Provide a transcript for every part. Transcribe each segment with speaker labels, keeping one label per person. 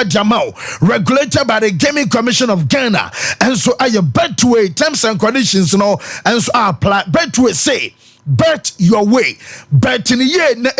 Speaker 1: Jamao, regulated by the Gaming Commission of Ghana, and so I Betway terms and conditions, and so I apply. Betway say, bet your way. Bet in the year na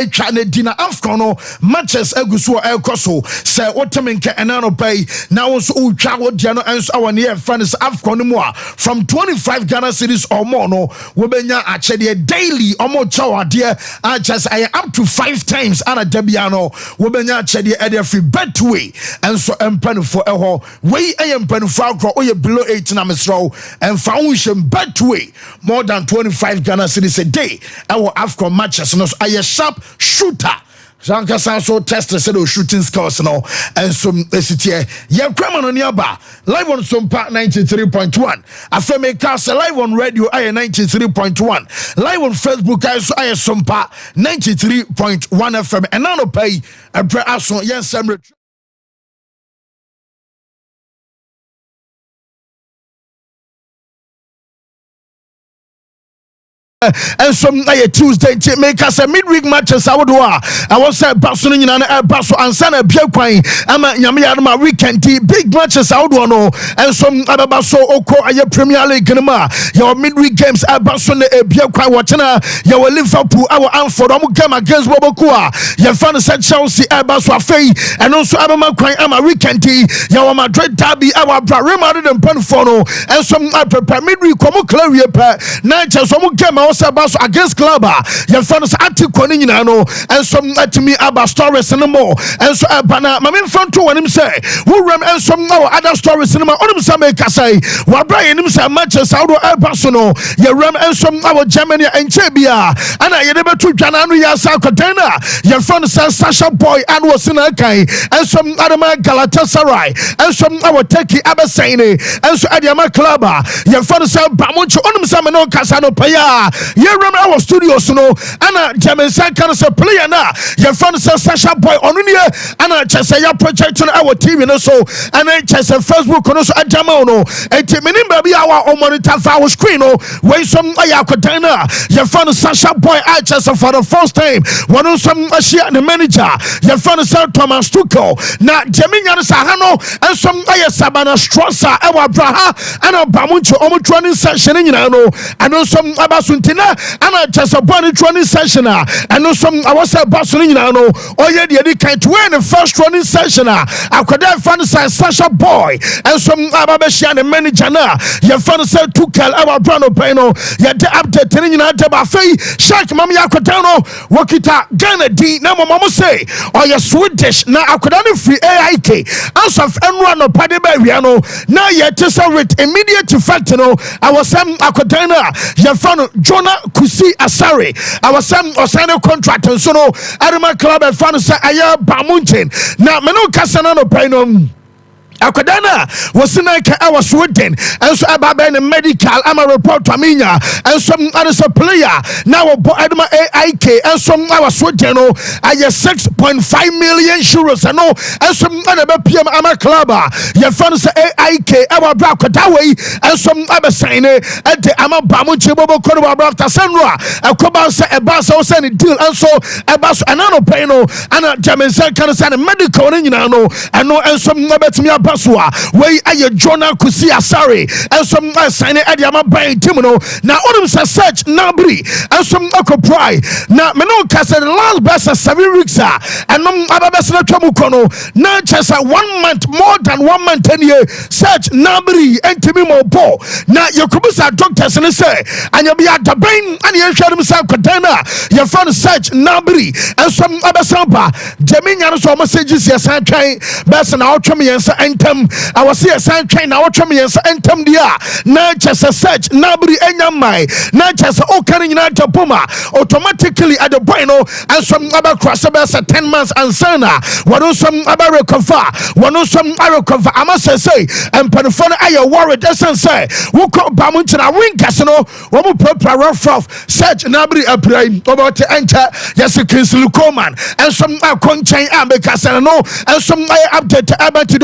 Speaker 1: dinner AFCON matches eguso elkoso say otemenke enano pay now so utwa diano enso our near friends AFCON mo from 25 Ghana cedis or more no we benya achede daily omo chawa dear just up to 5 times ana debiano we benya achede e free betway enso empanu for eho we empanu for akro oye below 8 na mesro and foundation betway more than 25 Ghana cedis a day our AFCON matches no I a sharp shooter. Sanka so test said shooting scores no and some here yeah crema no nearby live on Sompa 93.1 Afeme Cast live on radio I 93.1 live on Facebook I Sompa 93.1 FM and now pay a pre aso yes and some Tuesday make us a midweek matches. I was say Barcelona and Barcelona and Sana Biaquine. I'm a Yamiama weekend big matches. I would know and some other Basso Oko a Premier League your midweek games at Barcelona Biaquine Watana your Liverpool our Anford game against Bobokua your fan said Chelsea Basso Fay and also Abama Quine I'm a weekend your Madrid Derby our Real Madrid and Penfono and some prepare midweek come clear night some game against Clubber, your fans AFCON and some to me about stories and more. And so, my main front two and him say, who ram and some other stories in my own some say, while Brian himself matches out of Barcelona, your ram and some our Germany and Chebia, and I never took Janaria Sakotena, your friend says Sasha Boy and was in Akai, and some other man Galatasaray, and some our Turkey Abassane, and so Adiama Clubber, your friend said Bamucho on some no Casano Paya. You remember our studios, no? Anna German can say player na. Your friend says Sasha Boy on here. Anna just say your project on our TV, no so. And I just say Facebook, no so. Ajamano. And meaning baby our monitor for our screen, no. Where some ayakotana. Your friend Sasha Boy, I just for the first time. One of some the manager. Your friend said Thomas Tuchel. Na Jemian Sahano and some Sabana Strasser, our Braha, and a Bamuncho training session in Yano, and also some Abasun. And I just a bunny training session. I know some I was a Barcelona. Oh, yeah, the can't win the first training session. I could have found Sasha Boy and some Ababashian manager. Your father said Tuchel, our Bruno Peno. You had to update in the Buffet. Shark Mammy Akotano, Wakita, Ghana D. Now, Mamma say, or your Swedish. Now I could only free AIK. As of Enrano Padebariano. Now, yet to serve it immediate effect. I was some Akotana. Your father. Jonah Kusi Asari, our son or sign a contract and so no Adama Club and Fancy Aya Bamuntin. Now Manu Casanano Painom. Akadana was in I was waiting and so about a medical I'm a report to Aminia and some other player now Adama AIK and some I was waiting I get 6.5 million euros and no and some other PM Ama Clubber your fans AIK our black away and some other sign at the Ama Bamuchi Bobo Koba Sandra a Koba a bus or send deal and so a bus anano pano and a German can send a medical and no and some other to me Basua, where are you Jonah Kusi Asari, and some sign at Yama Bay Timono. Now, all them search Nabri, and some Oko Pry. Now, Menoka said the last best 7 weeks, and no other best Tramukono. Now, just 1 month, more than 1 month, 10 years, search Nabri and Timimo Bo. Now, your Kubusa doctors and say, and you'll be at the brain, and you share himself container. Your friend search Nabri, and some other Sompa. Jamina so messages, yes, I try best and I'll try me and I was here sign train now try me and them dia na just a search nabri enyamai na just o carrying na puma automatically at the bueno and some other crossovers 10 months and sana one some other recover one some recover I must say and penfona I worried doesn't say who call Bamunchina win casino one proper rough search nabri apply about to enter yes Kinsley Coleman and some conchain because I know and some update about to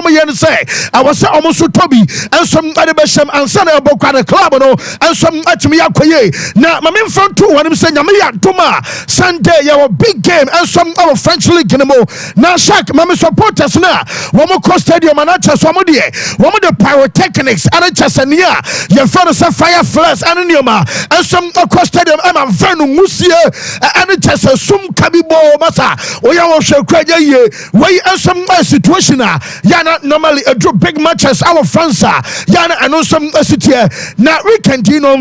Speaker 1: omo yen say I was say omo so tobi ensom ade be hyem ansa na ebokwa the club no ensom atimi akoye na mame mfront to wonim say nyame ya doma Sunday ya big game ensom our French league no na shak mame supporters na womo cross stadium and achas womo the pyrotechnics and chasania your friend say fire flares and nioma ensom cross stadium am venu musie and chasa sum kabibo masa oya wo hwekwa ye we ensom situation yana normally a draw big matches our France yana and some city na weekend you know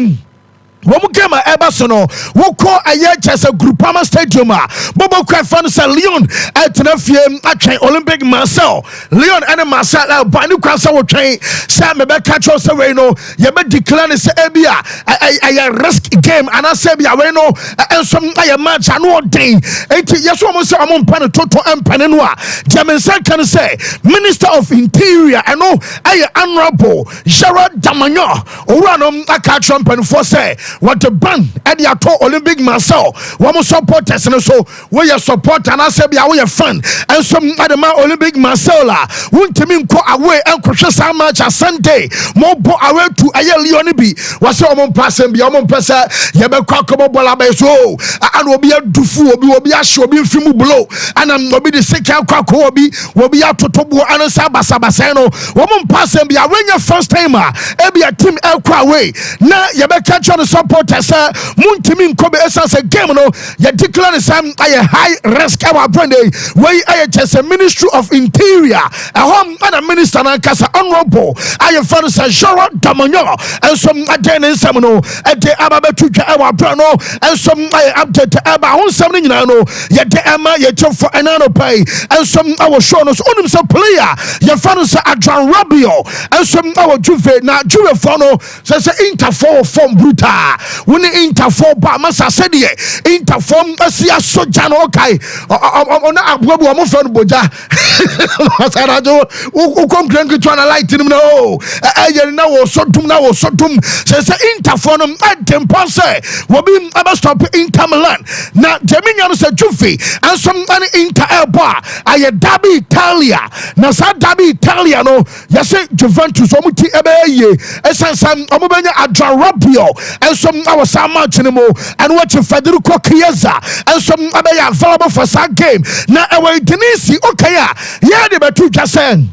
Speaker 1: womu game Ebasono woko aye chese Groupama Stadium bobo kwa fan sa Lyon etnafie atwen Olympic Marseille Lyon and Marseille bani kwa sa wotwen sa mebe catch us we no ye be declare say ebia aye risk game and say bia we no ensom aye match anu odin enti yeso mo say amon pan toto empane no a Jemensa can say Minister of Interior eno aye honorable Gerard Damanyo owuranom aka Trump and for say what the ban at the Olympic Marseille one supporters and so we are support and I say we are fan and some other Olympic Marseille won't mean go away and crush so much as Sunday more bo away to aye Leonibi was so on passing be on person you be kwakabo bola be so and will be a dufu will be a show be film blow and I'm no be the second kwako will be out to tobo and sabasabaseno woman passing be a when your first timer e be a team away na you be catch on the supporters muntimi nkobe essence game no you declare some a high risk our brand way I just a Ministry of Interior a home and a minister na kasa honorable I found say Gerard Damanyo and some again some no at the ababetu our brand no and some update about on some no you the ama you for anano pay and some our show us on some player you found say Adrian Rabiot and some our Juve na Juve for no say Inter form brutal when Interform ba masa said ye Interform asia soja no kai ona abwabu mo friend boja asarajo u konkren ki twana light nim no aye na wo sodum say Interform atempo say wo bi aba stop Inter Milan na Jeminya no say Juve and some Inter Elba aye Derby Italia na sa Derby Italia no ya say Juventus o muti ebe ye esansam o mo benya Adrian Rabiot and some our match anymore and watch Federico Chiesa and some abaya available for that game now away Denisi okay yeah the betu jasen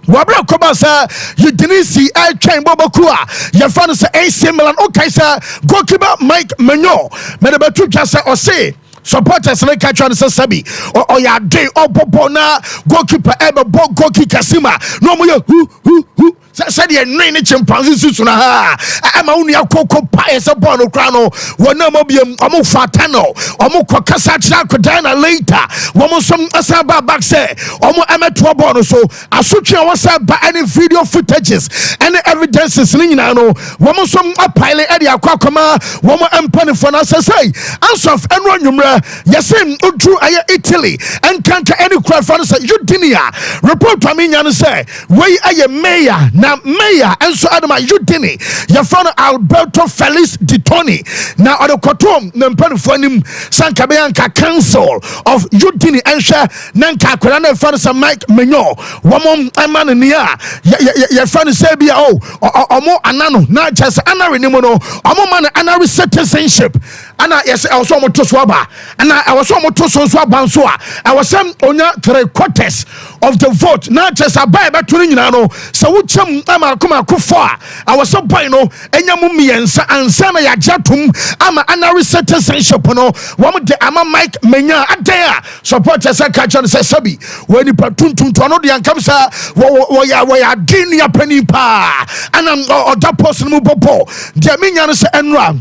Speaker 1: wabra koba sa you Denisi I train bobokua your fan say AC Milan okay sir goalkeeper Mike Menyo me the betu jasen or say supporters like catch on sabi or ya day or bobona goalkeeper ever goalkeeper Kasima no mo who said ye nine chimpanzees suna ha ama unu akoko pa ese ball no kra no wona mo biem omo fatano omo kokasa kira kodana later womo som asaba back say omo emeto ball no so asotwe wasa ba any video footages any evidences ni nyina no womo som apile e dia kwakoma womo empane for na say answer of enro nwumra yesem odru aye Italy and kanka any cry for say Udinia report to me nyan say we aye mayor na mayor and so adama Udini your friend Alberto Felix Di Toni na odokotom na mpanfo anim sankabeanka council of Udini ensha nanka kwara na friend sa Mike Menyo womom amane nia your friend say bia omo anano na just anare ni mo no omo man anare citizenship ana yes I was omo to so aba ana I was omo to so aba nso a I was onya 3/4 of the vote na just abai beto ni nyina no so wuchem ama kuma kufo a I was some point no enya mu miensa ansa na ya jatum ama anare citizenship no wom de ama Mike Menya adan supporters catch on say sabi when you patuntum to no de ankam sa wo ya din ya pani pa ana oda person mu popo de menya no say enra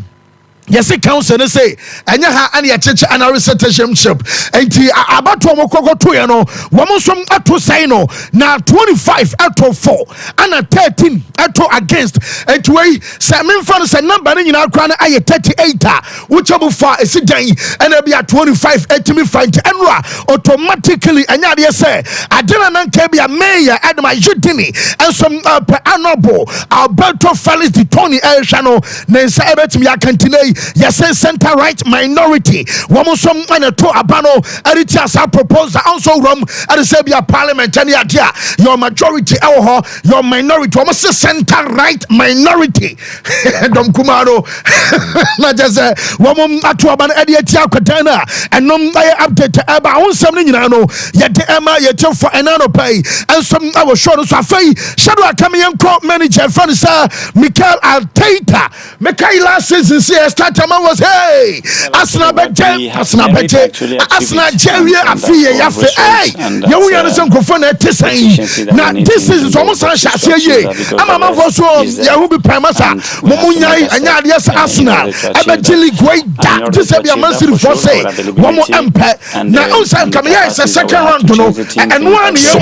Speaker 1: yes council say enya ha ane cheche anare citizenship enti abato mo kokoto ye no wo som ato sai no na 25 ato 4 ana 13 ato against enti we say memfa no say number ni nyina akra na aye 38 a uchobu fa esidan ena bia 25 etimi fight enra automatically enya de say adena nan ka bia mayor Adama Udini and some honorable Alberto Felix Di Toni elshano na nsa ebetimi akantine yes center right minority woman some and to abano editors are proposed also room at the Serbia parliament and your majority your minority almost center right minority dom kumaro na just woman atu aban ediatia kwadana and no update aba on something no yet Emma yet for enano pay and some I was sure so afei shadow coming and call manager Franisa Mikel Arteta Michaela says start was hey Arsenal Jerry Afia Yafe hey you understand kofona tesai na this is almost a shase ye amama voso yahu bi primasa momunyai anya yes Arsenal ebejili great that this be a Man City for say one more empire na onsan come here is a second round no and one year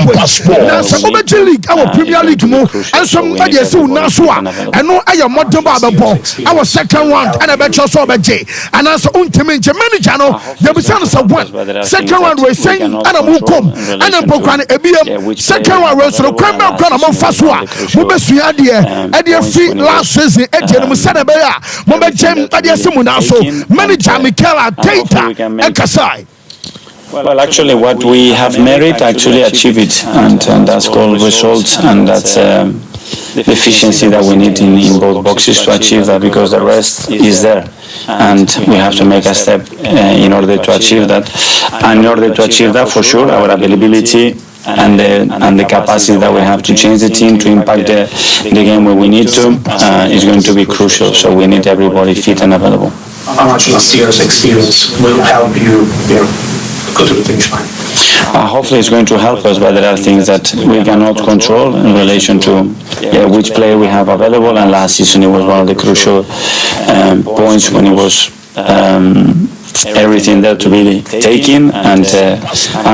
Speaker 1: na so obejili our Premier League mo and some dey say una so a and no aye modern babbo our second round and ebecho so obeje and so untimi nche manager no dey be say so one second round we saying and am come and am pokwan ebiem second round we so kwamba kwa na mo faso a mo besua de e dey free last season e dey no say na be a mo be gem e dey say mo na so manager Mikel Arteta ekasai.
Speaker 2: Well, actually, what we have merit actually achieve it, and that's called results, and that's the efficiency that we need in both boxes to achieve that, because the rest is there, and we have to make a step in order to achieve that. And in order to achieve that, for sure, our availability and the capacity that we have to change the team to impact the game when we need to is going to be crucial. So we need everybody fit and available.
Speaker 3: How much last year's experience will help you go to the finish line?
Speaker 2: Hopefully it's going to help us, but there are things that we cannot control in relation to which player we have available, and last season it was one of the crucial points when it was everything there to be taken, and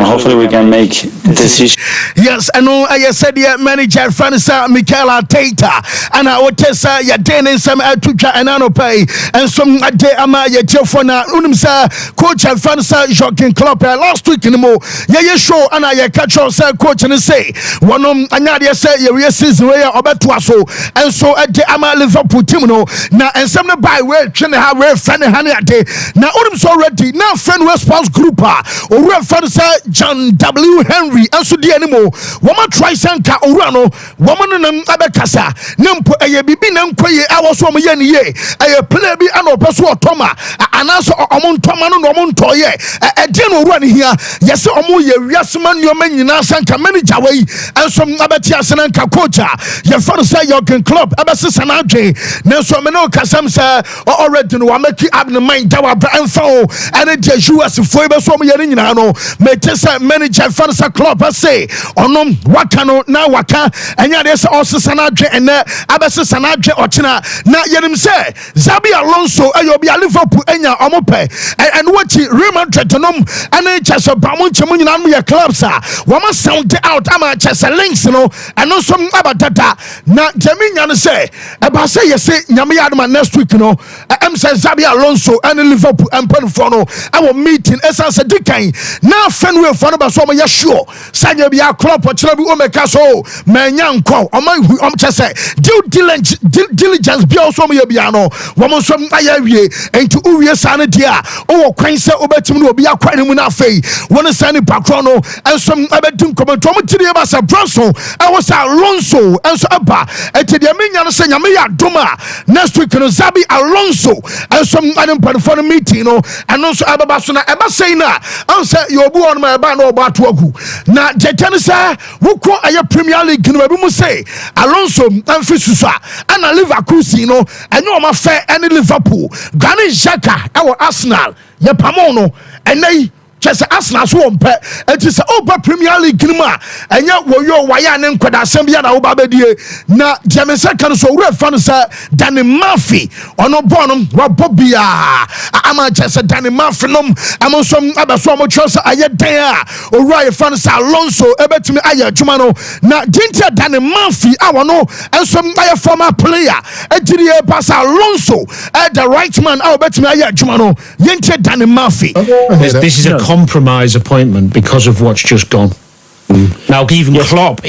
Speaker 2: hopefully we can make decisions.
Speaker 1: Yes, I know. I said yeah, manager Franisa Mikel Arteta, and I would tell say ya den some tuja and pay and some day ama ya telefona unimsa coach Franisa Jogging Club last week in the mo ya show and I catch us coach and say one anya say ya season where obeto so and so at the ama Liverpool team no na and some buy we train have we friend hani ade na unimsa already now friend response group or Franisa John W Henry and so the anymore woman try sanka orano woman nam abekasa nempo eye bibi na nkwaye awoso mo ye ne ye eye play bi ana opeso otoma anaso omontoma no omontoye ede no owura ne hia yese omo ye wiasema nyoma nyina sanka manager wei enso abeti asena nka coach ye for say Jurgen Klopp abesesa na adwe nenso me no kasam say already no amaki ab ne mind dawa bra enfa o ene de US foi be so mo ye nyina no me tese manager for say Klopp say onom wakano na waka enya de se osesa na adwe ene abesesa na adwe ochina na yenim se Xabi Alonso ayobi Liverpool enya omope and what Real Madrid nom ene chese bamon chemu nyina no ye clubs a wama sound out ama chese links no eno so abadada na jaminya no se eba se yese nyame yadma next week no em se Xabi Alonso and Liverpool empen for no our meeting esa se dikan na fenwe for no ba so ye sure sanya bia club ochira bi o meka so manya nko o chese due diligence bia so ye bia no wo so aya wie enti uwie sane dia o kwan se obetim no obi akwa ne mu na afei won sane pakro no enso abedim komentom tiri ba sa Bronson e wo sa Alonso enso aba enti dia menya no se nyame ya doma next week no Xabi Alonso enso adem panfo no meeting no eno so ababa so na eba sei na anse ye obu on ma eba na oba to agu na jetane sa wukọ aye Premier League no bi mu say Alonso amfi susa ana Liverpool si no enye o ma fe ene Liverpool Granit Xhaka e wo Arsenal ye pamo no enai chese Arsenal so ompe enti se oba Premier League no ma enye wo yo waya ne nkwada asem bia na wo ba bedie na James kan so wura fa no sa Danny Murphy ono bonum wa bobia ama chese Danny Murphy nom am so abaso mo chose aye dan a owura ye fa no sa Alonso ebetimi aye adwuma no na dintia Danny Murphy awono enso aye former player ejiri e pass Alonso the right man ebetimi aye adwuma no yentia Danny Murphy.
Speaker 4: This is a compromise appointment because of what's just gone. Now even Klopp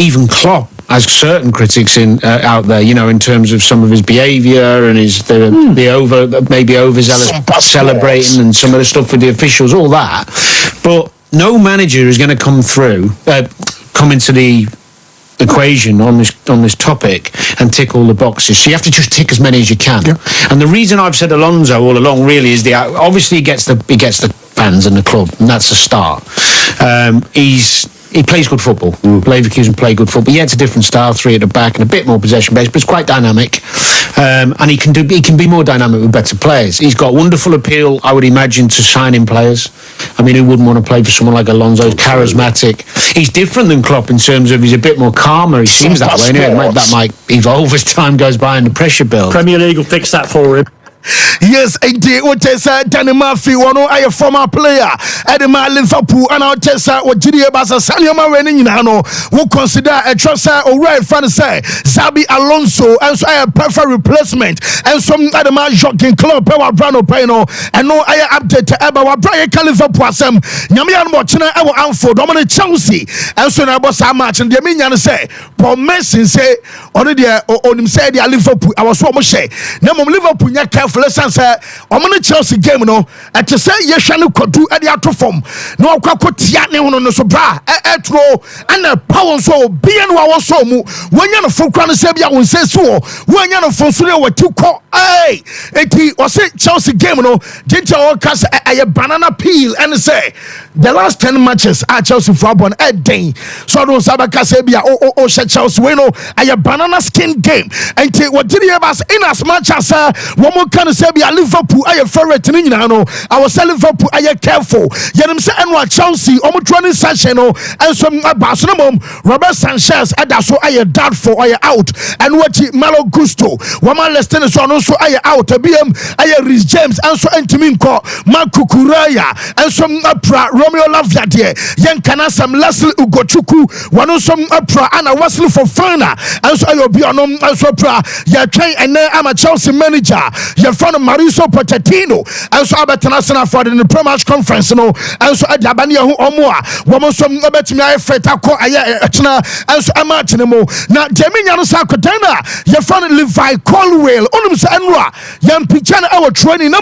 Speaker 4: as certain critics out there, in terms of some of his behaviour and maybe overzealous celebrating and some of the stuff with the officials, all that. But no manager is going to come into the equation on this topic and tick all the boxes. So you have to just tick as many as you can. Yeah. And the reason I've said Alonso all along really is obviously he gets the fans and the club, and that's a start. He plays good football. Leverkusen play good football. Yeah, it's a different style, 3 at the back and a bit more possession based, but it's quite dynamic. And he can be more dynamic with better players. He's got wonderful appeal, I would imagine, to signing players. I mean, who wouldn't want to play for someone like Alonso? He's charismatic. He's different than Klopp in terms of he's a bit more calmer. He seems that way anyway. That might evolve as time goes by and the pressure builds.
Speaker 5: Premier League will fix that for him.
Speaker 1: Yes, indeed. What is Danny Murphy? One of a former player at the Liverpool, and I'll tell you what Gideon Basa Samuel Marine will consider a trust or right fan say Zabi Alonso, and so I have perfect replacement, and some other man jogging club, Power Brano Peno, and no I update to Eba Brian Liverpool, some Yamian Mochina, our Anford, Dominic Chelsea, and so I was a match, and the Minion say, Paul Messi say, already on him said, Liverpool, I was so much say, no Liverpool, you're careful. Listen, sir, I'm on the Chelsea game, and to say, yes, shall could do at the outer form. No, Tiani on the Sobra, and a power so being our so when you're a full crown of Sabia will say so, when you're a full studio, what you call, it was a Chelsea game, did you cast a banana peel and say, the last 10 matches at Chelsea for one a day. So don't Sabaka Sabia or Chelsea, a banana skin game, and take what did you have us in as much as one more kind of say be a Liverpool I am favorite in I was Liverpool I am careful yet I'm saying what Chelsea training session and some Barcelona Robert Sanchez and that's so I am doubtful I am out and what Malo Gusto Wama Leston so also I am out BM I am Rhys James and so Entiminko Marco Kuraya and some Romeo Lavia Yan Kanasam Leslie Ugochuku one some and I was for Fana and so I will be on and so ya train and then I'm a Chelsea manager your friend Mauricio Pochettino and so International for the Premier Conference and so Adabania who Omoa woman some bet me I fret and so I'm at now Jamie Sakotana your friend Levi Colwell Enra Yan Pichana our training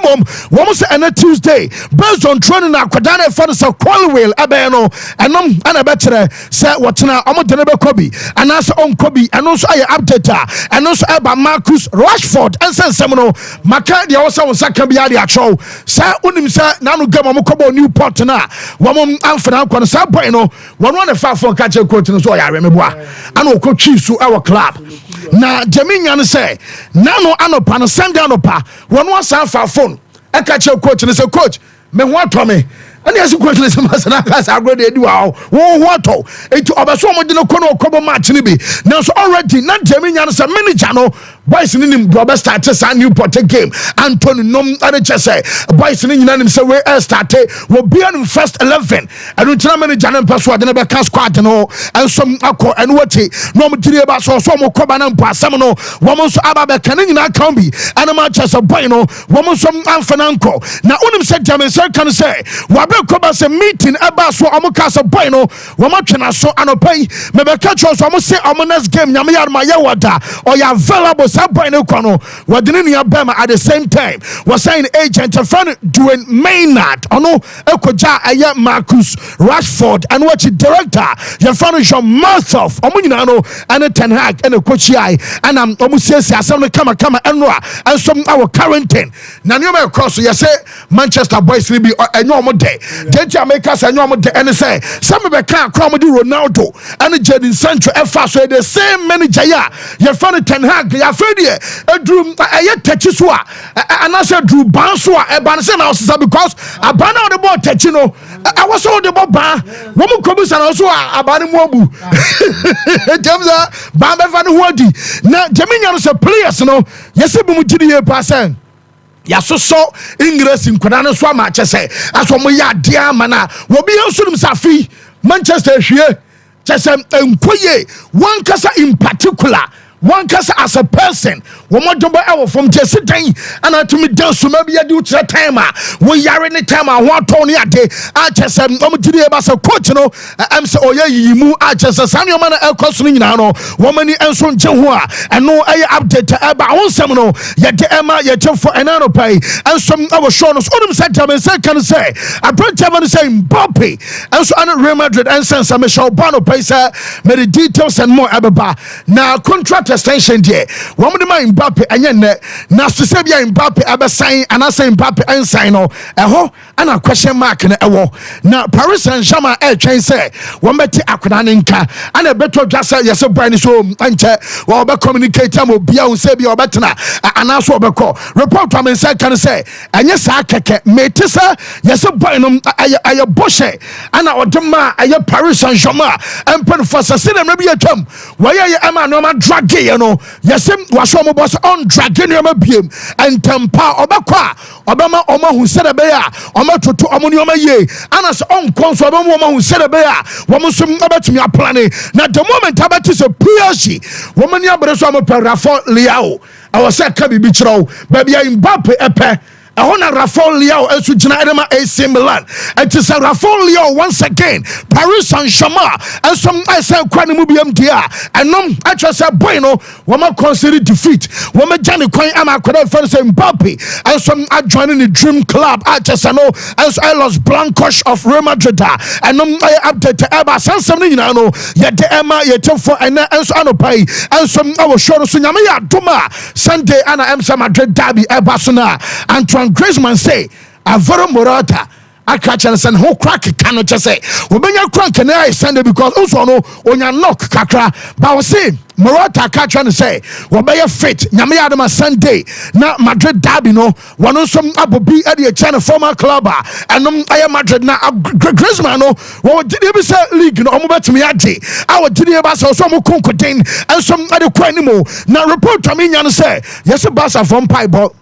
Speaker 1: woman say on Tuesday based on training Akwadana for the Colwell Abeno and a better say what now I'm Denebe Kobe and also on Kobe and also I update and also about Marcus Rashford and San Seminole Maka the also on second be the show say unim say nanu game mo kobo Newport na won amfana kwa say boy no one the far for catch coach no so ya remeboa and o coach so our club na Jaminya no say nanu anopa no send anopa one san fa phone e catch coach no say coach me ho atome and yes coach no say masana class agro dey do what it obaso mo de no kobo match ni bi now so already na Jaminya no say manager no boys in him Robert started a Newport game Anthony Nom and say boys in him say we started will be on first 11 and we tell manager and password and never can squad and some and what no about so some cover and pass some no woman so about can be and a match boy no woman some Anfananko now on him said German sir can say Wabe cover say meeting about so Amukas boy no woman can so and pay maybe catch us almost say ominous game Yamia Mayawada or you available at the same time was saying agent a friend doing Maynard or no Ekoja Marcus Rashford and what director your friend John Mouthov Omunano and a Ten Hag and a coach and I'm almost some kama and some our quarantine now you cross you say Manchester boys will be a normal day then Jamaica say normal day and say some of the can't come do Ronaldo and Jadon Sancho so the same manager your friend Ten Hag a drew a tetchiswa and I said drew banswa a bansen house because a banner on the board tetchino I was all the baba woman comes and also a banimobu Bamba Van Wadi now Jamaican is a players no yes a person yaso so English in Kwadana Swama say as one ya dear mana will be also Safi Manchester here just one kasa in particular one case as a person woman do ba from just day and to me dance so maybe you to time we are in the time one Tony ade I just today as a coach no am say oya yimu I just sanyo man e koso nyina no woman ni enso nche ho a eno e update e ba wonsem no ye de ema ye chefo enano pai enso I show no so dem sentiment say can say I brought them say Mbappe enso an Real Madrid and sense I shall ban pai say me the details and more ebeba na contract extension there woman de man Mbappe enye ne na so say bia Mbappe ebe sign and I say Mbappe en sign no eho ana question mark na ewo na Paris Saint-Germain twen say won beti akoda ne nka ana beto dwasa yese boy ni so anche wo be communicate am obia un say bia obetena ana so obekọ report am say kan say enye sa keke metisa yese boy no aye boshe ana odema aye Paris Saint-Germain empen for say na me bia twam waye ama no ma drag ye no yese waso mo boss on drag no ma biem entempa obekọ obema omo hu say be ya omo toto omo ni omo ye ana so on konso omo hu say be ya womo so obetumi aplane na the moment abati so PSG womo ni abere so omo Rafael Leao I was say ka bibi kiro baby Mbappe epe Ahona Rafael Leao esu gina edema AC Milan. It is a Rafael Leao once again. Paris Saint-Germain and some I say kwani mu biam dia. Enom atwa say boy no woma consider defeat. Woma jani kwan ama kwada for say Mbappe and some adjoining the dream club atwa no as Los Blancos of Real Madrid. Enom I update eba sansam ni nyina no ye de ema ye temfo ena enso anopai and some I was sure so nyame ya doma Sunday ana emsa Madrid derby eba so na Antoine Griezmann say Alvaro Morata akacha sen ho crack can not just say we benya crank na Sunday because also no onya knock kakra but we say Morata catch and say we be fit nyame adama Sunday na Madrid derby no one some abobi at the China former club and I Madrid na Griezmann no we did be say league no omo betimi ade our did be so mo konkoden and some other kwanimo na report to me nyan say yes Barca from pie ball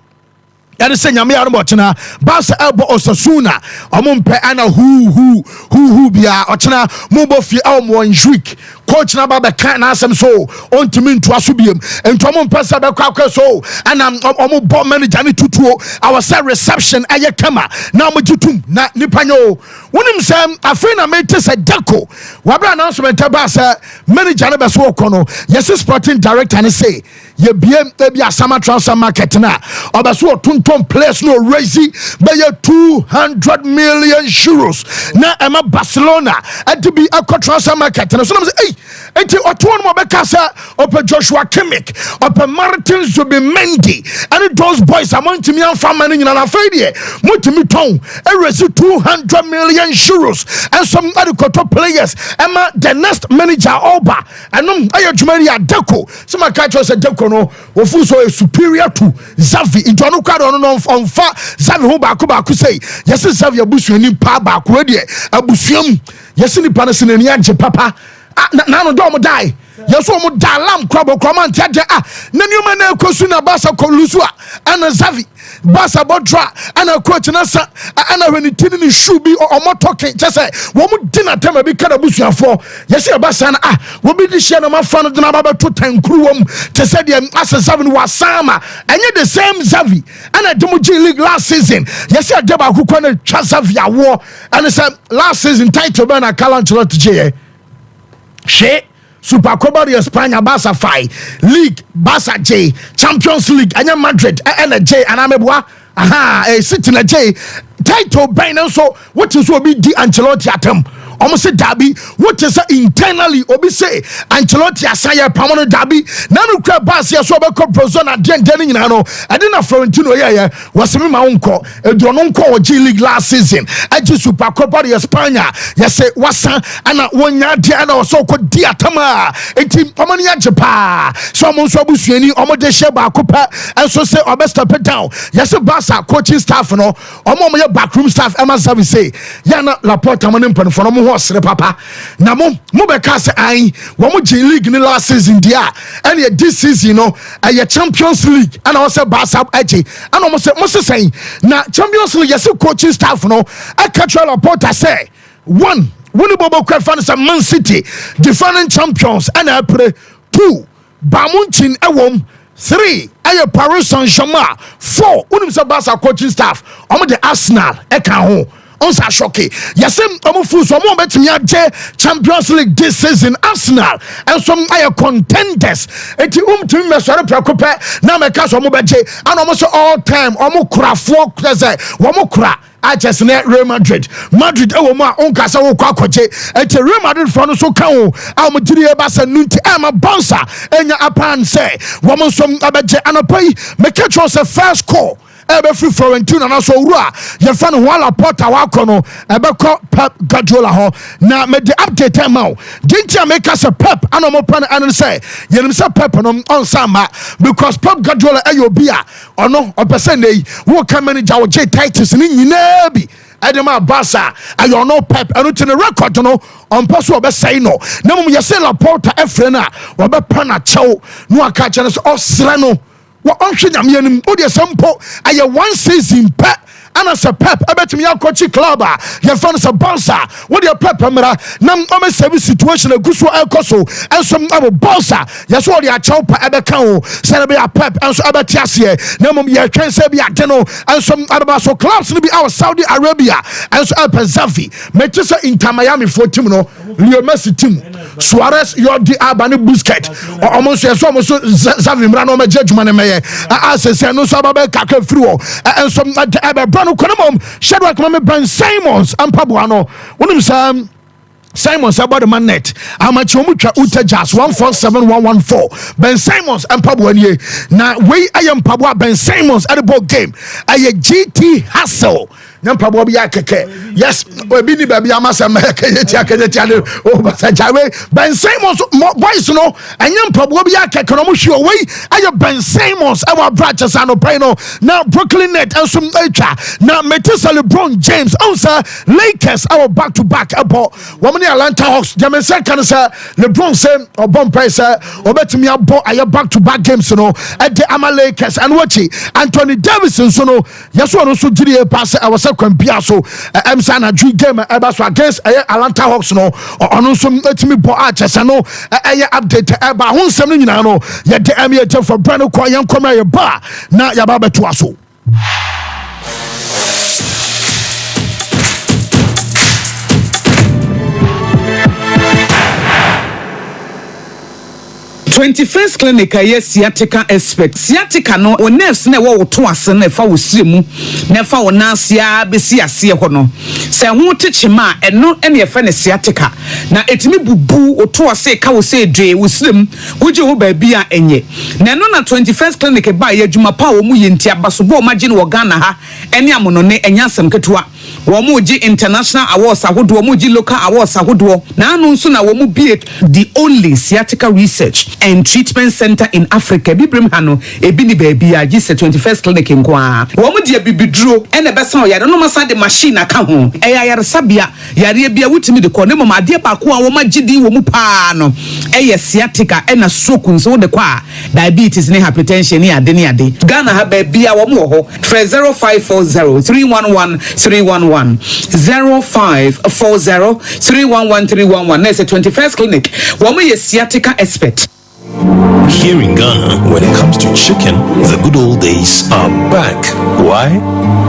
Speaker 1: and say nyame armo chena Barca elbo Osasuna omumpe ana who bia ochena mobofie elmo Enrique coach na baba kan na asem so ontimi nto aso biem ento omumpe sa be kwa so ana omo ball manager ni tutuo our say reception aye kama na omojitum na nipanyo wonim sem afi na mete se Deco wabra announcement ba say manager na be so kono yes sporting director ni say ye biem ebi asama transfer market na obaso tuntum place no raise by 200 million euros na ema Barcelona adibi akọ transfer market na so na say hey enti oton mo be kasa ope Joshua Kimmich ope Martin Zubimendi and those boys amount me amfa man nyina na faidie mutimi ton e raise 200 million euros and some other top players ema the next manager Oba anom ayadwumari Deco so my catch say Deco no ofu so superior to Xavi into no kwado no on fa Xavi ho baako say yes Xavi abusuani pa baako de abusuam yes ni pa na sinani age papa na no do mo die yes o mo dalam krabo krama ntia na nyuma na ekosu na Barca ko lusu ana Xavi Barca bodra ana coach na sa ana when tini ni shoe bi o mo talking just say wo mo dinner time bi kada busuafo yes e Barca na wo bi di share na ma fa no na ba to tankru wom te say dem asa Xavi no wasama enye the same Xavi ana demo G League last season yes e de ba akukwa na twa Xavi awo and say last season title ban na Ancelotti je she Super Copa de España Barca Fai League Barca J Champions League anya Madrid and J and amebwa City na J title ban so what is obi di Ancelotti atem almost say derby what is internally obi say Ancelotti asaya permanent derby nanu kra Barca so be ko prozona den nyina no ade na Florentino yeah was me ma unko edo no nko G League last season agi Super Copa de España yes wasa ana wonya de ana so ko di atama enti omani ajepa so mo so busuani omo de share ba kopa and so say obe step it down yes Barca coaching staff no omo ye backroom staff Emma Xavi say yana Laporta mo nimpan for no sere papa na mo be ka say ai wo mo G League ni last season dia and this season no a Champions League and also Barca age and mo say na Champions League yes coaching staff no I catch Laporta say one bobo kwa fan Man City defending champions and I pray 2 Bamunchin ewom 3 aye Paris Saint-Germain 4 unim se Barca coaching staff omo the Arsenal eka ho onsa shocky yesem omo fu so omo betimi age Champions League this season Arsenal and some aye contenders eti timi mesore prekope na meka so omo beje and omo so all time omo kurafo kwese omo kura Manchester Real Madrid ewo mu a onka se wo kwa kwaje eti Real Madrid for no so kan o a mo giri e ba se nunti e ma bonsa enya apan se wo mo so abeje anopai make sure se first call ebe free Florentino na so wura ye fa no wala porta wa kono ebe ko Pep Guardiola ho na me the update time now dinti America se Pep anomo pan and say yenim se Pep no on sama because Pep Guardiola ayobia ono opese nei wo ka manager wo je titles ni nyina bi Edema Barca ayo no Pep anu tene record no on paso obe say no na mum yese la porta efre na obe pana chew no aka chene so osre no wo onhwe nyame anim odi sampo aye one season pe ana se Pep ebetimi akochi club a ye fan se Barca wo de Pep mra na o save situation aguso ekoso ensom abo Barca yes wo de a chew pa ebeka o se be a Pep enso ebeti ase na mum ye twen se bi ade no ensom aba so clubs no bi our Saudi Arabia enso Zavi metisa Inter Miami for team no Leo Messi team Suarez your di abane Busquets o so yes o so Zavi mra no meje djuma ne meye asese no so aba be kakra free o ensom ebe no konomom Shadrack Mame Ben Simons ampabo ano wonim sam Simons about the man net amachi omutwa utajas 147114 Ben Simons ampabo anie na we ayam pabo Ben Simons at the ball game aye GT Hustle nyampabo bi akeke yes obi ni baby amasa meke yeti o basajawe Ben Simons boys no nyampabo bi akeke no mo hwe we aye Ben Simons our branches ano pray no now Brooklyn Net and some etwa now Metis LeBron James also Lakers our back to back about woman Atlanta Hawks jamen say kan say LeBron say obon price obetimi abo aye back to back games no at the Lakers and watchi Anthony Davidson so no yeso no so giri pass our kwambia so emsa na dri game eba so against Atlanta Hawks no ono so etimi bo achese no update eba ho nsem no nyina no ye de amiete for brand ko yan koma ye ba na ya ba beto aso
Speaker 5: 21st clinic aye sciatica expert sciatica no o nurse na wo to ase na fa wo siremu na fa wo nasia be siase ho no se ho techima eno ene ye fa ne sciatica na etimi bubu o to ase ka wo se dwe wo sirem woje ho ba bia enye na no na 21st clinic ba ye adwuma pa wo mu ye ntia baso bo ma gine wo Ghana ha ene amono ne enya asem ketua wo mu gi international awards ahodo wo mu gi local awards ahodo na anu nso na wo mu be the only sciatica research and treatment center in Africa bibrim hano ebi ni baby a gise 21st clinic nkoa wo mu dia bibiduro ene besa o yare no masa de machine aka ho yare sabia yare bia wutimi de ko ne mama ade ba ko a wo magidi wo mu pa no sciatica ena stroke nso de kwa diabetes ne hypertension ne ade ne ade Ghana ha baby a wo mu ho 0540 311 311 0540 311 311 na 21st clinic wo mu sciatica expert.
Speaker 6: Here in Ghana, when it comes to chicken, the good old days are back. Why?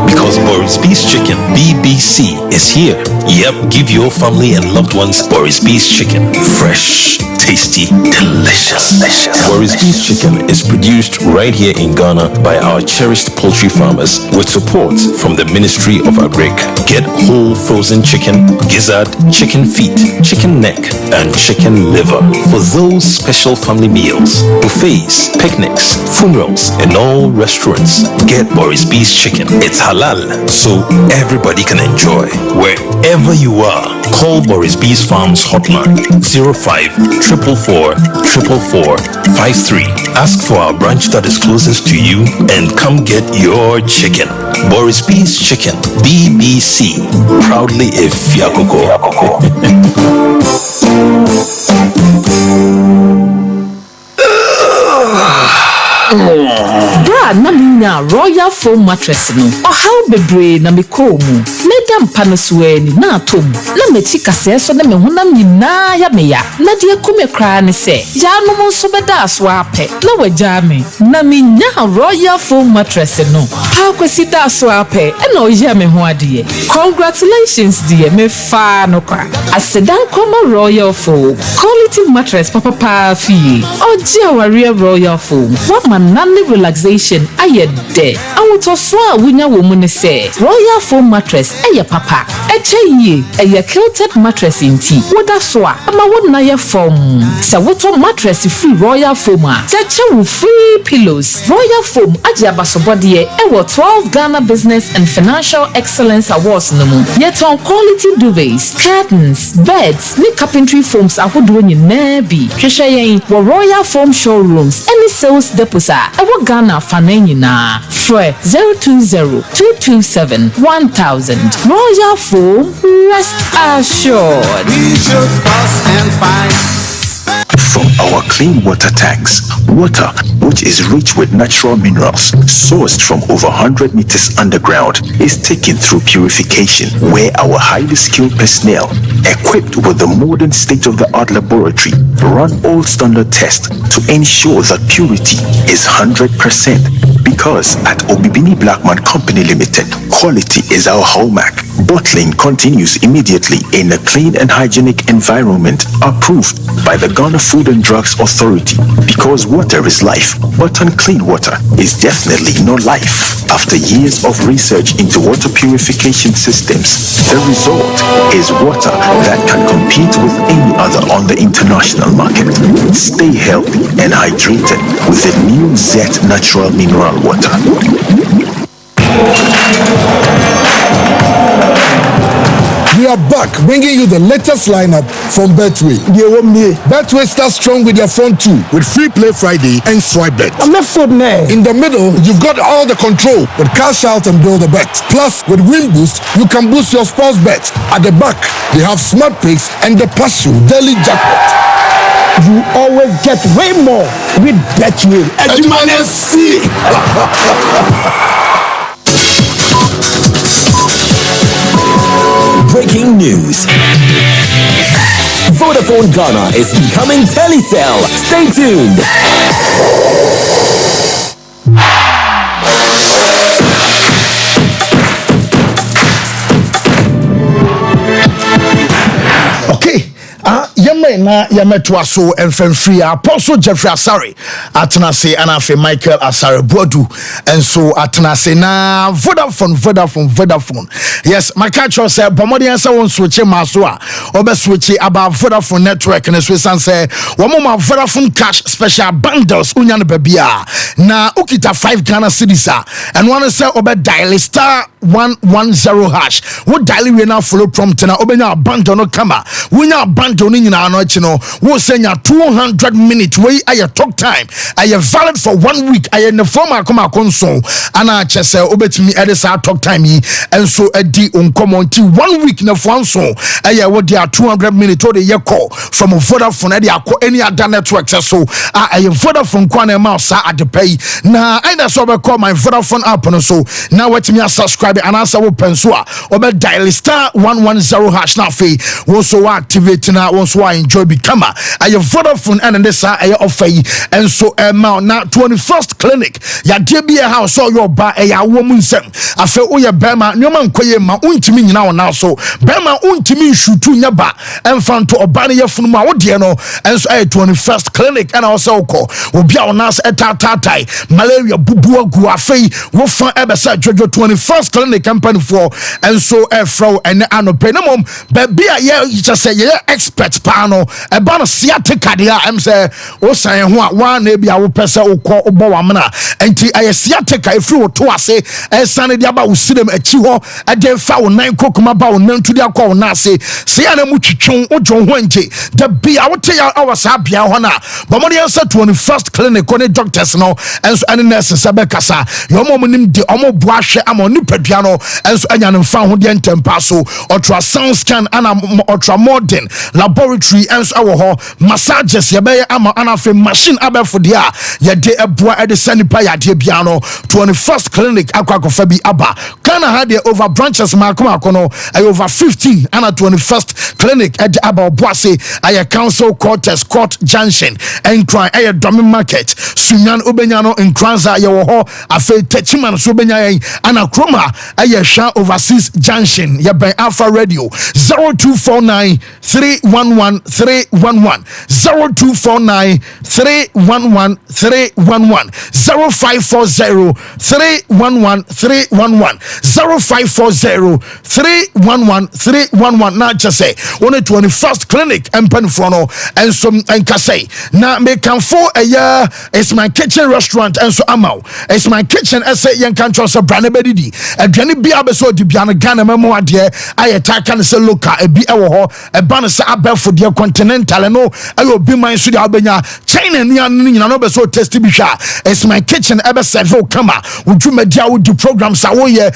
Speaker 6: Because Boris Beef's Chicken, BBC, is here. Yep, give your family and loved ones Boris Beef's Chicken. Fresh, tasty, delicious. Boris Beef's Chicken is produced right here in Ghana by our cherished poultry farmers with support from the Ministry of Agric. Get whole frozen chicken, gizzard, chicken feet, chicken neck, and chicken liver for those special family meals, buffets, picnics, funerals, and all restaurants. Get Boris Beef's Chicken. It's halal, so everybody can enjoy. Wherever you are, call Boris Beef's Farms hotline 0544 444 53. Ask for our branch that is closest to you and come get your chicken. Boris Beef's Chicken, BBC, proudly a Fiakoko.
Speaker 7: Bra na minya Royal Foam mattress no. How bebre na me komu. Meda mpa no suani na atom na mechi kase so na me honam nyina ya me ya na de akume kra ne se ya no mo so beda aso apɛ na wagya me na me nya royal foam mattress no ha kwasi da aso apɛ na oye me ho ade congratulations dear me fa no kwa asedan koma royal foam quality mattress papa fi oje aware royal foam what manani relaxation ayede awoto so a wunya wo mu ne se royal foam mattress eye papa eche eye quilted mattress inti woda so a ama wona ye foam se woto mattress free royal foam a cheche wo free pillows royal foam aje abasobode e wo 12 Ghana Business and Financial Excellence Awards no mu yet on quality duvets curtains beds ni carpentry foams ahodo nyina bi hwehwe yen wo royal foam showrooms any sales depots a wo Ghana fanan nyina frɛ 020-227-1000 royal foam rest assured.
Speaker 8: From our clean water tanks, water which is rich with natural minerals, sourced from over 100 meters underground, is taken through purification, where our highly skilled personnel, equipped with the modern state-of-the-art laboratory, run all standard tests to ensure that purity is 100%. Because at Obibini Blackman Company Limited, quality is our hallmark. Bottling continues immediately in a clean and hygienic environment approved by the Ghana Food and Drugs Authority. Because water is life, but unclean water is definitely no life. After years of research into water purification systems, the result is water that can compete with any other on the international market. Stay healthy and hydrated with the new Zet Natural Mineral Water.
Speaker 9: We are back, bringing you the latest lineup from Betway. Betway starts strong with your phone too, with Free Play Friday and Swipe Bet. In the middle, you've got all the control with Cash Out and Build a Bet. Plus, with Win Boost, you can boost your sports bet. At the back, they have Smart Picks and the Passion Daily Jackpot. You always get way more with Betway.
Speaker 10: Breaking news. Vodafone Ghana is becoming Telecel. Stay tuned.
Speaker 1: Okay. Na yametwa so enfremfri Apostle Jeffrey Asare atenase anafe Michael Asare Boadu enso atenase na Vodafone. Yes, my catch say bomodi answer won switch maso a obe switch about Vodafone network na so say wo mo Vodafone cash special bundles unya no babia na ukita 5 Ghana cedis a and one say obe dial star 110 hash wo dial we na follow prompt na obenya bundle no kama wunya bundle ni nyina no chino wo senya 200 minutes wey aye talk time aye valid for 1 week aye ne form akoma konso ana chese obetimi edisa talk time yi enso edi unkomonti 1 week na fonso aye wo dia 200 minutes o de ye call from Vodafone edi akọ any other network so aye Vodafone kwana ma sa adepay na aina so be call my Vodafone app no so now wetimi subscribe and answer wo penso a obe dial star 110 hash na fe wo so activate na wo so enjoy become aye Vodafone and this aye offer and so na 21st clinic ya de bia house so your ba ya wo mu nsem afa o ye bema nyoma nkoye ma untimi nyina wona so bema untimi shutu nya ba emfanto oba ne yefunu ma wo de no enso aye 21st clinic and also ko obi a wona etatatai malaria bubu agu afei wo fa ebesa jojo 21st clinic company for enso efro ene anope na mom ba bia ye just say ye expert pa no eba no sciatica dia em say o san ho a wa na bia wo pese ukọ obo wa mna enti aye sciatica efri wo to ase esane dia ba wo sinem achi ho ade fa wo nan kokuma ba wo nan tudi akọ wo na ase se ya na mu twitwon ojo ho nje da bia wo te ya awasa bia ho na bomode answer 21st clinic on doctors no enso ane nurses sabe kasa yo mo nim de omo boa hwe ama nipadua no enso anya no fa ho de ntempa so ultrasound scan ana ultra modern laboratory enso awo ho massages ye be ama anafe machine abefo de a ye de eboa e de sanipa ya de bia no 21st clinic akwakofa bi aba Ghana had the over branches makono over 15 and a 21st clinic at about Boise a council quarters court junction and cry a domin market Sunyan Ubenyano in Kranza Yawo afe Techiman Subenya and a chroma a sha overseas junction ya by Alpha Radio 0249 311 311 0249 311 311 0540 311 311 0540 311 311 na just say on the 21st clinic and penfono and some and kase na me can for a year it's my kitchen restaurant and so amau it's my kitchen say yan can trust a brand bedidi and Jenny be abeso di biana Ghana memo ade ayeta kan se local e bi ewo ho e ban se abefo de continental no ayo bi man so de abenya China ni anu nyina no beso test bi hwa it's my kitchen ebe serve kama udwumadia wo di programs awo ye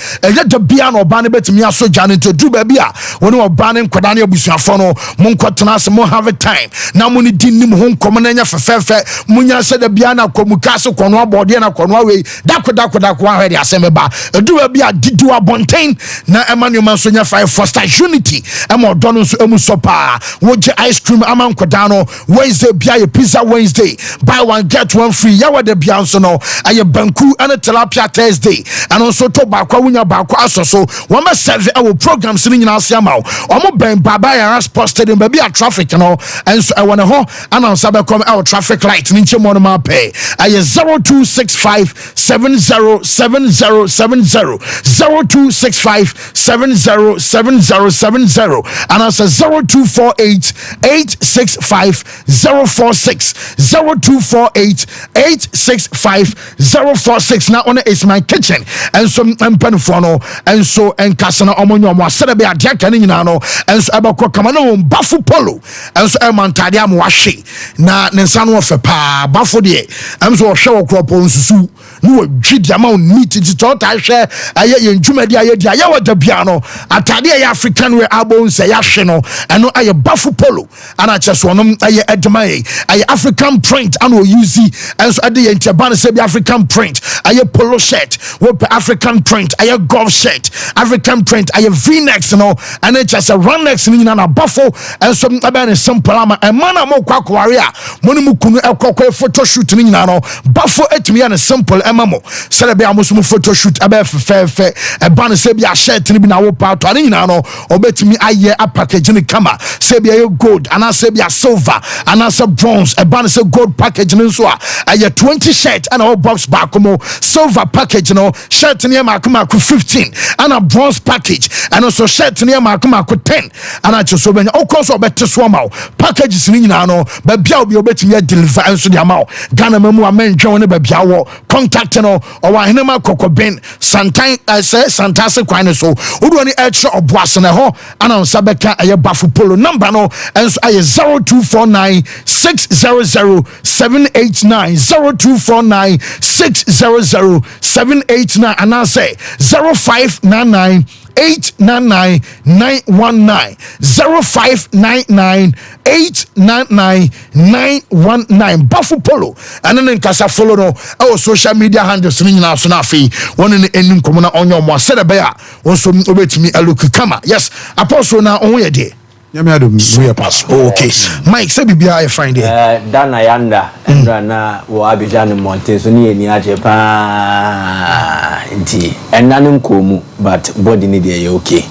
Speaker 1: de bia no ba ne betimi aso jane to du ba bia woni oba ne nkoda ne abusuafo no mo nkotena se mo have time na mo ni di nim ho nkom na nya fefefe munya se de bia na komuka se kono abode na kono awe dakoda ahwe de asem ba edu ba bia didu abonten na emmanuel manso nya five foster unity emo do no so emu sopa wo je ice cream ama nkoda no Wednesday bia ye pizza Wednesday buy one get one free yawa de bia so no aye banku and tilapia Thursday and also to ba kwa wunya ba kwa asoso wo ma serve our programs ni nyina ase ama o ben baba ya sports stadium ba bia traffic no and so I want ho announce be come our traffic light ni nche mo no ma pay aye 0265 707070 0265 707070 and answer 0248 865 046 0248 865 046 now on is my kitchen and some empanfono and so and kasana omonyo mo asere be adiaka ni nyina no and so abakọ kama no bafu polo and so emantade am wahwe na ne nsa no ofe pa bafu de am so hwe okropo nsusu no wadwidi ama on meat ti tota hwe aye yendwumadi aye dia aye wada bia no atade aye African we abon se ya hwe no eno aye bafu polo ana cheso no aye edmaye aye African print and we use and so ade yentiaba se be African print aye polo shirt we African print aye golf shirt African print aye v-necks no and it just a run next ni na bafo and so about simple ama e mana mo kwakware a moni mukunu ekokwe photo shoot ni na no bafo etimi ya simple emamo selebe amosumu photo shoot aba fefe e ban se bia shirt ni bi na wo pato ani na no obetimi aye a package ni kama se bia gold ana se bia silver ana se bronze e ban se gold package ni so a aye 20 shirt ana box back mo silver package no shirt ni makuma 15 ana bronze package and also shirt ni makuma 10 ana cheso benya o course obeteso ma packages ni nyina no ba bia obi obetimi deliver enso di ama Ghana mamu amenjwe ne ba bia wo contact no o wa henema kokoben santan say santase kwan so odu ni extra oboase na ho ana nsa beka aye bafu polo number no enso aye 0249 600 789 0249 600 789 and I say 0599 899 919 0599 899 919 Bafu Polo and then Casa follow no our social media handles ni na so na afi one in enim komo na onyo mo sere be a wonso obetimi aluku kama yes apostle na on ye de
Speaker 11: nyame adom we pass
Speaker 1: okay Mike say bibia you find there
Speaker 12: Dana Yanda and na wo Abidjan Monte so ni eni aje pa nti enanum komu but body ni dey okay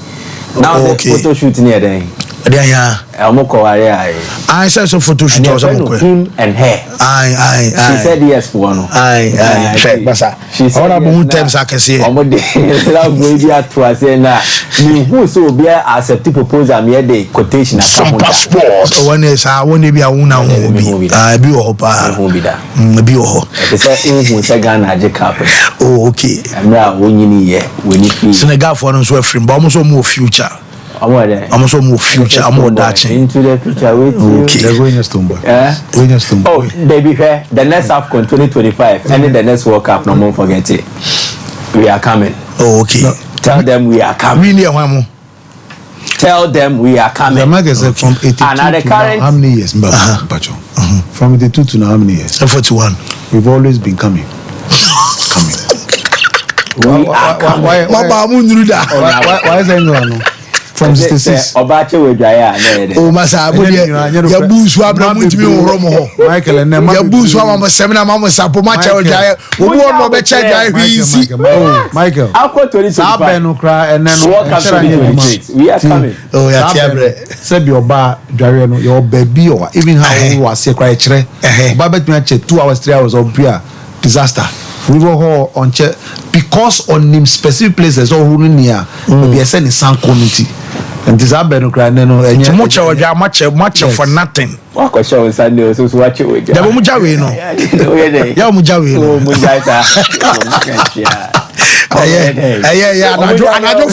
Speaker 12: now the photo shoot near there
Speaker 1: ya
Speaker 12: amokoware
Speaker 1: I said so photo shoot was
Speaker 12: him and her she said yes for one
Speaker 1: check basa all about times I can see
Speaker 12: omode love baby at was na me who so be accept proposal me dey quotation
Speaker 1: some passport one is one be a una ho bi bi o pa
Speaker 12: bi da
Speaker 1: bi o
Speaker 12: they say who say Ghana aje cap
Speaker 1: oh okay
Speaker 12: amra wonyini ye weni
Speaker 1: Senegal for no so free but almost more future I'm so more future. I'm more dancing
Speaker 12: into the future with you.
Speaker 1: Okay.
Speaker 11: They're going to Stumbo.
Speaker 12: Oh, baby, the next AFCON 2025 and the next World Cup. No more forget it. We are coming.
Speaker 1: Oh, okay. No.
Speaker 12: Tell them we are coming. Tell them we are coming.
Speaker 11: The magazine from 82 to now, how many years? From 82 to now, how many years?
Speaker 1: 41.
Speaker 11: We've always been coming. Why is England? From 66.
Speaker 12: Obache we dry
Speaker 1: oh masa ya busu abra muntimi ohromo
Speaker 11: Michael and
Speaker 1: ya busu ama semina mama sapo macha we dry obu ono be che dry hwisi
Speaker 11: Michael
Speaker 12: Afco 2025
Speaker 11: no cry and then
Speaker 12: we are coming
Speaker 1: oh ya tiabre
Speaker 11: said your bar dry no your baby or even how we was say cry kire oba bet me che 2 hours 3 hours of prayer disaster we were on che because on him specific places or who near maybe send in some community and this happen no cry no
Speaker 1: too much for nothing
Speaker 12: what question on Sunday so watch it with
Speaker 1: ya mo jawe no ya mo jawe no
Speaker 12: mo jaita
Speaker 1: anajo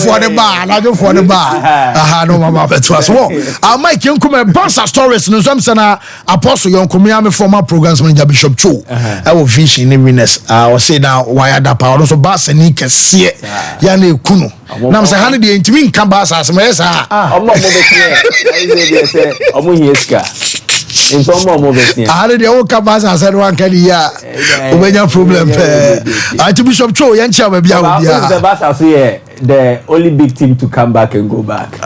Speaker 1: for the bar aha no mama beto so Mike yankume bouncer stories no some sana apostle yankume am former programs manager Bishop Cho I will vision in winners I say now why that power so bass ni kese ya na ekunu na me say han de ntimi nka bass asem esa
Speaker 12: omo betie I say omo hieska in some more betie
Speaker 1: ahare de o ka bass asem wan kan ya obenya problem Bishop Cho yan cha ba bia
Speaker 12: the bass say the only big team to come back and go back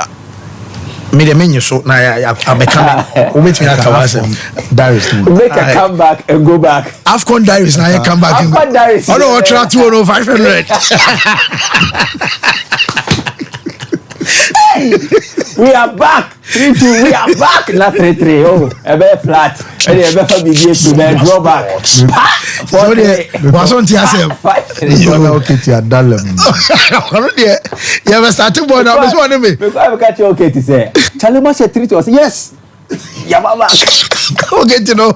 Speaker 1: me the menu so na ya abeka we wait me aka wasem
Speaker 11: Darius
Speaker 12: make a come back and go back
Speaker 1: AFCON Darius na ya come back and go
Speaker 12: Darius
Speaker 1: oh no what try 500
Speaker 12: we are back 3-2 we are back not 3-3 oh a bit flat and a better be to then draw back
Speaker 1: so the was on TSM
Speaker 11: you okay to dalem
Speaker 1: you have started boy now this one me
Speaker 12: because I catch you okay to say Chalema said 3-2 yes ya baba
Speaker 1: okay to know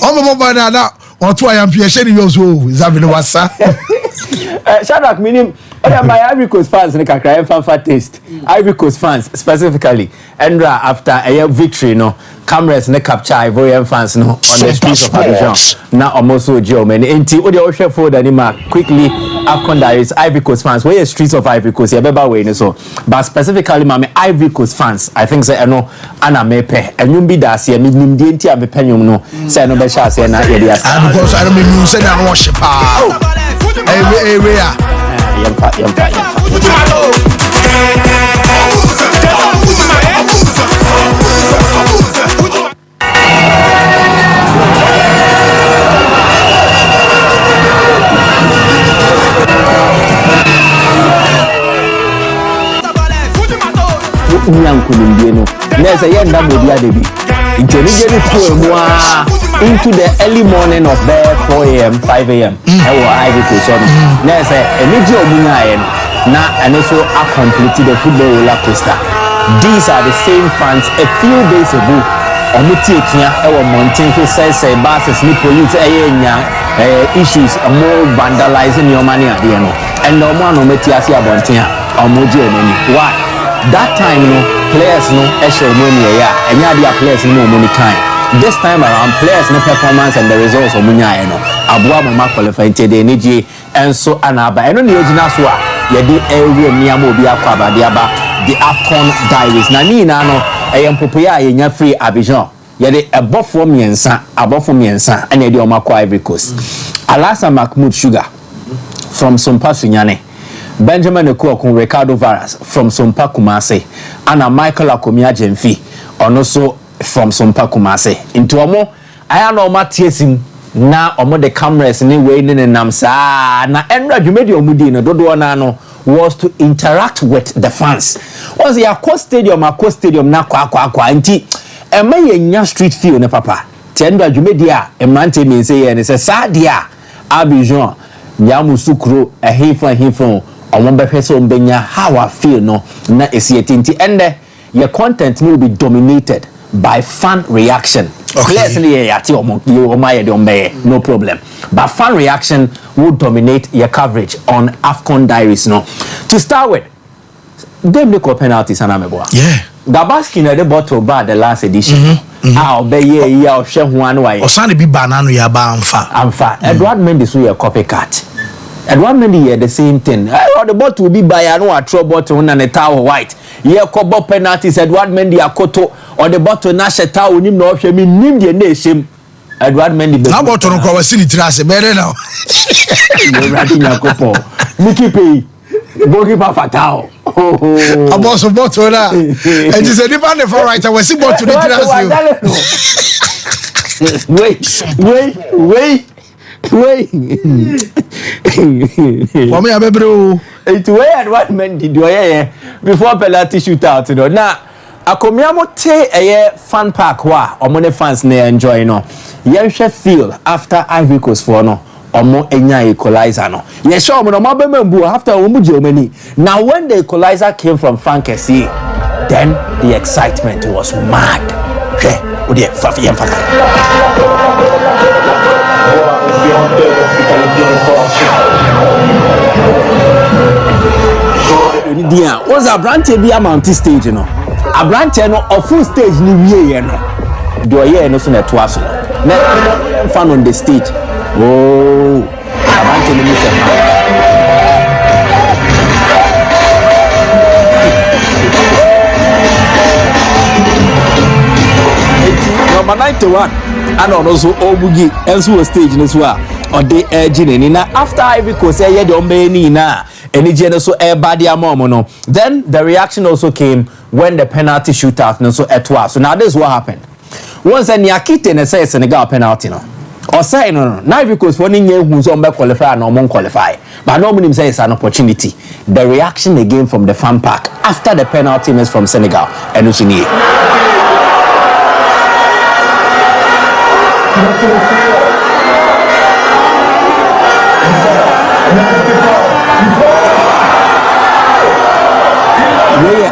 Speaker 1: omo baba na on to I am share you so is that no wasa
Speaker 12: Shadrack meaning my Ivory Coast fans in the fanfa taste. Ivory Coast fans specifically. Endra after a victory, no cameras ne capture Ivorian fans no on the streets of Abidjan. Now almost so German. Enti o de o share for the nima quickly AFCON Diaries Ivory Coast fans. Where streets of Ivory Coast? You better way so. But specifically, my Ivory Coast fans, I think say no ana mepe. And you be that see me nim di enti am pe nyum no. Say no be sha say na ye dia.
Speaker 1: Because I don't mean you say na worship. Area.
Speaker 12: Yampa. Into the early morning of there 4 a.m. 5 a.m. I will Ivory Coast on. Now say na and also completed the football roller coaster. These are the same fans a few days ago. Omutia our mountain to say buses ni police issues more vandalizing your money at the end. And no one omutia si abontia omoji enemy. Why? That time no players no actual money and ya players no money kind. This time around, players' no performance and the results of Munya, Abua Mama qualified the energy and so anaba. And on the original swap, Yadi Area Miamo Biaquaba, the AFCON Diaries. Nani Nano, I am Popia in your free Abidjan. Yadi above for me and son, and Yadi Omako Ivory Coast. Alasa Mahmoud Sugar from Sompa Sunyane. Benjamin Okuokun Ricardo Varas from Sompa Kumase. Anna Michael Akomia Jemfi. And also from Sompa Kumase. Into Omo, I know Matiesim na Omo the cameras ni way in Namsa na Endra Jumedio Mudino Dodo Nano was to interact with the fans. Was the Aqua Stadium na kwa nti emaye nya street feel ne papa. Tendra Jumedia e mante me say and say sadia Abidjan Nyamusukro a hifon Omo behwe so mbenya how I feel no na esieti ende your content will be dominated by fan reaction. Clearly, no problem. But fan reaction will dominate your coverage on AFCON Diaries. No, to start with, game the penalties and
Speaker 1: yeah.
Speaker 12: Gabaski na the bottle bar the last edition. I'll be ye or share one way.
Speaker 1: Or Sandy be banana ya ba amfa.
Speaker 12: Edward Mendy so a copycat. Edward Mendy the same thing. The bottle will be by a no throw bottle and a towel white. Ye kobo penalties Edward Mendy akoto or the bottle na sheta unim no hwe mi nim de na ehim Edward Mendy be
Speaker 1: na bottle no kwa wasi ni tirase mere now
Speaker 12: you writing yakopo Mickey Pay. Goalkeeper Fatao.
Speaker 1: I'm also bottle that. And it's a different for right. I was see bottle the
Speaker 12: Wait.
Speaker 1: For me, I'm bro.
Speaker 12: It's way at what men did before penalty shootout. Now, a comiamo te a fan park wa or money fans ne enjoy no. Yensha feel after Ivory Coast for no. Or more enya equalizer no. Yes, sure, no after Germany. Now, when the equalizer came from Frankesi, then the excitement was mad. What's a branch be a mountain stage, you know? A branch no a full stage ni wie no. Do ye no so na to aso. Na fan on the stage. Oh, a branch ni se ma. Number 91 and also Obugi and stage in as well. Or they urging na after Ivory Coast say the omeni na any so body no. Then the reaction also came when the penalty shootout no so etwa. So now this is what happened. Once any akite na say Senegal penalty no. Or say no. Now Ivory Coast for nye who so qualify and no qualify. But no meaning say it's an opportunity. The reaction again from the fan park after the penalty is from Senegal and Usini.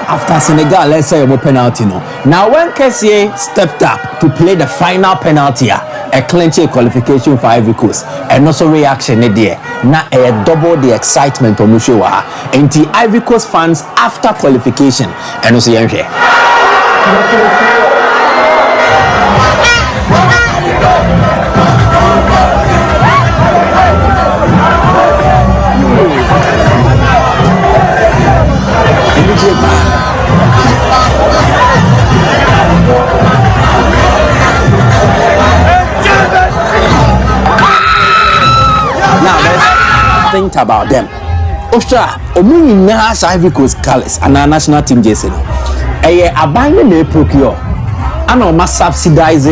Speaker 12: After Senegal, let's say a penalty no. Now when Kessié stepped up to play the final penalty, a clinch qualification for Ivory Coast, and also reaction there. Now double the excitement on Mushowa and the Ivory Coast fans after qualification and also here. Now let's think about them. Ostra, Omuni has Ivory Coast colors and our national team jersey. A buying a procure. And must subsidize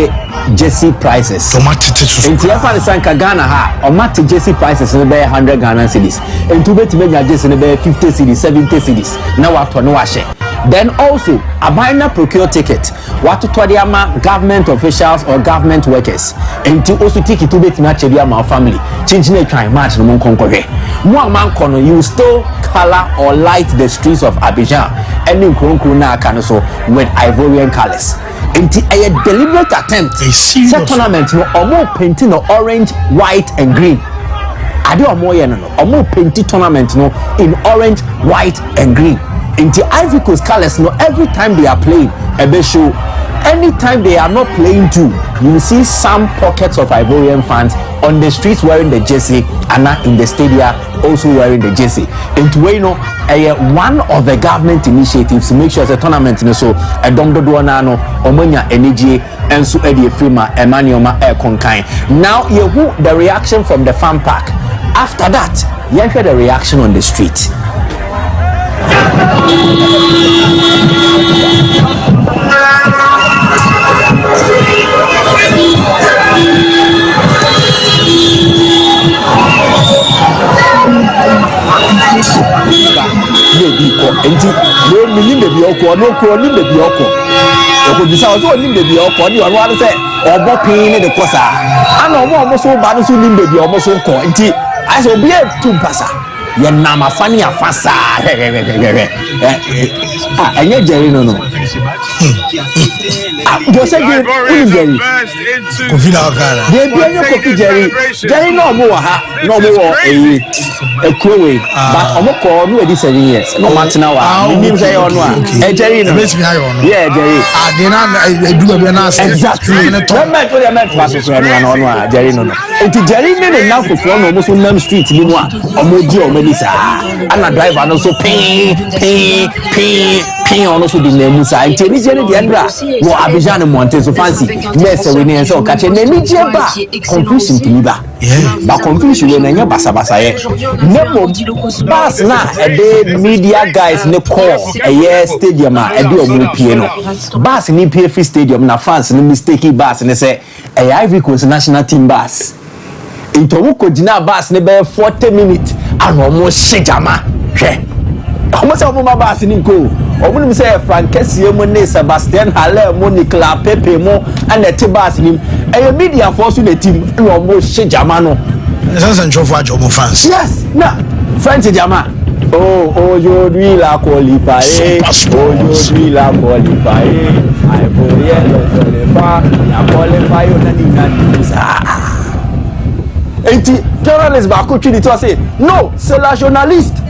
Speaker 12: jersey prices. In Tiafa Sanka Ghana ha, or Mati jersey prices in the 100 Ghana cedis. And to bet jersey in the 50 cedis, 70 cedis. Now what to no washe. Then also, a buying procure ticket. What to Twadiama government officials or government workers. And to also take it to bet match my family. Changing a try match no conquer. One man corner, you still color or light the streets of Abidjan. And in Kronkuna Kanoso with Ivorian colors. Into a deliberate attempt. Set tournament no or more painting no orange, white, and green. I do a more or more painted tournament no in orange, white, and green. Into Ivory Coast colors no every time they are playing a bit show. Anytime they are not playing too, you will see some pockets of Ivorian fans on the streets wearing the jersey and not in the stadium also wearing the jersey. And you know, one of the government initiatives to make sure the tournament so a domdodoanano omonya energy and so edi frima emanioma AFCON kind. Now you the reaction from the fan park. After that, you hear the reaction on the street. Enti we minim de bi okọ no ko nim de bi okọ e ko bisa o so nim de bi okọ ni ọ̀rọ̀ wa se obo pin ni de kosa ana omo so ba no so nim de bi omo so ko enti aso obi e tu pasa ye na ma fani afasa enye Jerry no do say Jerry ko fila okara de bi enye ko ki Jerry no mo wa ha no mo wo ekwewe but omo ko no edi 7 years no matina wa nim say ono a Jerry no yeah Jerry de na eduga bi na exactly no me to the me pass so no ono a Jerry no enti Jerry ne na fofo no mo so nam street bi mu a omo di o mani sa ana driver no so pin pin on so di na mu sa nti ni je ne de ndra wo Abidjan Monte so fancy yes we ne so ka che na ni je ba confusion to me ba ba confusion we na nya basa basa ye nemo bas na e media guys ne call a stadium a e de omu pie no bas ni pie free stadium na fans no mistake bas ne say e Ivory Coast national team bas into wo ko gina bas ne be 40 minutes ano mo shejama hwe omo se omo ma bas ni ko omo ni say Frankesie mo ne Sebastian Haller mo Nicolas Pepe mo and the bas ni e media force the team omo shejama no
Speaker 1: Sansan Chofo ajomo fans.
Speaker 12: Yes, na French jama. Oh, you really qualify. Oh, you really qualify. I qualify journalist back to say, no, c'est la journaliste.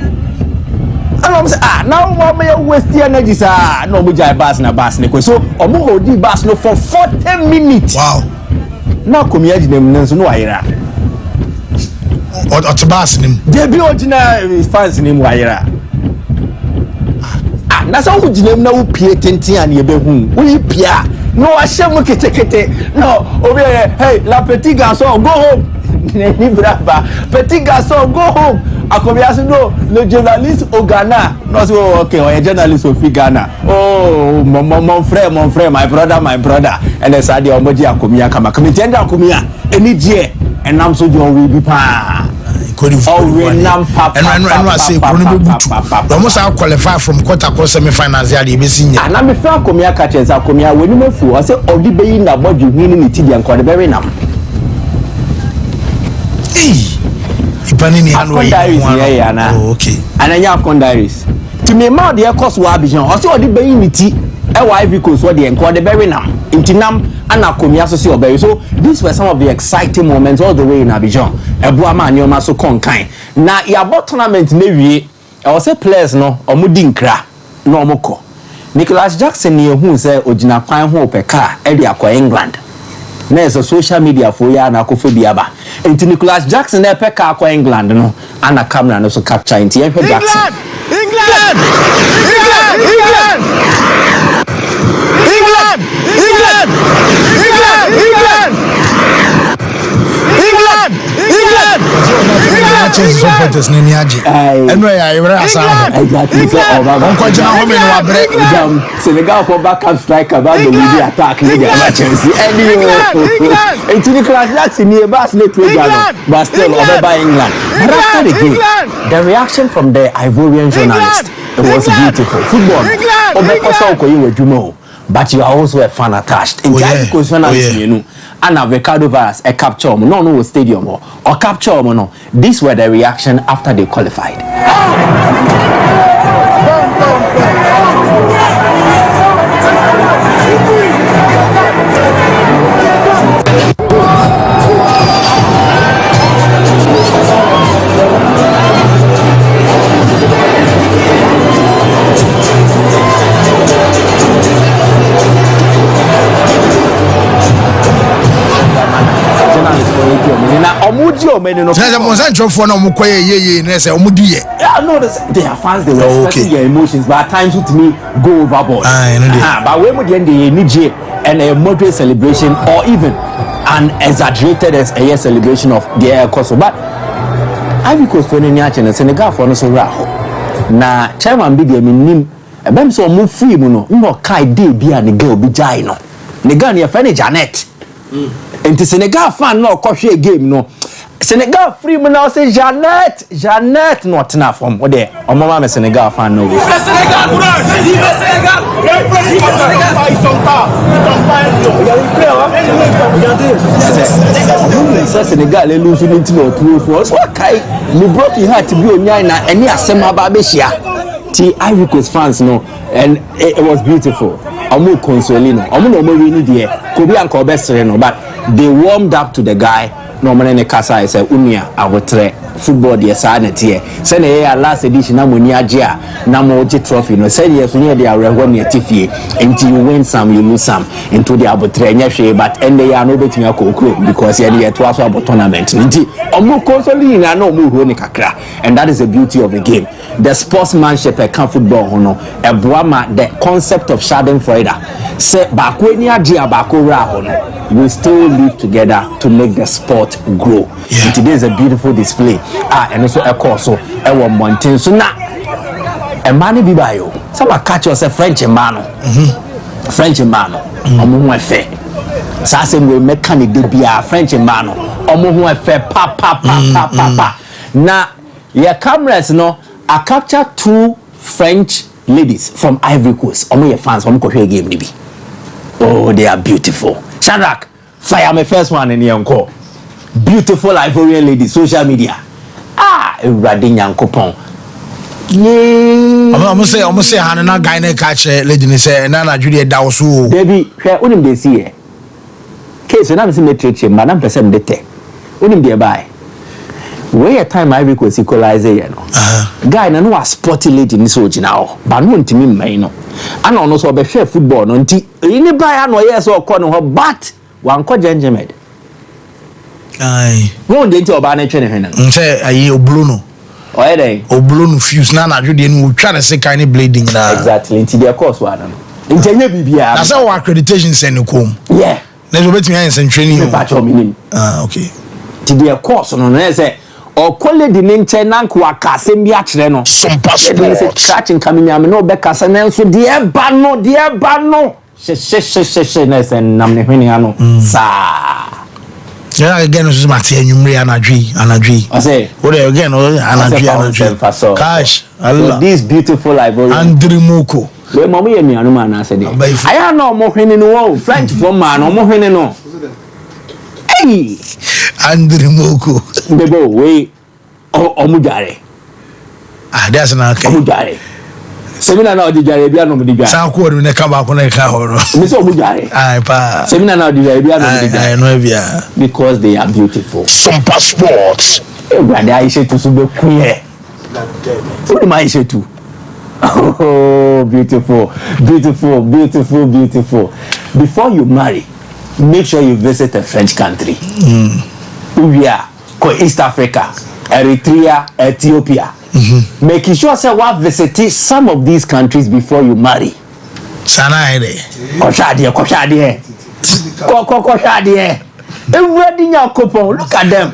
Speaker 12: And I'm say, now what may waste the energy, sir? No, we jai bass na bass ne. So, omo hold the bass no for 40 minutes.
Speaker 1: Wow.
Speaker 12: Now come here, no ayira.
Speaker 1: Or to bass him.
Speaker 12: They be original fans name wire. Na so who jinem na wo pie tenten an ye be hu. Wo pia. No ashem kete. No, obi hey, la petit garçon go home. Ni brava. Petit garçon go home. Akobia se no, le journaliste au Ghana. No so okay, o journalist of Ghana. Oh, mon frère, my brother. And say dey omoji akomia kama. Kama akomia. Eni die. And I'm so John will be pa. Almost
Speaker 1: qualify from quarter semi-finals.
Speaker 12: And I'm a fan comia catches. I come here when you move. I say, oh, the baby in the body, meaning it is and very numb.
Speaker 1: Okay.
Speaker 12: And I have AFCON diaries. To me, my dear cost will be John. I say, oh, the baby in it. Ivory Coast what they enquire the very now. Intinam and Akomia so very. So these were some of the exciting moments all the way in Abidjan. Ebuama and Yoma so conkind. Now your bot tournament maybe I was say players no or mudinkra no moko. Nicholas Jackson near who say Ojina Pine Hope a car Eddie England. There's a social media for ya and Akophobia ba. Into Nicholas Jackson there pe car England no and a camera no so capture into Jackson.
Speaker 1: England! Supporters Niniaji. Anyway, I
Speaker 12: Senegal for backup striker about the media attack emergency. Into the class Jackson near Baslet but still over by England. But after the game, the reaction from the Ivorian journalist, it was beautiful. Football. But you are also a fan attached. In and avocado virus a capture no stadium or capture no. These were the reaction after they qualified. They are fans, they were expressing their emotions, but at times with me go overboard. But when we need and a moderate celebration or even an exaggerated as a celebration of the air course. But Ivory Coast for any and Senegal for no so raho. Na chairman be the minim a bem so move free no kai day be and girl be jaino. Negan your friend Janet. Into Senegal fan no coffee game no. Senegal free me now say Janet not enough from what there. Oh mama Senegal fan no. Senegal they lose into no 2-4. So kai me broke your heart to be on na any asema ba be shia. Ti Ivory Coast fans no and it was beautiful. Omo consolino. Omo no more win there. Kobi and Kobe no but they warmed up to the guy. No man in the casa is a unia awotre football the sanity send a last edition na money agia na mo trophy no say yes we dey arewa near tifie until you win some you lose some into the abotrenya hwe but end the year no betimi akokro because ye dey to aso abo tournament nti omo consoli na na omo hu ni kakra and that is the beauty of the game the sportsmanship e kan football ho no eboama the concept of schadenfreude say baako ni agia baako ra ho no we still live together to make the sport grow. Yeah. Today is a beautiful display. And also a course so a mountain. So now a man be by you. Some catch us a French man. French man. Omo fair. Sasa we mechanic de be a French man. Omo fair pa. Now your cameras no I capture 2 French ladies from Ivory Coast. Omo your fans omo ko game ni bi. Oh, they are beautiful. Shadrach, fire my first one in your call. Beautiful Ivorian lady, social media. Everybody yankopon. Yeah.
Speaker 1: I'm say Hannah guy na catch lady say na Julia Dawsu.
Speaker 12: Baby, where unim dey see e. Case na me say me treat him, na person dey te. Unim dey buy. Where time I go equalize you know. Guy na no sporty lady ni so gina o. Ba no ntimi mman no. Ana ono so be share football no nti ni buy no yes o ko no ho but wan ko gengemed.
Speaker 1: Aye.
Speaker 12: Won dey nti oba na twe ne hwenan.
Speaker 1: Nse ayi oblu no.
Speaker 12: Oye dey.
Speaker 1: Oblu no fuse na adwede no twa na se kan bleeding na.
Speaker 12: Exactly. Nti dey course wa no. Nti anya bibia.
Speaker 1: Na say our accreditation send kom.
Speaker 12: Yeah.
Speaker 1: Na so betimi an sen training. Okay.
Speaker 12: Nti dey course no na say or quality ninche nanku akasem bi akere no
Speaker 1: Sompa sports
Speaker 12: scratching coming am no be kasa na so de ba no she na say nam ne hwene ano sa
Speaker 1: yeah again so mate anwumre anadwi
Speaker 12: I say
Speaker 1: what again anadwi cash
Speaker 12: Allah this beautiful Ivorian
Speaker 1: Andrimoko
Speaker 12: we mama ye mianu ma na say de aya na omo hwene no wo French from man omo hwene no hey
Speaker 1: Andrimoko
Speaker 12: bebo we omujare
Speaker 1: that's not okay
Speaker 12: omujare semina na odijare bia no modijare
Speaker 1: sa ko no ne ka ba ko na ka horo
Speaker 12: me say omujare
Speaker 1: ai pa
Speaker 12: semina na odijare bia no modijare
Speaker 1: ai no bia
Speaker 12: because they are beautiful.
Speaker 1: Sompa sports
Speaker 12: brother Aisha to sube kuye what my Aisha to oh beautiful before you marry make sure you visit a French country. We are East Africa, Eritrea, Ethiopia. Making sure say what visit some of these countries before you marry.
Speaker 1: Sana ere.
Speaker 12: Koshadie. Everybody nya couple, look at them.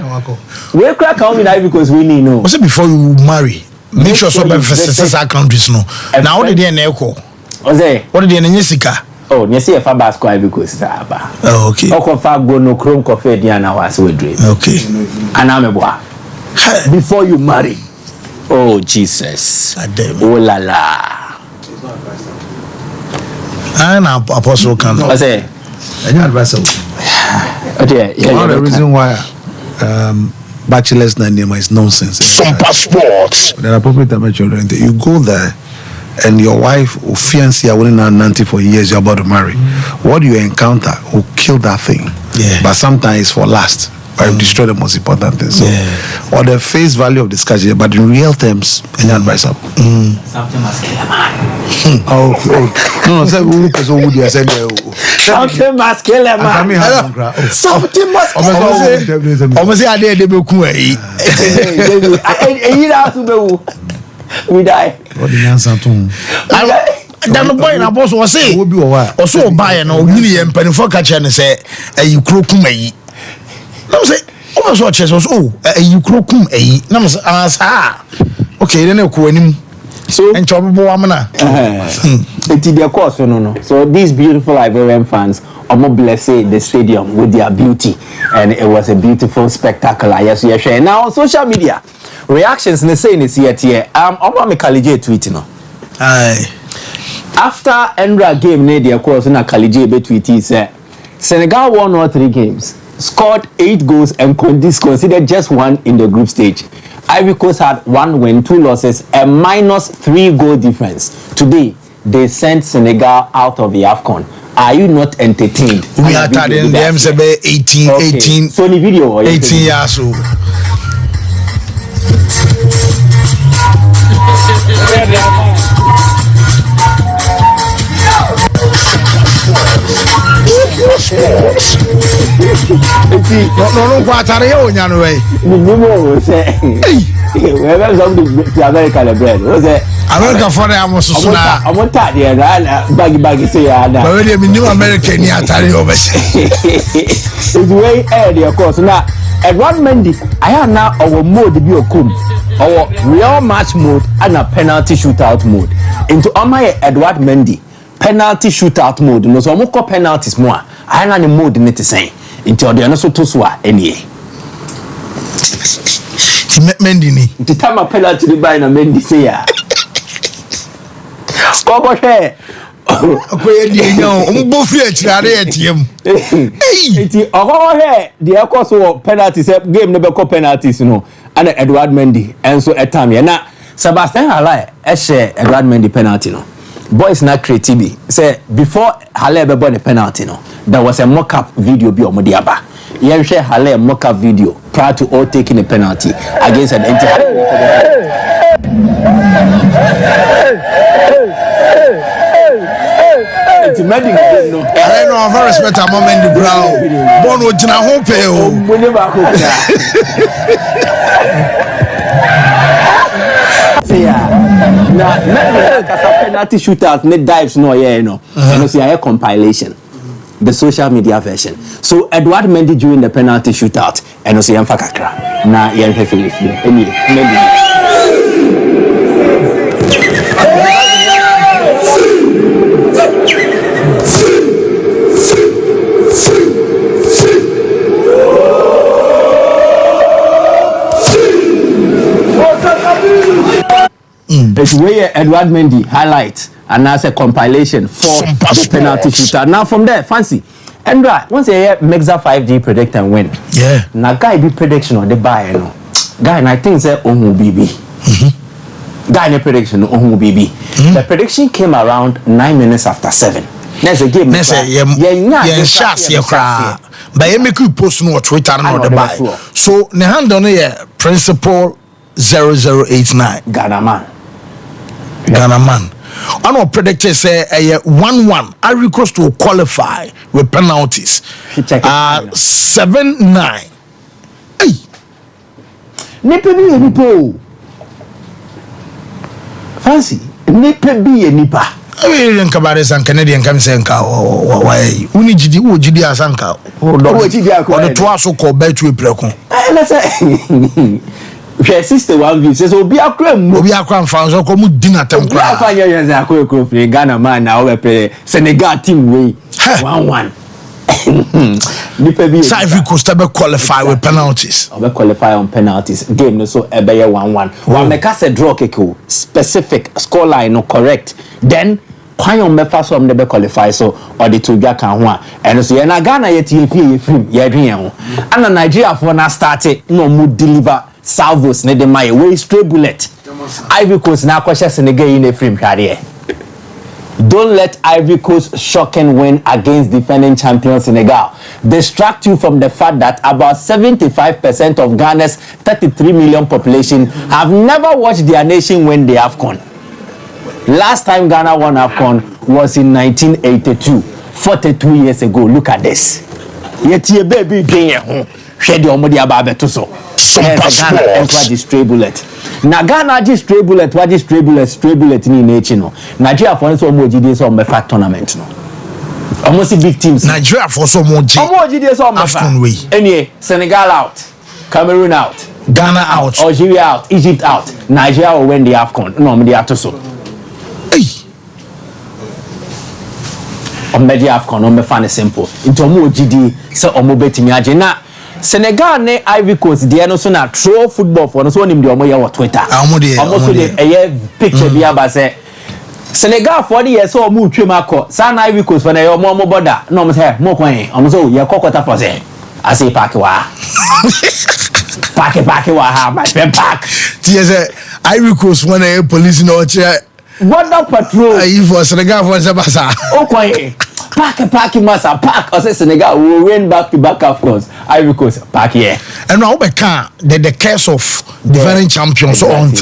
Speaker 12: We crack how me because we need know.
Speaker 1: What's it before you marry? Make sure so visit our countries no. Now what did they na eko? What did they na sika?
Speaker 12: Oh, you see if I bask Ivory Coast aba.
Speaker 1: Oh, okay.
Speaker 12: Oko fa go no chrome coffee diana was we dream.
Speaker 1: Okay.
Speaker 12: Anameboa. Before you marry. Oh Jesus. Oh la la.
Speaker 1: And apostle can.
Speaker 12: I say.
Speaker 11: Any advice?
Speaker 12: Okay.
Speaker 11: One of the reason why bachelor's name is nonsense.
Speaker 1: Sompa sports.
Speaker 11: At an appropriate time, children, you go there. And your wife or fiancé are willing now 90 for years, you're about to marry. What you encounter will kill that thing.
Speaker 1: Yeah.
Speaker 11: But sometimes it's for last. But you destroy the most important thing. So, or the face value of discussion, but in real terms, any advice up?
Speaker 12: Something must kill a man.
Speaker 11: No,
Speaker 12: something must kill a man. Something must kill a man.
Speaker 1: Almost a day they be cool.
Speaker 12: We die.
Speaker 11: What the answer to?
Speaker 1: Dan no boy na boss was say also buy no nyini ye mpanifo ka che ne say ayi krokum ayi na say o so che so ayi krokum ayi na say asa okay then ko anim so enchobo amna
Speaker 12: it their course no so these beautiful Ivorian fans omo bless the stadium with their beauty and it was a beautiful spectacle. Yes you share now on social media reactions ne say ne see here omo me Kalije tweet no
Speaker 1: aye
Speaker 12: after Endra game near their course na Kalije be tweet say Senegal won all 3 games, scored 8 goals and considered just 1 in the group stage. Ivory Coast had 1 win, 2 losses, a -3 goal difference. Today they sent Senegal out of the AFCON. Are you not entertained?
Speaker 1: We are telling them say 18
Speaker 12: so the video
Speaker 1: 18 years old. No, Quatare, Yanway.
Speaker 12: Wherever somebody to America, bread. Was it?
Speaker 1: America for them was so now.
Speaker 12: I want that, yeah, baggy say, but
Speaker 1: already new American Yatari over.
Speaker 12: It's way early, of course. Now, Edward Mendy, I have now our mode to be a cum, our real match mode and a penalty shootout mode. Into my Edward Mendy, penalty shootout mode. No, so more penalties more. I have a mode in it to say. Into the answer to swa any.
Speaker 1: Mendy,
Speaker 12: the time a penalty to buy a Mendy say, yeah. Go ahead.
Speaker 1: Both yet, him.
Speaker 12: The course of penalties game never call penalties, you know, and Edward Mendy, and so at time, na Sebastian Halle, share Edward Mendy penalty, no. Boys not creative. Say before Halle ever born a penalty, no, there was a mock-up video be Omodiaba. You share Halle mock-up video prior to all taking a penalty against an entire. I
Speaker 1: don't know how respect a moment the ground. Born with a home pay.
Speaker 12: Now, penalty shootout, net dives, no, yeah, no. And see a compilation, the social media version. So Edward Mendy during the penalty shootout, and see Fakakra. Now, yeah, maybe. It's where Edward Mendy highlight and that's a compilation for the penalty shootout. Now from there, fancy. And once a year makes a 5D predict and win.
Speaker 1: Yeah.
Speaker 12: Now guy be prediction on the buy, no. Guy and I think say Omu BB. Guy in a prediction Omu BB. The prediction came around 9 minutes after 7. Next a game.
Speaker 1: Shots you cry. But you make you post no Twitter no the buy. So the hand on here principal 0089
Speaker 12: Ghana man.
Speaker 1: I know predicted say 1-1. I request to qualify with penalties. 7-9. Hey.
Speaker 12: Nipa fancy. Nipa.
Speaker 1: I mean, Cabaret and Canadian can say, why? Uni Gidi Asanka. Or the Twaso called Betway Precon.
Speaker 12: Her sister one view says, "Oh, be a crime,
Speaker 1: fans or come dinner time."
Speaker 12: Ghana man now we play Senegal team way 1-1.
Speaker 1: So if you could still qualify with penalties,
Speaker 12: we qualify on penalties. Game no so ebe 1-1. One make us a draw keko specific score line no correct. Then kwan on me first one never qualify so or the two ga kan ho and so na Ghana yet film ye dwen ho. And Nigeria for na started no mu deliver salvos ne de my way straight bullet. Ivory Coast na kwasha Senegal in a frame hware. Don't let Ivory Coast shocking win against defending champion Senegal distract you from the fact that about 75% of Ghana's 33 million population have never watched their nation win the AFCON. Last time Ghana won AFCON was in 1982, 42 years ago. Look at this. Yet your baby being shed your money about so. Ghana and what is stray bullet. Na Ghana just stray bullet, what is stray bullet in nature no. Nigeria for so much GDS on the tournament no. Almost big teams.
Speaker 1: Nigeria for so much
Speaker 12: GDS on AFCON way. Anyway, Senegal out, Cameroon out,
Speaker 1: Ghana out,
Speaker 12: Algeria out, Egypt out. Nigeria will win the AFCON. No, me the so. On media AFCON on me fan simple. Into more GD so on mo betimi age na Senegal ne Ivory Coast dey no so na throw football for no so nim dey omo ye wo Twitter. Omo so dey picture bi aba say Senegal for the years so omo twem akọ sa na Ivory Coast for na omo border no omo say mo kwan omo so ye kokota for say I say park wa ha my park
Speaker 1: tie say Ivory Coast when a police no che
Speaker 12: border patrol
Speaker 1: ayi for Senegal for Sabasa
Speaker 12: o kwan park massa park or say Senegal will win back to back of course Ivory Coast park here
Speaker 1: and now we can the case of defending champions so on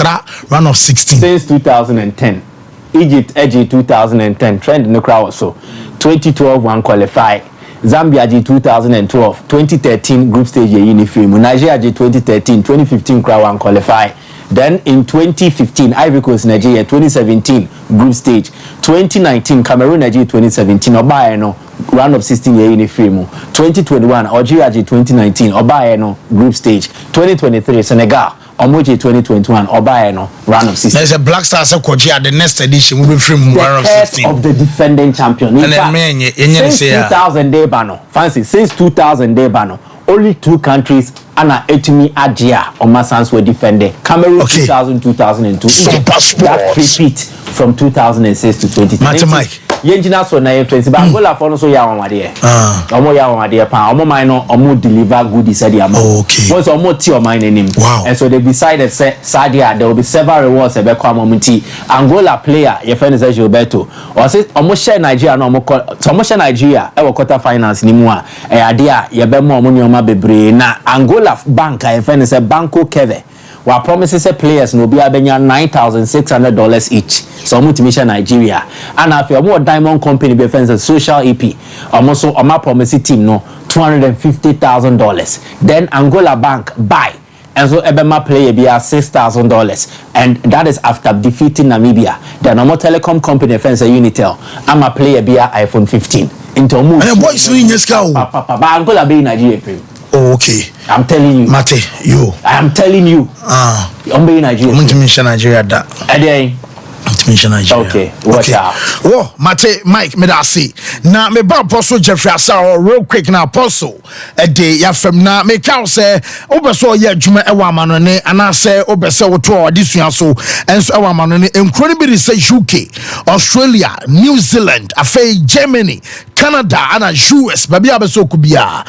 Speaker 1: run of 16
Speaker 12: since 2010. Egypt edge 2010 trend in the crowd so 2012 one qualify. Zambia G 2012, 2013 group stage uniform. Nigeria G 2013, 2015 crowd one qualify. Then in 2015 Ivory Coast Nigeria 2017 group stage. 2019 Cameroon Nigeria 2017 Obaeno round of 16 year uniform. 2021 Algeria G 2019 Obaeno group stage. 2023 Senegal Omoji 2021 Obaeno round of 16.
Speaker 1: There's a Black Stars Koja the next edition will be from round of 16
Speaker 12: of the defending champion. In fact, since 2000 day bano, fancy since 2000 day bano, only 2 countries ana etimi Adia or Masans were defending. Cameroon 2000 2002. That repeat from 2006 to 2020. Yenjina so na yetensi ba Angola for no so ya won ade omo ya won ade pa omo man no omo deliver good said am once omo ti o man nanim and so they decided say Sadia there will be several rewards e be kwa momunti Angola player ye friend is Gilberto or say omo share Nigeria no omo share Nigeria e wo quarter finals ni mu a e ade a ye be mo omo nyoma bebre na Angola bank ye friend is Banco Keve wa promises players no be abenya $9,600 each so multimission Nigeria and if you more diamond company be friends social EP also my promise team no $250,000 then Angola bank buy and so ebema player be $6,000 and that is after defeating Namibia then more telecom company friends Unitel I'm a player be iPhone 15 into move
Speaker 1: and boys in yes cow
Speaker 12: Angola be Nigeria
Speaker 1: okay
Speaker 12: I'm telling you
Speaker 1: Mate you
Speaker 12: I am telling you I'm being Nigeria
Speaker 1: Nigeria that
Speaker 12: okay watch out
Speaker 1: oh Mate Mike me da see na me ba Apostle Jeffrey Asaro real quick na Apostle day ya fam na me ka say obeso ye adwuma e wa amano ne ana say obese wo to odisua so enso e wa amano ne enkro ne bi say UK Australia New Zealand afei Germany Canada and US baby abeso kubia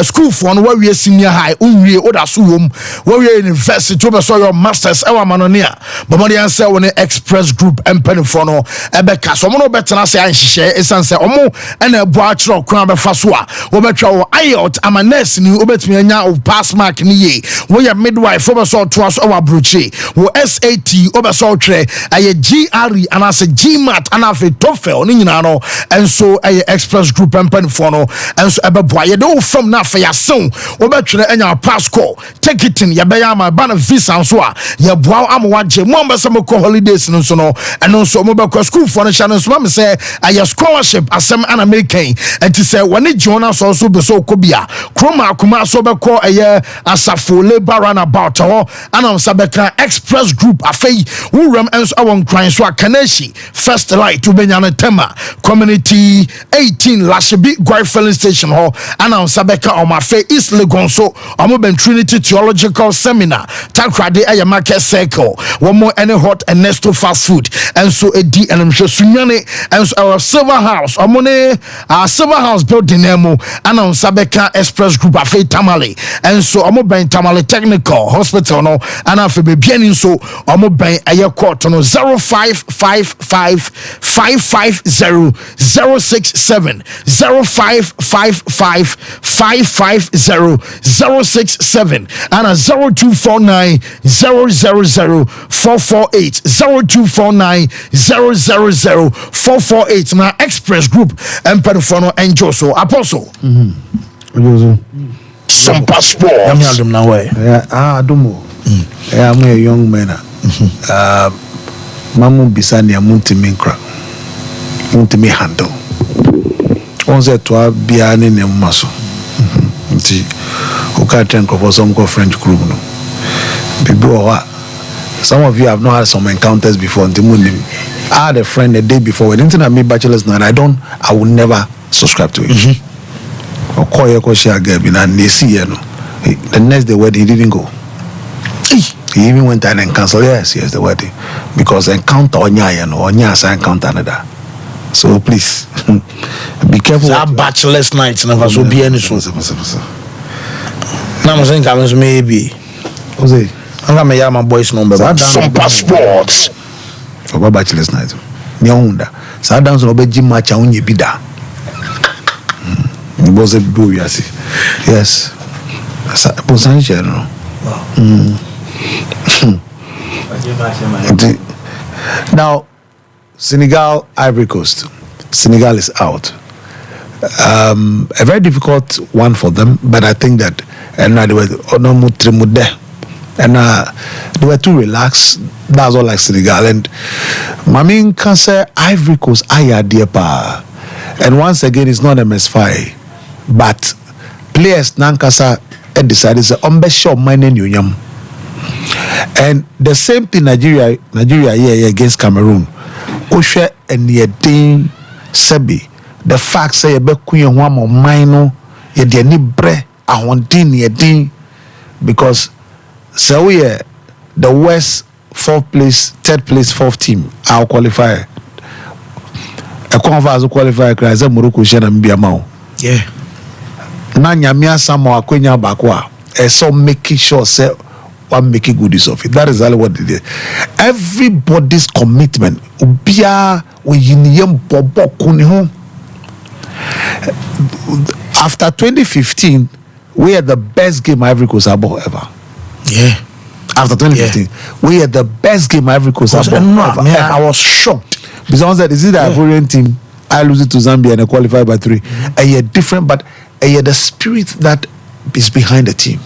Speaker 1: school for no we senior high unwie oda so wom we university obeso your masters e wa amano ne a bomodi answer won express group empany for no ebeka so mo no betena say anhihye esanse omo na ebu akiro kran befa so a wo betwa wo IELTS ama nurse ni obetumi anya o pass mark ni ye wo ya midwife obeso to aso wa broche wo SAT obeso twe aye GRE ana se GMAT ana fe TOEFL ni nyina no enso aye express group empany for no enso ebeboa ye do from na fe yason wo betwe anya passport ticketing ye be ya ma bana visa so a ye boa amwaje mo ambese mo holidays no so no and so mo be school for no channel so me say aye scholarship asem an American and to say when Jonas also be so kobia kroma akuma so be call aye asafo labor runabout ho anam sabeka express group afei wuram enso awon kran so akaneshi first light to benyane tema community 18 Lashebi Gwai filling station ho anam sabeka o mafe East Legon so omo ben Trinity Theological Seminar takrade aye market circle one more any hot and nesto fast food and so edi and sunyane and our silver house amone our silver house building nemo and Sabeka express group afi tamale and so omo ben tamale technical hospital no and afi be bien so omo ben aye court no 0555500670 0555500670 and a 0249000448 0249000448 na express group empedofono enjo so Apostle Sompa Sport yami adum na way
Speaker 11: adumo I'm a young man mamu bisani amuntimi nkra muntimi handle onse to bia ne ne maso nti o ka train for some French group no people some of you have not had some encounters before. I had a friend a day before. We didn't have me bachelor's now. I will never subscribe to it. Or call your share girl and they see you know. The next day wedding he didn't go. He even went and canceled. Yes, the wedding. Because encounter onya encounter another. So please be careful.
Speaker 1: That bachelor's night never so be any so. Now I'm saying maybe.
Speaker 11: What's it?
Speaker 1: I'm gonna make my boys number.
Speaker 11: Sompa Sports. For bachelor's night. Nyonda. Sa dance no be gym match unye bida. Was a do yes. Sa posanche no. Now, Senegal, Ivory Coast. Senegal is out. A very difficult one for them, but I think that they were too relaxed. That's all like Senegal. And Mamin can say Ivory Coast, dear pa. And once again, it's not MSFI, but players Nankasa decided to show mine union. And the same thing Nigeria here against Cameroon. Osha and Yedin Sebi. The fact say you be kuyen one more minor, you de ni bre ahondin yedin, because so we the West 4th place, 3rd place, 4th team I'll qualify. A converse qualify cries Morocco Shen and Biamao.
Speaker 1: Yeah.
Speaker 11: Nanyamia Samoa Quenya Bakwa. So making sure say one making good use of it. That is exactly what they did. Everybody's commitment. Ubia uyiniyem bobo kuniho. After 2015, we had the best game Ivory Coast ever.
Speaker 1: Yeah.
Speaker 11: After 2015, we had the best game Ivory Coast ever. I was shocked. Because I said, is it the Ivorian team? I lose it to Zambia and I qualify by 3. A year different, but a year the spirit that is behind the team.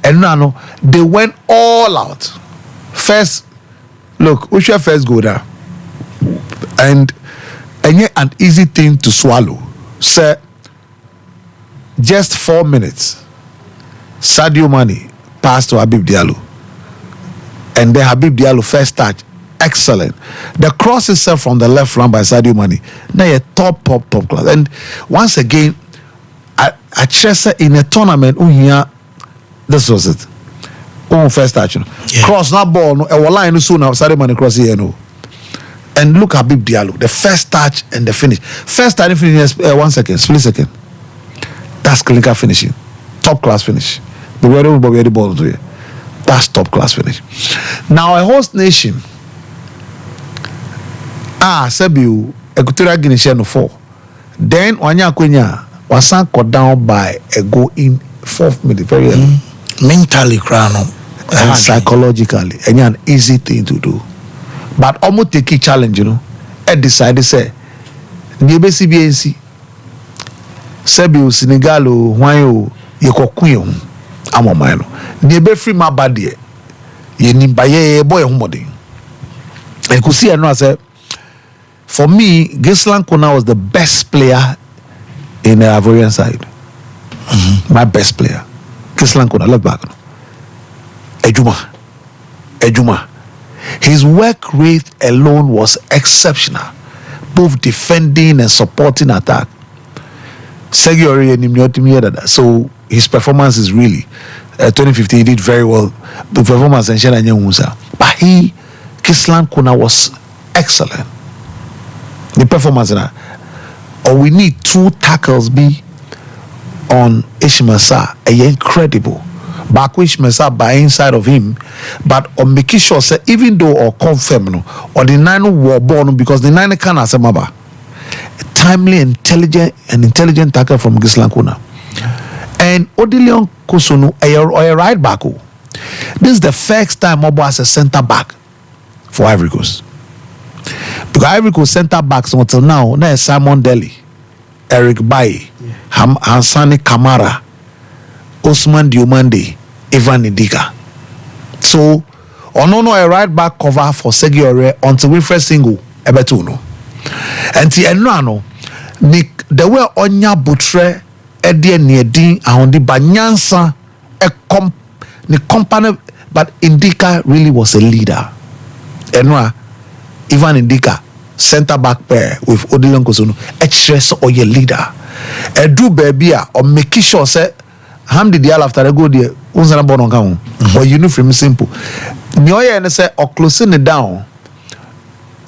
Speaker 11: And now they went all out. First, look, we should first go there. And yet an easy thing to swallow. Say, just 4 minutes, Sadio Mane passed to Habib Diallo. And then Habib Diallo first touch, excellent. The cross itself from the left flank by Sadio Mane, now a top class. And once again, I chess in a tournament, this was it. First touch. Cross, not ball, no, a line soon now, Sadio Mane cross here, no. And look at Habib Diallo, the first touch and the finish. First touch and finish, 1 second, split second. That's clinical finishing. Top class finish. The way we the ball to you. That's top class finish. Now, a host nation, Sebiu, Equatorial Guinea share no 4. Then, Wanya Quenya was cut down by a goal in 4th minute, very early.
Speaker 1: Mentally, crown.
Speaker 11: And psychologically, and an easy thing to do. But almost take a challenge, and decided say, Niebe CBNC, Sebiu, Senegal, Wanyo, Yekokuyo, Amomano. Niebe free my body, Yenimbaye, boy, homody. And could see, I say, for me, Gislan Kona was the best player in the Ivorian side. My best player. Gislan Kona, left back. Ejuma. His work rate alone was exceptional, both defending and supporting attack. So his performance is really 2015 he did very well. The performance and but Gislan Kona was excellent. The performance or we need 2 tackles be on Ishmael Sarr, incredible. Back which Mesa by inside of him, but on making sure say even though or confirm or the 9 were born because the 9 can as a maba. Timely, intelligent tackle from Gislan Kona. And Odilion Kosunu a right back. This is the first time Mobo as a center back for Ivory Coast. Because Ivory Coast center backs until now is Simon Deli, Eric Baye, Hansani Kamara, Osman Diomande, Ivan Ndika. So, no a right back cover for Segiore until we first single Ebetuno. And the Enrano, the way Onya Butre, Eddie Niedin, and the Banyansa, the company, but Ndika really was a leader. Enra, Ivan Ndika, center back pair with Odilon Kosono, HRS or your leader. Do baby or make sure say. Ham did the after I go there, Unzana Bononga, or you know from simple. Nioya and say, or closing it down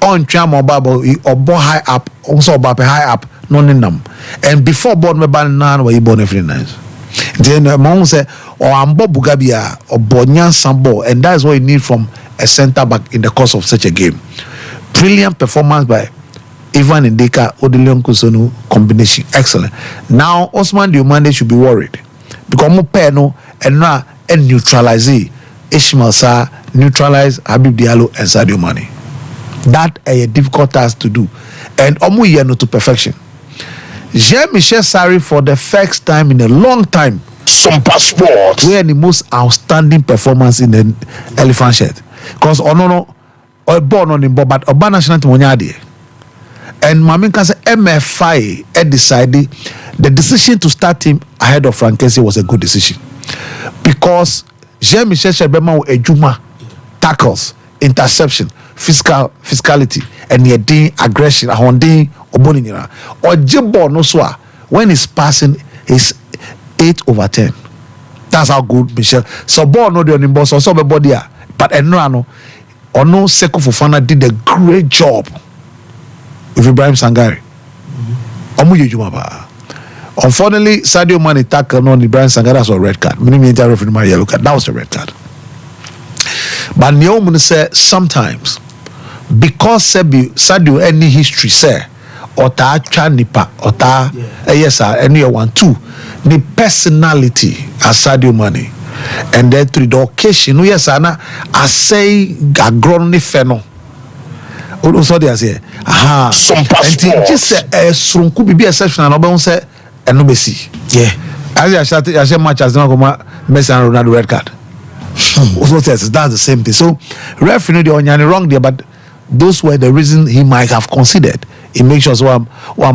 Speaker 11: on tram or bubble or bo high up, also about high up, none in them. And before born, my banana where you born every night. Then a mom say, or Ambo Bugabia or Bonyan Sambo, and that's what you need from a center back in the course of such a game. Brilliant performance by Ivan Ndika, Odilion Kosonu combination. Excellent. Now, Osman Diomande should be worried. Because mo pay no and now and neutralize Ishmael Sarr neutralize Habib Diallo and Sadio Mane. That a difficult task to do, and omu no to perfection. Jean-Michel Sarri, for the first time in a long time,
Speaker 1: Sompa Sports,
Speaker 11: we had the most outstanding performance in the elephant shed. Because Onono or born on him, but Oba national team and Mamin can say MFI had decided the decision to start him ahead of Frankesi was a good decision. Because Jean-Michel Shebema Ejuma tackles, interception, physicality, and yet aggression, ahondin obonina. Or Jibbo no swa when he's passing is 8/10. That's how good Michel. So ball no the on boss or so body, but no Seko Fofana did a great job with Ibrahim Sangare. Unfortunately, Sadio Mane tackle on Ibrahim Sangare, that's a red card. Meaning my yellow card. That was a red card. But Neomun said sometimes because Sadio any history say Ota Chanipa Ota yes any one two the personality as Sadio Mane and then through the occasion yes I say agroni feno. Also they say aha and just say srunku bibi exceptional no be say eno be see yeah as I say match as no go Messi and Ronaldo red card. Also that's the same thing. So referee the onyani wrong there, but those were the reason he might have considered. It makes us one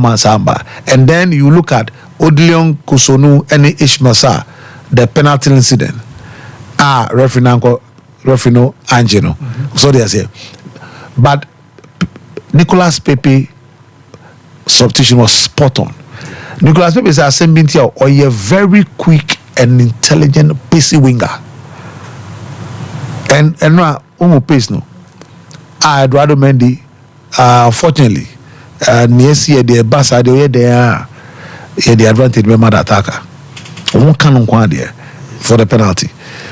Speaker 11: man samba. And then you look at Odilion Kusonu and Ishmael Sarr, the penalty incident. Referee no Angelo. So they say. But Nicolas Pepe substitution was spot on. Nicolas Pepe is a same or a very quick and intelligent pacey winger. And no pace no. Eduardo Mendy, fortunately, near the Bassa, the advantage member attacker. One canon there for the penalty,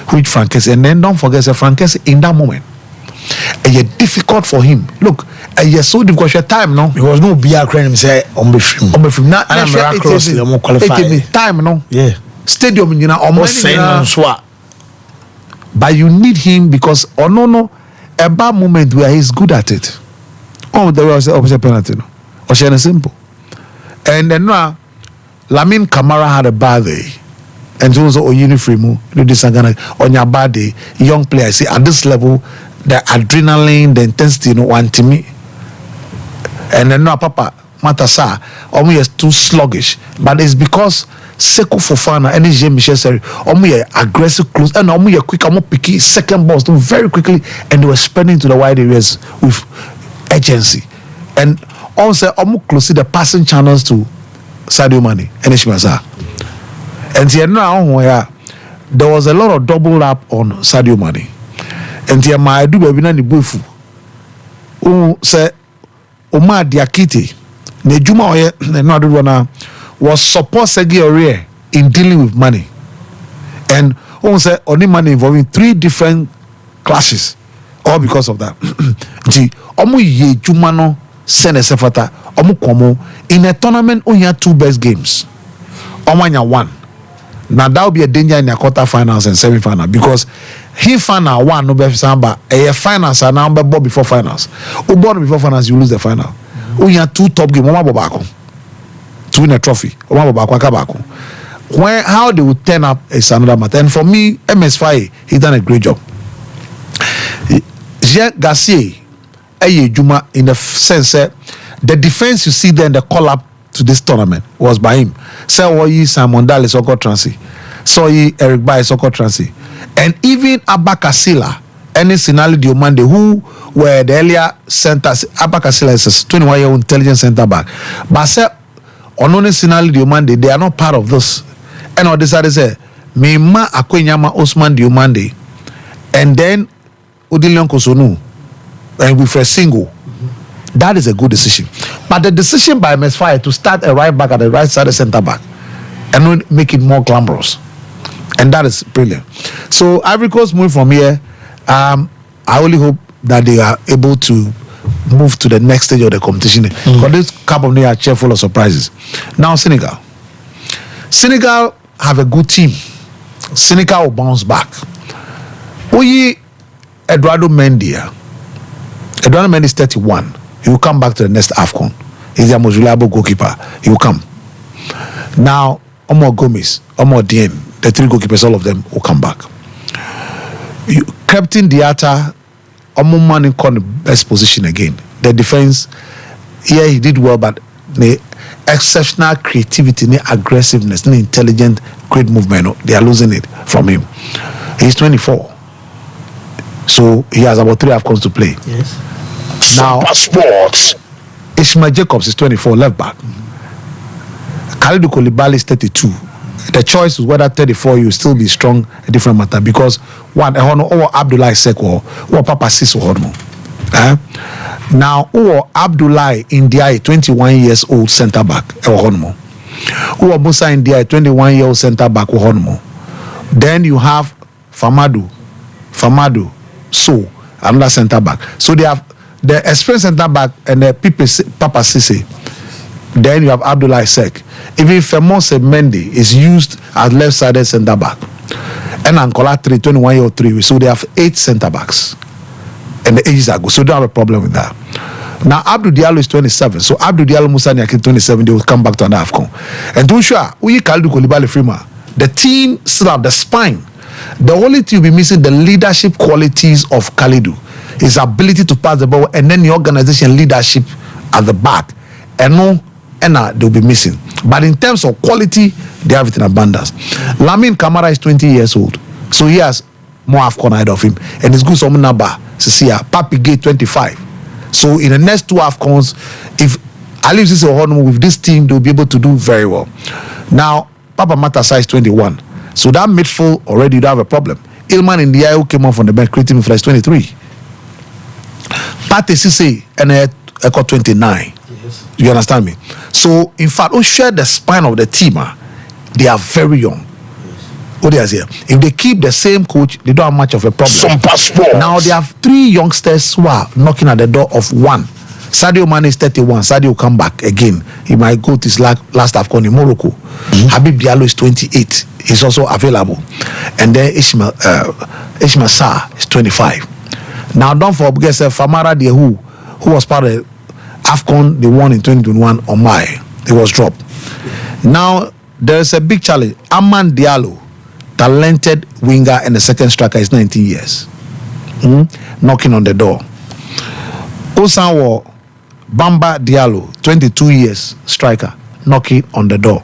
Speaker 11: which Frankesi, and then don't forget the Frankesi in that moment. And yet difficult for him. Look, and yet so difficult your time no. It was no BR crane say on the film. Now I'm miraculously I'm qualified. Time no. Yeah. Stadium you know almost but you need him because a bad moment where he's good at it. There was the opposite penalty. No? Or simple. And then Lamine Kamara had a bad day. And so also Oyinifrimu, on your bad day, young players see at this level, the adrenaline, the intensity, one to me. And then Papa Matasa, almost too sluggish. But it's because Seko Fofana and Jean-Michel Sarri, aggressive close and quick, picky second balls very quickly, and they were spreading to the wide areas with urgency. And also close the passing channels to Sadio Mane and Ishmael Sarr. And now there was a lot of double lap on Sadio Mane. And here my do baby na ni boyfu. Say Omar Diakite, ne juma oye no ado na was supposed to get a in dealing with money. And say only money involving 3 different clashes, all because of that. Ye Jumano send a sefata, komo in a tournament only had 2 best games. Omanya 1. Now that will be a danger in the quarterfinals and semi-final because he final 1 no be samba a finals are now before finals. Born before finals you lose the final. Only had 2 top games. To win a trophy. When how they would turn up is another matter. And for me, MS5, he done a great job. Jean Garcia, Juma, in the sense the defense you see there in the call up to this tournament was by him. So Simon Dali Soko Transi. So Eric Baye Soko Transi. And even Abakasila, any Sinali Diomande, who were the earlier centers. Abakasila is a 21-year-old intelligent center back. But only Sinali Diomande, they are not part of this. And all this say, Mema Akwenyama Osman Diomande, and then Odilion Kosonu, and with a single. That is a good decision. But the decision by Mesfire to start a right back at the right side of center back and make it more glamorous. And that is brilliant. So Ivory Coast move from here. I only hope that they are able to move to the next stage of the competition. Because this Cup of Nations are cheerful of surprises. Now Senegal. Senegal have a good team. Senegal will bounce back. Eduardo Mendy. Eduardo Mendy is 31. He will come back to the next AFCON. He's the most reliable goalkeeper. He will come. Now, Omar Gomez, Omar Diem, the three goalkeepers, all of them will come back. Captain Diatta, Omar Man in the best position again. The defense, yeah, he did well, but the exceptional creativity, the aggressiveness, the intelligent, great movement, they are losing it from him. He's 24. So he has about 3 AFCONs to play.
Speaker 10: Yes.
Speaker 11: Now,
Speaker 10: Sports.
Speaker 11: Ishmael Jacobs is 24, left back. Kalidou Koulibaly is 32. The choice is whether 34 you will still be strong, a different matter. Because one, Abdoulaye Seko or Papa Sis now, Abdoulaye Ndiaye, 21 years old centre back, Musa Ndiaye, 21-year-old centre back, then you have Famadu, so another centre back. So they have the experienced centre back and the Papa Sisse. Then you have Abdoulaye Sek. Even Famose Mendy is used as left-sided centre back. And Ankola 21-year-old 3. So they have 8 centre backs. And the ages are good. So they don't have a problem with that. Now Abdou Diallo is 27. So Abdou Diallo, Musa Niaki 27, they will come back to an AFCON. And to ensure we Kalidou Koulibaly Frima, the team still have the spine. The only thing you'll be missing the leadership qualities of Kalidou, his ability to pass the ball, and then the organization leadership at the back. And they'll be missing. But in terms of quality, they have it in abundance. Lamine Camara is 20 years old. So he has more AFCON ahead of him. And it's good some number. Sisia, Papi Gate 25. So in the next 2 AFCONs, if Ali is with this team, they'll be able to do very well. Now, Papa Matassa is 21. So that midfield already you don't have a problem. Ilman Ndiaye who came on from the bench, creating midfield is 23. Pate Cisse and Eko 29. Yes. You understand me? So in fact, who share the spine of the team, they are very young. What is here? If they keep the same coach, they don't have much of a problem.
Speaker 10: Sompa Sports.
Speaker 11: Now they have 3 youngsters who are knocking at the door of 1. Sadio Mane is 31. Sadio will come back again. He might go to his last AFCON in Morocco. Habib Diallo is 28. He's also available. And then Ishmael Sarr is 25. Now don't forget Famara Diéhou, who was part of AFCON, they won in 2021 on Mai. It was dropped. Now there is a big challenge. Aman Diallo, talented winger and the second striker, is 19 years. Knocking on the door. Osanwo Bamba Diallo, 22 years striker, knocking on the door.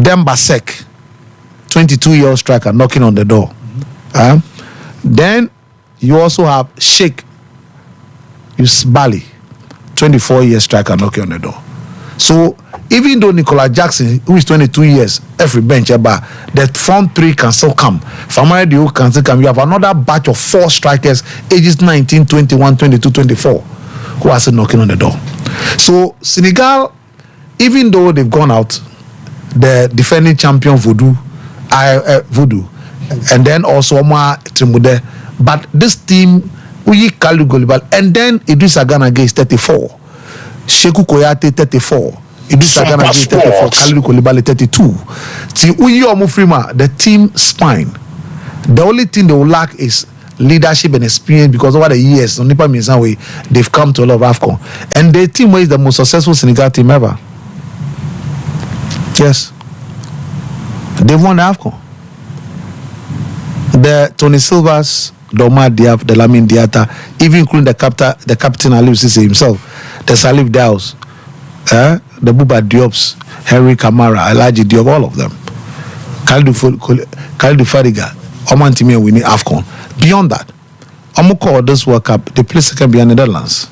Speaker 11: Demba Sek, 22-year-old striker, knocking on the door. Then you also have Sheikh Yusbali, 24-year striker, knocking on the door. So even though Nicola Jackson, who is 22 years, every bench, but the front 3 can still come. Famara Diéhou can still come. You have another batch of 4 strikers, ages 19, 21, 22, 24, who are still knocking on the door. So Senegal, even though they've gone out, the defending champion Voodoo, and then also Omar Trimude, but this team, Uyi Kalidou Koulibaly, and then Idrissa Gana Gueye is 34, Sheku Koyate 34, Idrissa Gana Gueye 34, Kalidou Koulibaly 32. See, Uyi Omufrima, the team spine. The only thing they will lack is leadership and experience, because over the years, on Nipa Mizanwe, they've come to a lot of AFCON. And the team is the most successful Senegal team ever. Yes. They've won the AFCON. The Tony Silvas, the Omar Diab, the Lamine Diatta, even including the captain Aliou Cisse himself, the Salif Daous, the Bouba Diops, Henry Camara, Elijah Diop, all of them. Kalidou Fadiga, Oman Timia winning AFCON. Beyond that, Amuko this World Cup, they play second behind the Netherlands.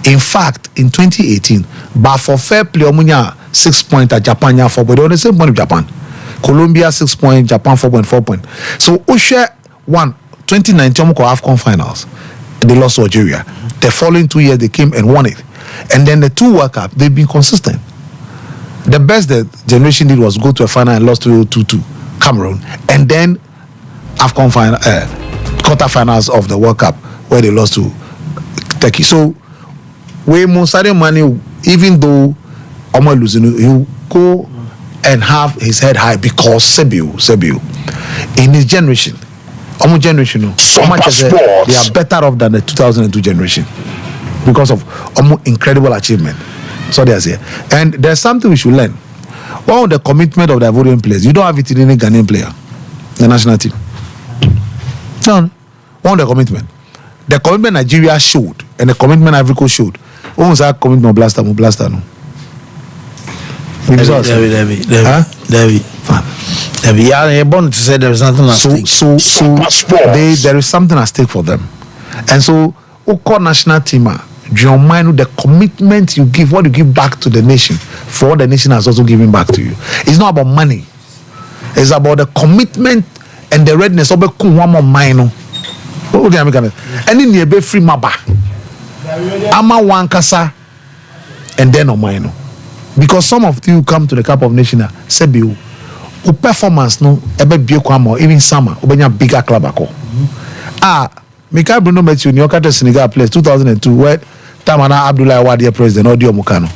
Speaker 11: In fact, in 2018, but for fair play, Omunya 6 points at Japan, 4 points. They on the same point with Japan. Colombia 6 points, Japan 4 points. So Ushe won 2019 Omuko AFCON finals. They lost to Algeria. The following 2 years, they came and won it. And then the 2 World Cup, they've been consistent. The best the generation did was go to a final and lost to 2-2 Cameroon, and then AFCON final, quarterfinals of the World Cup where they lost to Turkey. So, where Sadio Mane, even though Omar losing, he'll go and have his head high because Sebiu, in his generation, Omo generation, no. They are better off than the 2002 generation because of incredible achievement. So they say, and there's something we should learn. One of the commitment of the Ivorian players, you don't have it in any Ghanaian player, the national team. No, one of the commitment. The commitment Nigeria showed and the commitment Ivory Coast showed. What was that commitment blaster no?
Speaker 1: David. Yeah, born to say there is nothing at stake.
Speaker 11: So there is something at stake for them. And so Oko national team, your mind, the commitment you give, what you give back to the nation, for what the nation has also given back to you. It's not about money. It's about the commitment and the readiness of one more mind. Any nearby free maba. Ama wankasa and then on mine. Because some of you come to the Cup of Nations, Sebiu, who performance no ebe biokwamo even summer, obenya bigger club ako. Mika Bruno met you in your Senegal place 2002 where Tamana Abdullah Wadi president Audio Mukano.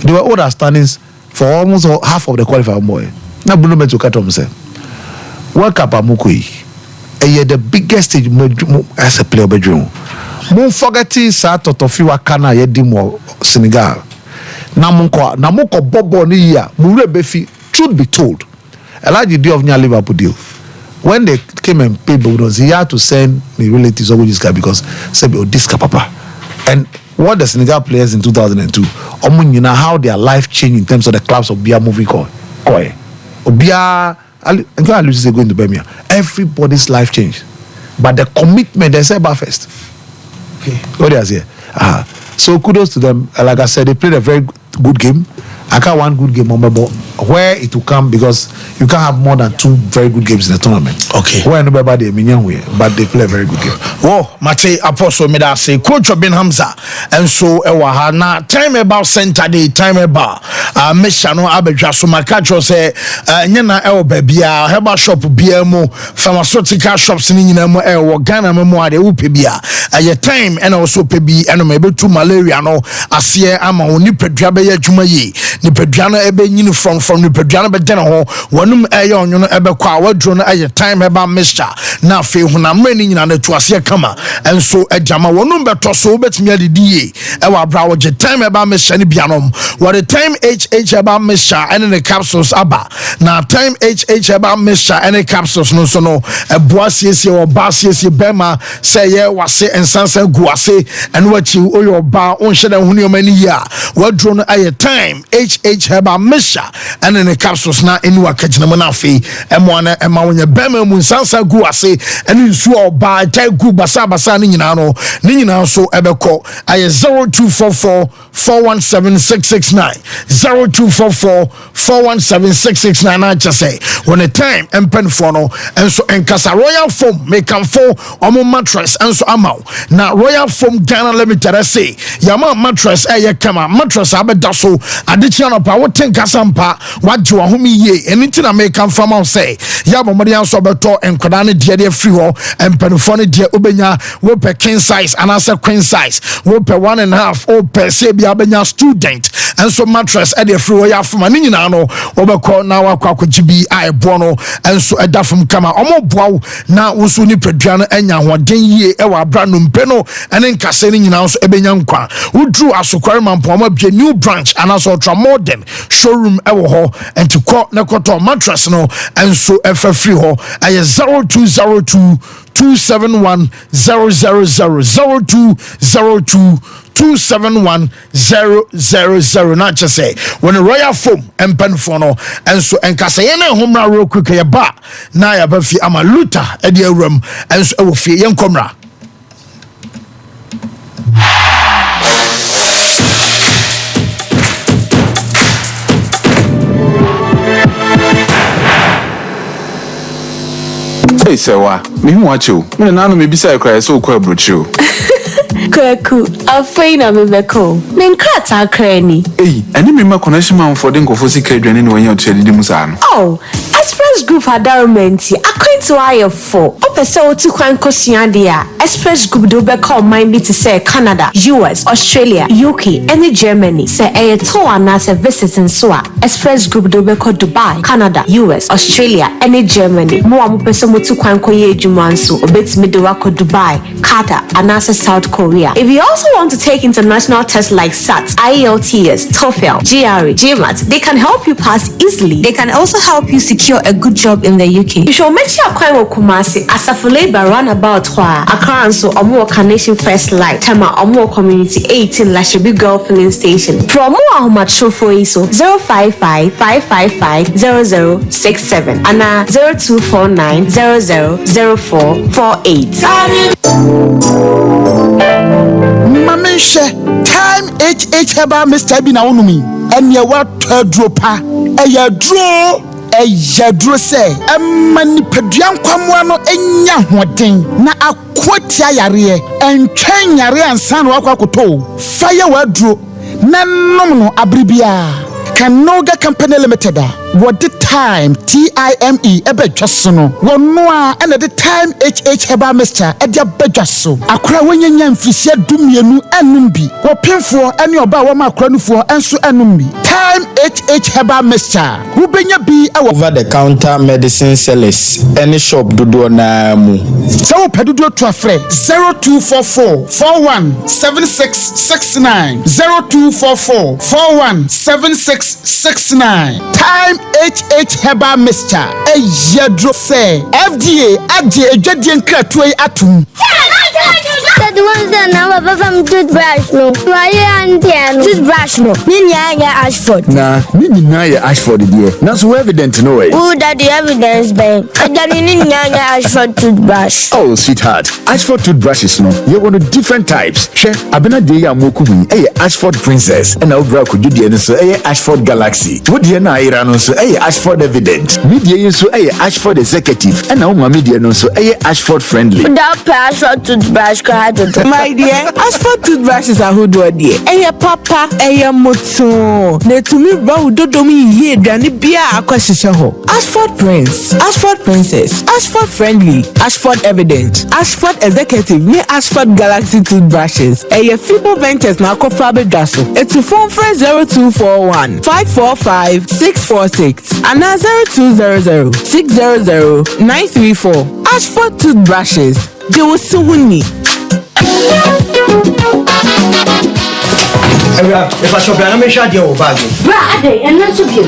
Speaker 11: They were all standings for almost half of the qualifier boy. Now Bruno met you say, World Cup Amukui. The biggest stage as a player bedroom. Mon forgetting sa totofi wakana yedimo Senegal. Namoko bobo ni ya mure befi. Truth be told, Elijah day of near Liverpool deal. When they came and paid bonus, he had to send the relatives of this guy because said this papa. And what the Senegal players in 2002, how their life changed in terms of the clubs of Bia movie call. Obia going to Birmingham. Everybody's life changed, but the commitment they say about first. Okay, what they say. So kudos to them. Like I said, they played a very good game. I can't one good game, but where it will come because you can't have more than 2 very good games in the tournament.
Speaker 1: Okay.
Speaker 11: Where nobody but they play a very good game.
Speaker 1: Whoa, Mate Apostle made us say Coach Ben Hamza, and so Ewahana time about center day, time about Meshano Abeja. So my catcher say, Nyana El Babia, Heba shop BMO, pharmaceutical shops in Namo El Ghana Memoir, the Upibia. At your time, and also Pebi, and maybe to malaria. No, I see Ama Nipedrabe Jumaye. Nipediana ebe nyini from Nipediana be dena ho wanum eye onyono ebe kwa wadro no eye time eba mixture na afi hunam reni nyina na tuase kama enso ejama wanum beto so betimi adidie e wa bra wo je time eba mixture ni bianom what the time HH eba mixture and the capsules aba na time HH eba mixture and the capsules no so no eboa siesie wo ba siesie bema say ye wase ensansa guase and what you oyo ba onhye da hunu omani ya wadro no eye time HH Heba Misha and in the capsules na inwa kajinamonafi emwana emawanya bema munsansa guase and you saw by gu basa ni nyina so ebeko aye 0244 417 669 0244 I just say when the time empen for no and so enkasa Royal Foam make am for omo mattress and so amao na Royal Foam Ghana Limited say yama mattress kama mattress abeda so adichia no pa woten kasampa waje wa homi ye enitina make am fama say ya bomode anso beto enkoda ne de free ho empenfo ne de obenya wo pe king size and answer queen size wo pe 1.5 o pe say bia benya student and so mattress e de free ho ya fama ni nyina no obekọ na wakwa kwajibi aibo no and so edafum kama omoboa na wo so ni pedua no anya hoden ye e wa bra no mpe no ene nkase ni nyina so ebenya nkwa wudru asokware mampo ma bia new branch and also modern showroom ewo ho and to call na koto mattress no and so efa free ho ay 0202 271 000 0202 271 000 not just say when a Royal Foam and Penfono and so and Casayana Homra real quick ya ba na ya bafi amaluta edia room and so ofi yankomra.
Speaker 13: Hey, Sewa, me watch you. Me nanu me bisa cry so kwa brochu.
Speaker 14: Kwaku, afei na mebeko. Me nkrata krani.
Speaker 13: Hey, ani me ma connection man for den kofo sika dwane ne wanya otwe di musa no.
Speaker 14: Oh, Express Group adarmenti. Akwentu ayefo. Opese oti kwan kosua de a. Express Group do be call mind to say Canada, US, Australia, UK, and Germany. Say a tour na se visiting so a. Express Group do be call Dubai, Canada, US, Australia, and Germany. Mo am pese mo to Kwankoye Jumansu, Obetimi Dewako Dubai, Qatar, and also South Korea. If you also want to take international tests like SAT, IELTS, TOEFL, GRE, GMAT, they can help you pass easily. They can also help you secure a good job in the UK. You should make sure Kwanwo Kumasi, Asafule Roundabout Accra and so Omo Carnation First Light, Tema Omo Community 18 Lashibi Girl Filling Station. From Omo Macho for ISO 055-555-0067 and 0249-000448.
Speaker 15: Mamisha, time HH Heba Mr. Bina Unumi, and your what dropa, a ya draw. Ejadro say mani peduan kwamwa enya hoden na akwotia yare entwen yare ansan wakwakoto fire wadro na nom no abribia Kanoga Company Limited what the time TIME ebetwasono wonno a na the time HH Heba Mr. edia bedwaso akora wonyanya mfisia dumienu anum bi wopemfo ene oba wo ma akora nufo enso anum bi time HH Heba Mr. wubenya bi
Speaker 16: over the counter medicine sellers any shop dodo na mu
Speaker 15: so pedodo to afre 0244 417669 0244 417669 time HH Heba Mr. Ejadro say FDA ade edwadie nkratue atum
Speaker 17: the ones that now from toothbrush no why and toothbrush no ninya Ashford
Speaker 18: na ninya Ashford there na so evident no way
Speaker 17: who that the evidence ben ninya Ashford toothbrush.
Speaker 18: Oh sweetheart, Ashford toothbrushes no you want different types share abena dey amoku bi Ashford Princess and obra ko dudie no so Ashford Galaxy wodie na ira no so Ashford Evident media so Ashford Executive and now media no so Ashford Friendly
Speaker 17: that Ashford toothbrush
Speaker 5: my dear, Ashford toothbrushes are who do dear. Papa, moto. Ne to me bow dodomi ye dani bia akwashisha ho. Ashford Prince, Ashford Princess, Ashford Friendly, Ashford Evident, Ashford Executive, ne Ashford Galaxy toothbrushes. Fibo Ventures na kofabe daso. It's to phone friend 0241 545 646 and 0200 600 934. Ashford toothbrushes. They will soon need.
Speaker 19: If I shop, I'm not sure you're bad.
Speaker 14: Brad, and not to be.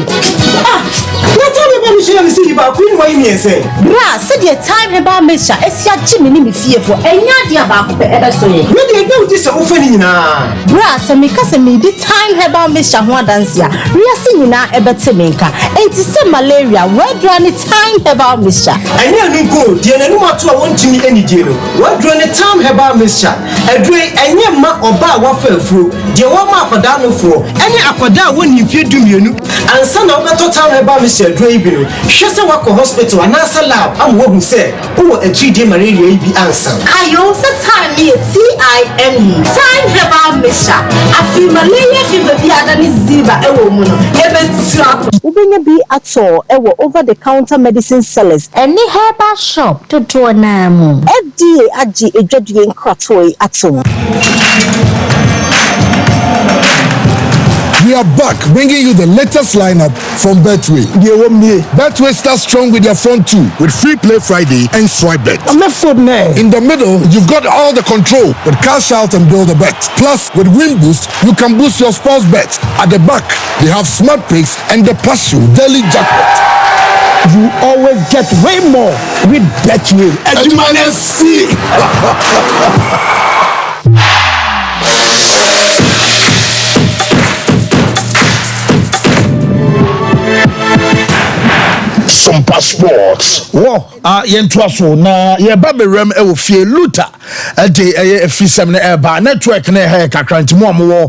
Speaker 19: What time about Michelle and see about Queen Wayne say?
Speaker 14: Brad, said your time about Misha, it's your Jimmy fearful, and not the about ever so.
Speaker 19: What do you do this offering now?
Speaker 14: Brad, and because I made the time about Misha one dance ya. We are singing now about Semenka, and it's the malaria. Where do any time about Misha?
Speaker 19: I never go, dear, no matter what to me any deal. What do any time about Misha? A great and your ma or bar waffle fruit, dear one ma for down for any apada when you feed you and son of a total about Mr. Draven. She's a walk hospital and answer lab. I'm what who said, oh, a 3-day malaria be answer.
Speaker 14: I also time me TIME. Time about Misha. I feel malaria fever be than is Ziva a woman. Even slap. Ubenya be at all over the counter medicine sellers. Any herbal shop to do an FDA aji a judging cratoy at all.
Speaker 9: We are back, bringing you the latest lineup from Betway. Betway starts strong with their front two, with Free Play Friday and Swipe Bet. In the middle, you've got all the control with Cash Out and Build a Bet. Plus, with Win Boost, you can boost your sports bet. At the back, they have Smart Picks and the Pass You Daily Jackpot. You always get way more with Betway. And you might see.
Speaker 1: Sompa Sports. Wow, yentwaso na ye baberem e wo fie luta de efisem na eba network na he kakra ntimo mo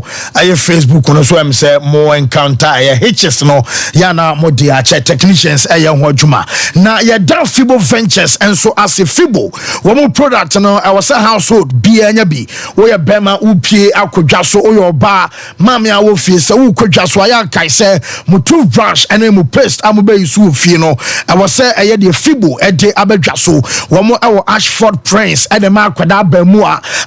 Speaker 1: Facebook no so em say mo encounter ye hitches no ya na mo de ache technicians ye ho adwuma na ye da Fibo Ventures enso as Fibo wo mo product no I was a household bi anya bi wo ye bema upie akodwa so wo yo ba mama ya wo fie se wo kodwa so ya kai se mo toothbrush ene mo paste amobe yusu fie no I was say the Fibo J abedwa so wɔn ɛwɔ Ashford Prince ɛde ma akwada bɛmu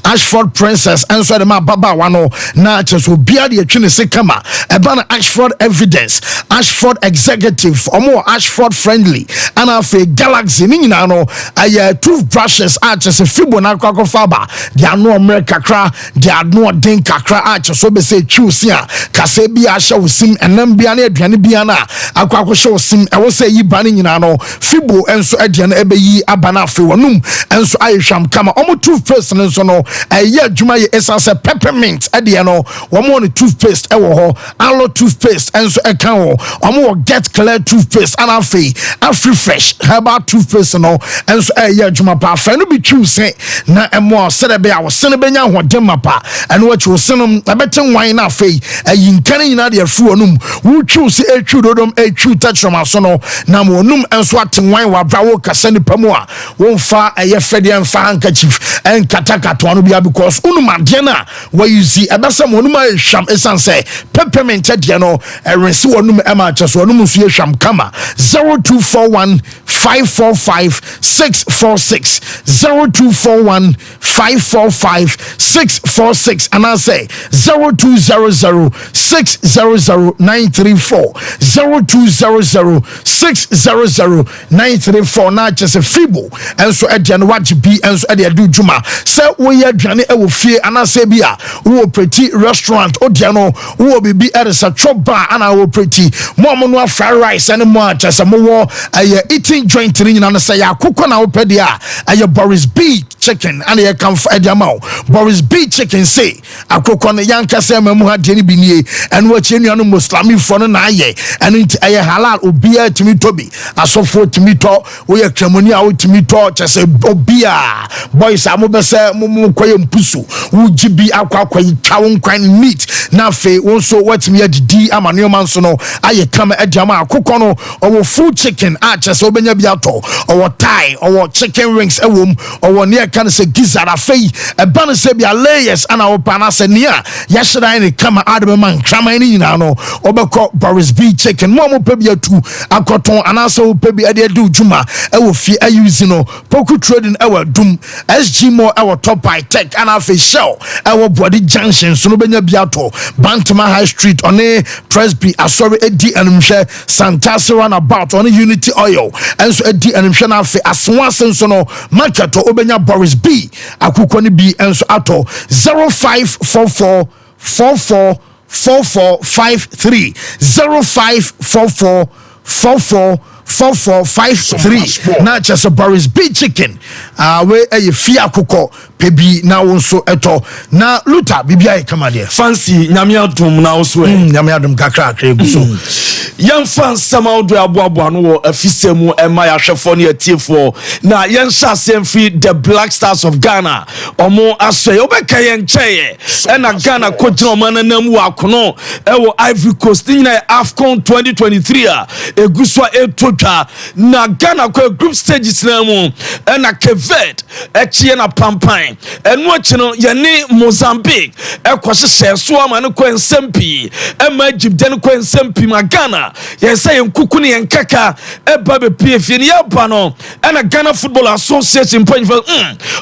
Speaker 1: Ashford Princess ɛnso ɛde ma ababaawa no na kyerɛ so obiara de atwi ne se kama ɛba na Ashford Evidence Ashford Executive wɔn wɔ Ashford Friendly ɛna afei Galaxy ne nyinaa no ɛyɛ toothbrushes a kyerɛ sɛ fibo na akɔkɔfa aba de ano ɔmmerɛ kakra de ano ɔden kakra a kyerɛ so bɛsɛ etwiw si a kasa bi ahyɛ wo sim ɛnam bia na aduane bia na akɔhyɛ wo sim ɛwɔ sɛ yi ba ne nyinaa no fibo ɛnso ɛdeɛ no ɛbɛyi aba na afei wɔnum ɛnso ayɛ hwam kama ɔmo toothpaste no nso no ɛyɛ adwuma yɛ ɛsan sɛ peppermint ɛdeɛ no wɔn wɔ ne toothpaste ɛwɔ hɔ aloe toothpaste ɛnso ɛka wɔ ɔmo wɔ get clear toothpaste ana afei afri fresh herbal toothpaste no ɛnso ɛyɛ adwuma pa afei no bi twiw se na ɛmo a sɛdeɛ bɛyɛ a wɔsene bɛnya ahoɔden ma pa ɛno akyi wɔsene ɛbɛte nwan na afei ɛyi nkane nyinaa de afiri wɔnum wotwiw se etwiw dodom etwiw tɛkyerɛma so no na wɔnum ɛnso ate nwan wɔ abra wɔ kasa nipa mu a wɔmfa ɛyɛ fɛdeɛ mfa handkerchief ɛnkatakatoa no bia because unum adeɛ no a wɔyusi ɛbɛsɛ wɔnum ayɛ hwam ɛsan sɛ peppermint deɛ no ɛrensi wɔnum ɛma akyɛ so wɔnum nso yɛ hwam kama 0241 545 646 0241 545 646 and I say 0200 600 934 0200 600 934 na just a fibo and so at Jan watch be and so at the do juma say we are Johnny will fear and I say bia who pretty restaurant or Diano who will be at a chop bar and I will pretty more fried rice and more just a more eating joint in and say ya cook on our pedia a Boris B chicken and you come for Edamau Boris B chicken say a cook on the Yanka Sama Muhadini Bini and what you know Muslimi for an eye and into a halal ubia to me toby as so for to me talk we are Cremonia to me talk just a obia boys I'm over say Mumu Quayum Pusu would be aqua town quine meat na fe also what me at D Amanio Mansono I come at Jama Kukono or food chicken just obenya biato or Thai or chicken rings a womb or near can say gizara fei a banner say be layers and our panasenia yesterday in the come Adam man Kramani no obeko Boris B chicken momo pebia two a cotton and also pebi ade do juma e wo fi ayusino poku trading our doom SG more our top high tech and our face show our body junction so no benya biato Bantama High Street on a Presby Asori Edi and Santasi runabout on a Unity Oil and so Edi and Mshana fe aswansen so no market to obenya Boris B akukoni B and so ato 0544 44 4453 0544 44 4453 na just a Boris B chicken we a fia kuko pebi na wonso eto na luta bibia e kama de
Speaker 20: fancy nyamiadum na also
Speaker 1: nyamiadum kakra akra so
Speaker 20: yan fan sama do aboabo no wo afisemu ema ya hwefo ne atiefo na yan hyase fi the Black Stars of Ghana omo aso ye obeka ye ncheye na Ghana kojina omananam wa akono ewo Ivory Coast nyina AFCON 2023 a eguswa etotwa na Ghana ko group stages na mu na Kevet echie na pampan enu achi no ye ne Mozambique ekohye so ama ne ko ensempi ema Egypt ne ko ensempi ma Ghana yes say nkuku ne nkaka eba be pf ne yaba no na Ghana Football Association point for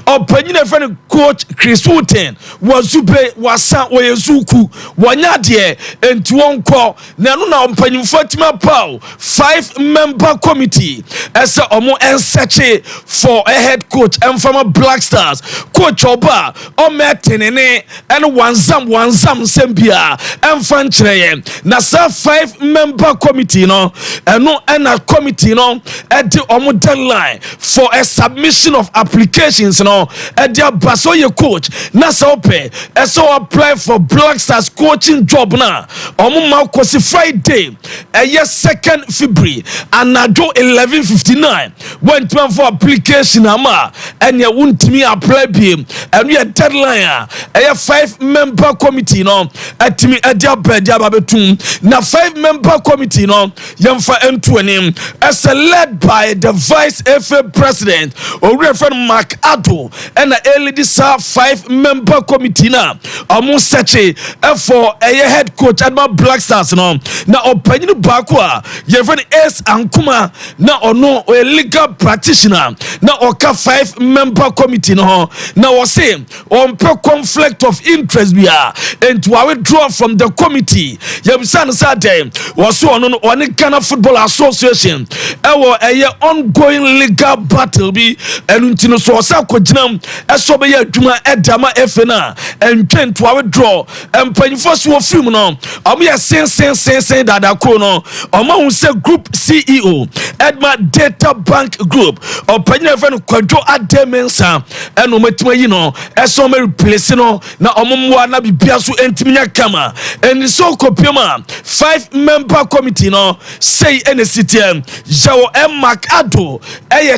Speaker 20: opanyine friend coach Chris Wooten wazube wasa oyezuku wanya de enti wonko na no na opanyimfo atima paw 5-member committee ese omo enseche for a head coach and former Black Stars coach oba o metenene and wanzam sembia emfa nkyereye na sa 5-member committee no eno na committee no e de omo deadline for a submission of applications no e de abaso ye coach na sa ope e so apply for Black Stars coaching job na omo ma kosi Friday e 2nd February anado 11:59 went for application ama and ya wuntimi apply bi and we a deadline a 5-member committee no atimi adia bedia babetum na 5-member committee no yamfa entuanim as led by the vice FA president or Reverend Mark Addo and a lady 5-member committee na omo search for a head coach Adma Black Stars no na opanyini bakwa Reverend S Ankuma na ono a legal practitioner na oka 5-member committee no na we say on per conflict of interest bia and to withdraw from the committee yebsan Saturday was on Ghana Football Association a ongoing legal battle bi and so sa koginam eso be adwuma edama FNA and twen to withdraw and panifo so film no am ya sen dada ko no am say group CEO Edma Data Bank Group or panifo friend Kwadwo Ademensa and no metima yi no eso me replace no na omomwa na bibia so entiminya kama and so kopioma 5-member committee no say NCTM Jawo Mark Addo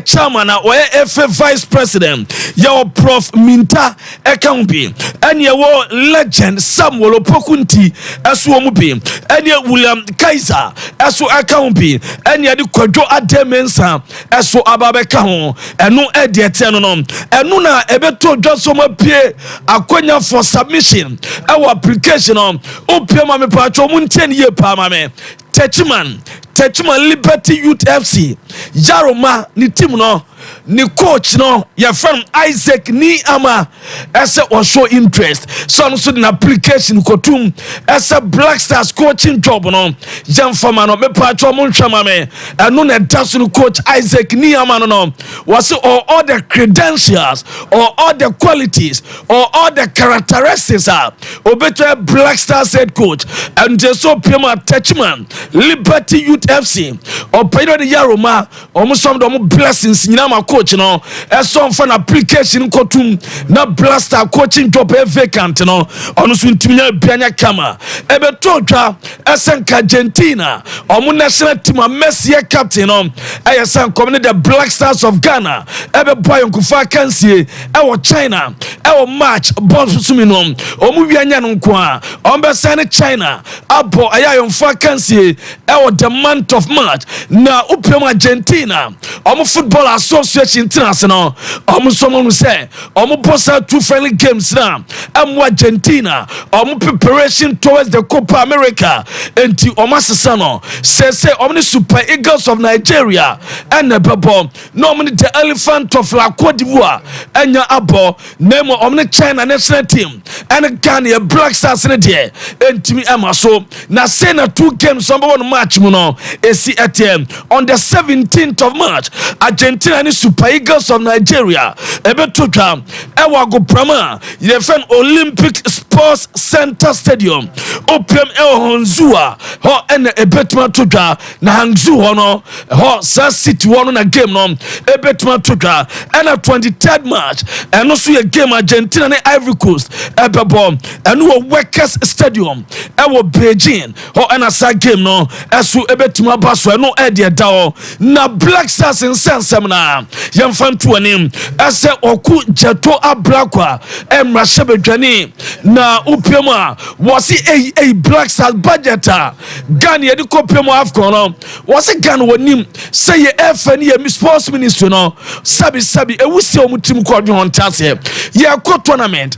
Speaker 20: chairman na FA vice president yawo Prof Minta Ekambi and yawo legend Samuel Opokunti aso omubi and William Kaiser aso Akambi and yadi Kwadwo Ademensa aso ababeka ho eno ediete no eno na ebeto dwasoma pie akonya for submission our application opia ma me pacho munten ye pa ma me Techiman Liberty Youth FC Jaroma ni team no ni coach no your friend Isaac ni ama ese on show interest so an application kotum ese Black Stars coaching job no jam fama no me pacho mo ntwama me eno na daso no coach Isaac ni ama no was all the credentials or all the qualities or all the characteristics are obeto Black Stars head coach and so pema Techiman Liberty Youth FC or Pedro de Yaroma almost some of blessings nyama coach no some for an application kotum na blaster coaching job vacant no ono so ntiminya bianya kama ebe todwa esenka Argentina omo national team Messi captain no ayesan come the Black Stars of Ghana ebe boy nkufa kansie e China e match boss sumi no omo wianya no nko a ombe sane China abo ayayon fa kansie e the month of March na upem Argentina omo football association international omo someone say omo bossa 2 friendly games na Argentina omo preparation towards the Copa America enti omo asesano say omo Super Eagles of Nigeria and bebo no omo the Elephant of La Cote d'Ivoire enya abo name omo China national team and Ghana Black Stars in there enti mi amaso na say na 2 games number 1 match mu no esi ATM on the 17th of March Argentina and Super Eagles of Nigeria ebetotwa ewago prama yefen Olympic Sports Center Stadium opem Honzua ho ene ebetma totwa na Hangzhou ho no ho sa city ho na game no ebetma totwa ena 23rd March eno so ye game Argentina and Ivory Coast ebebo eno Workers Stadium ewo Beijing ho ena sa game no esu ebetuma baso eno ede dawo na Black Stars in sensem na yamfantu anim ese oku jeto ablakwa emra shebedwani na upiema wasi a Black Stars budgeta Ghana yedi kopiema AFCON no wasi Ghana wonim say ye FN ye sports ministry no sabi ewusi omutim kwodwe hontase ye ko tournament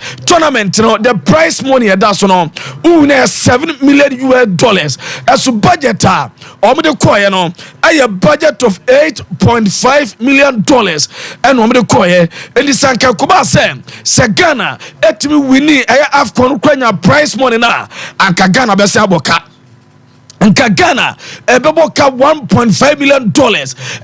Speaker 20: no the prize money that's no una $7 million as budgeta omde koye no a budget of $8.5 million and omde koye eni sanka kuba se Ghana etimi wini AFCON kwanya prize money na anka Ghana bese aboka nka Ghana ebebo ka $1.5 million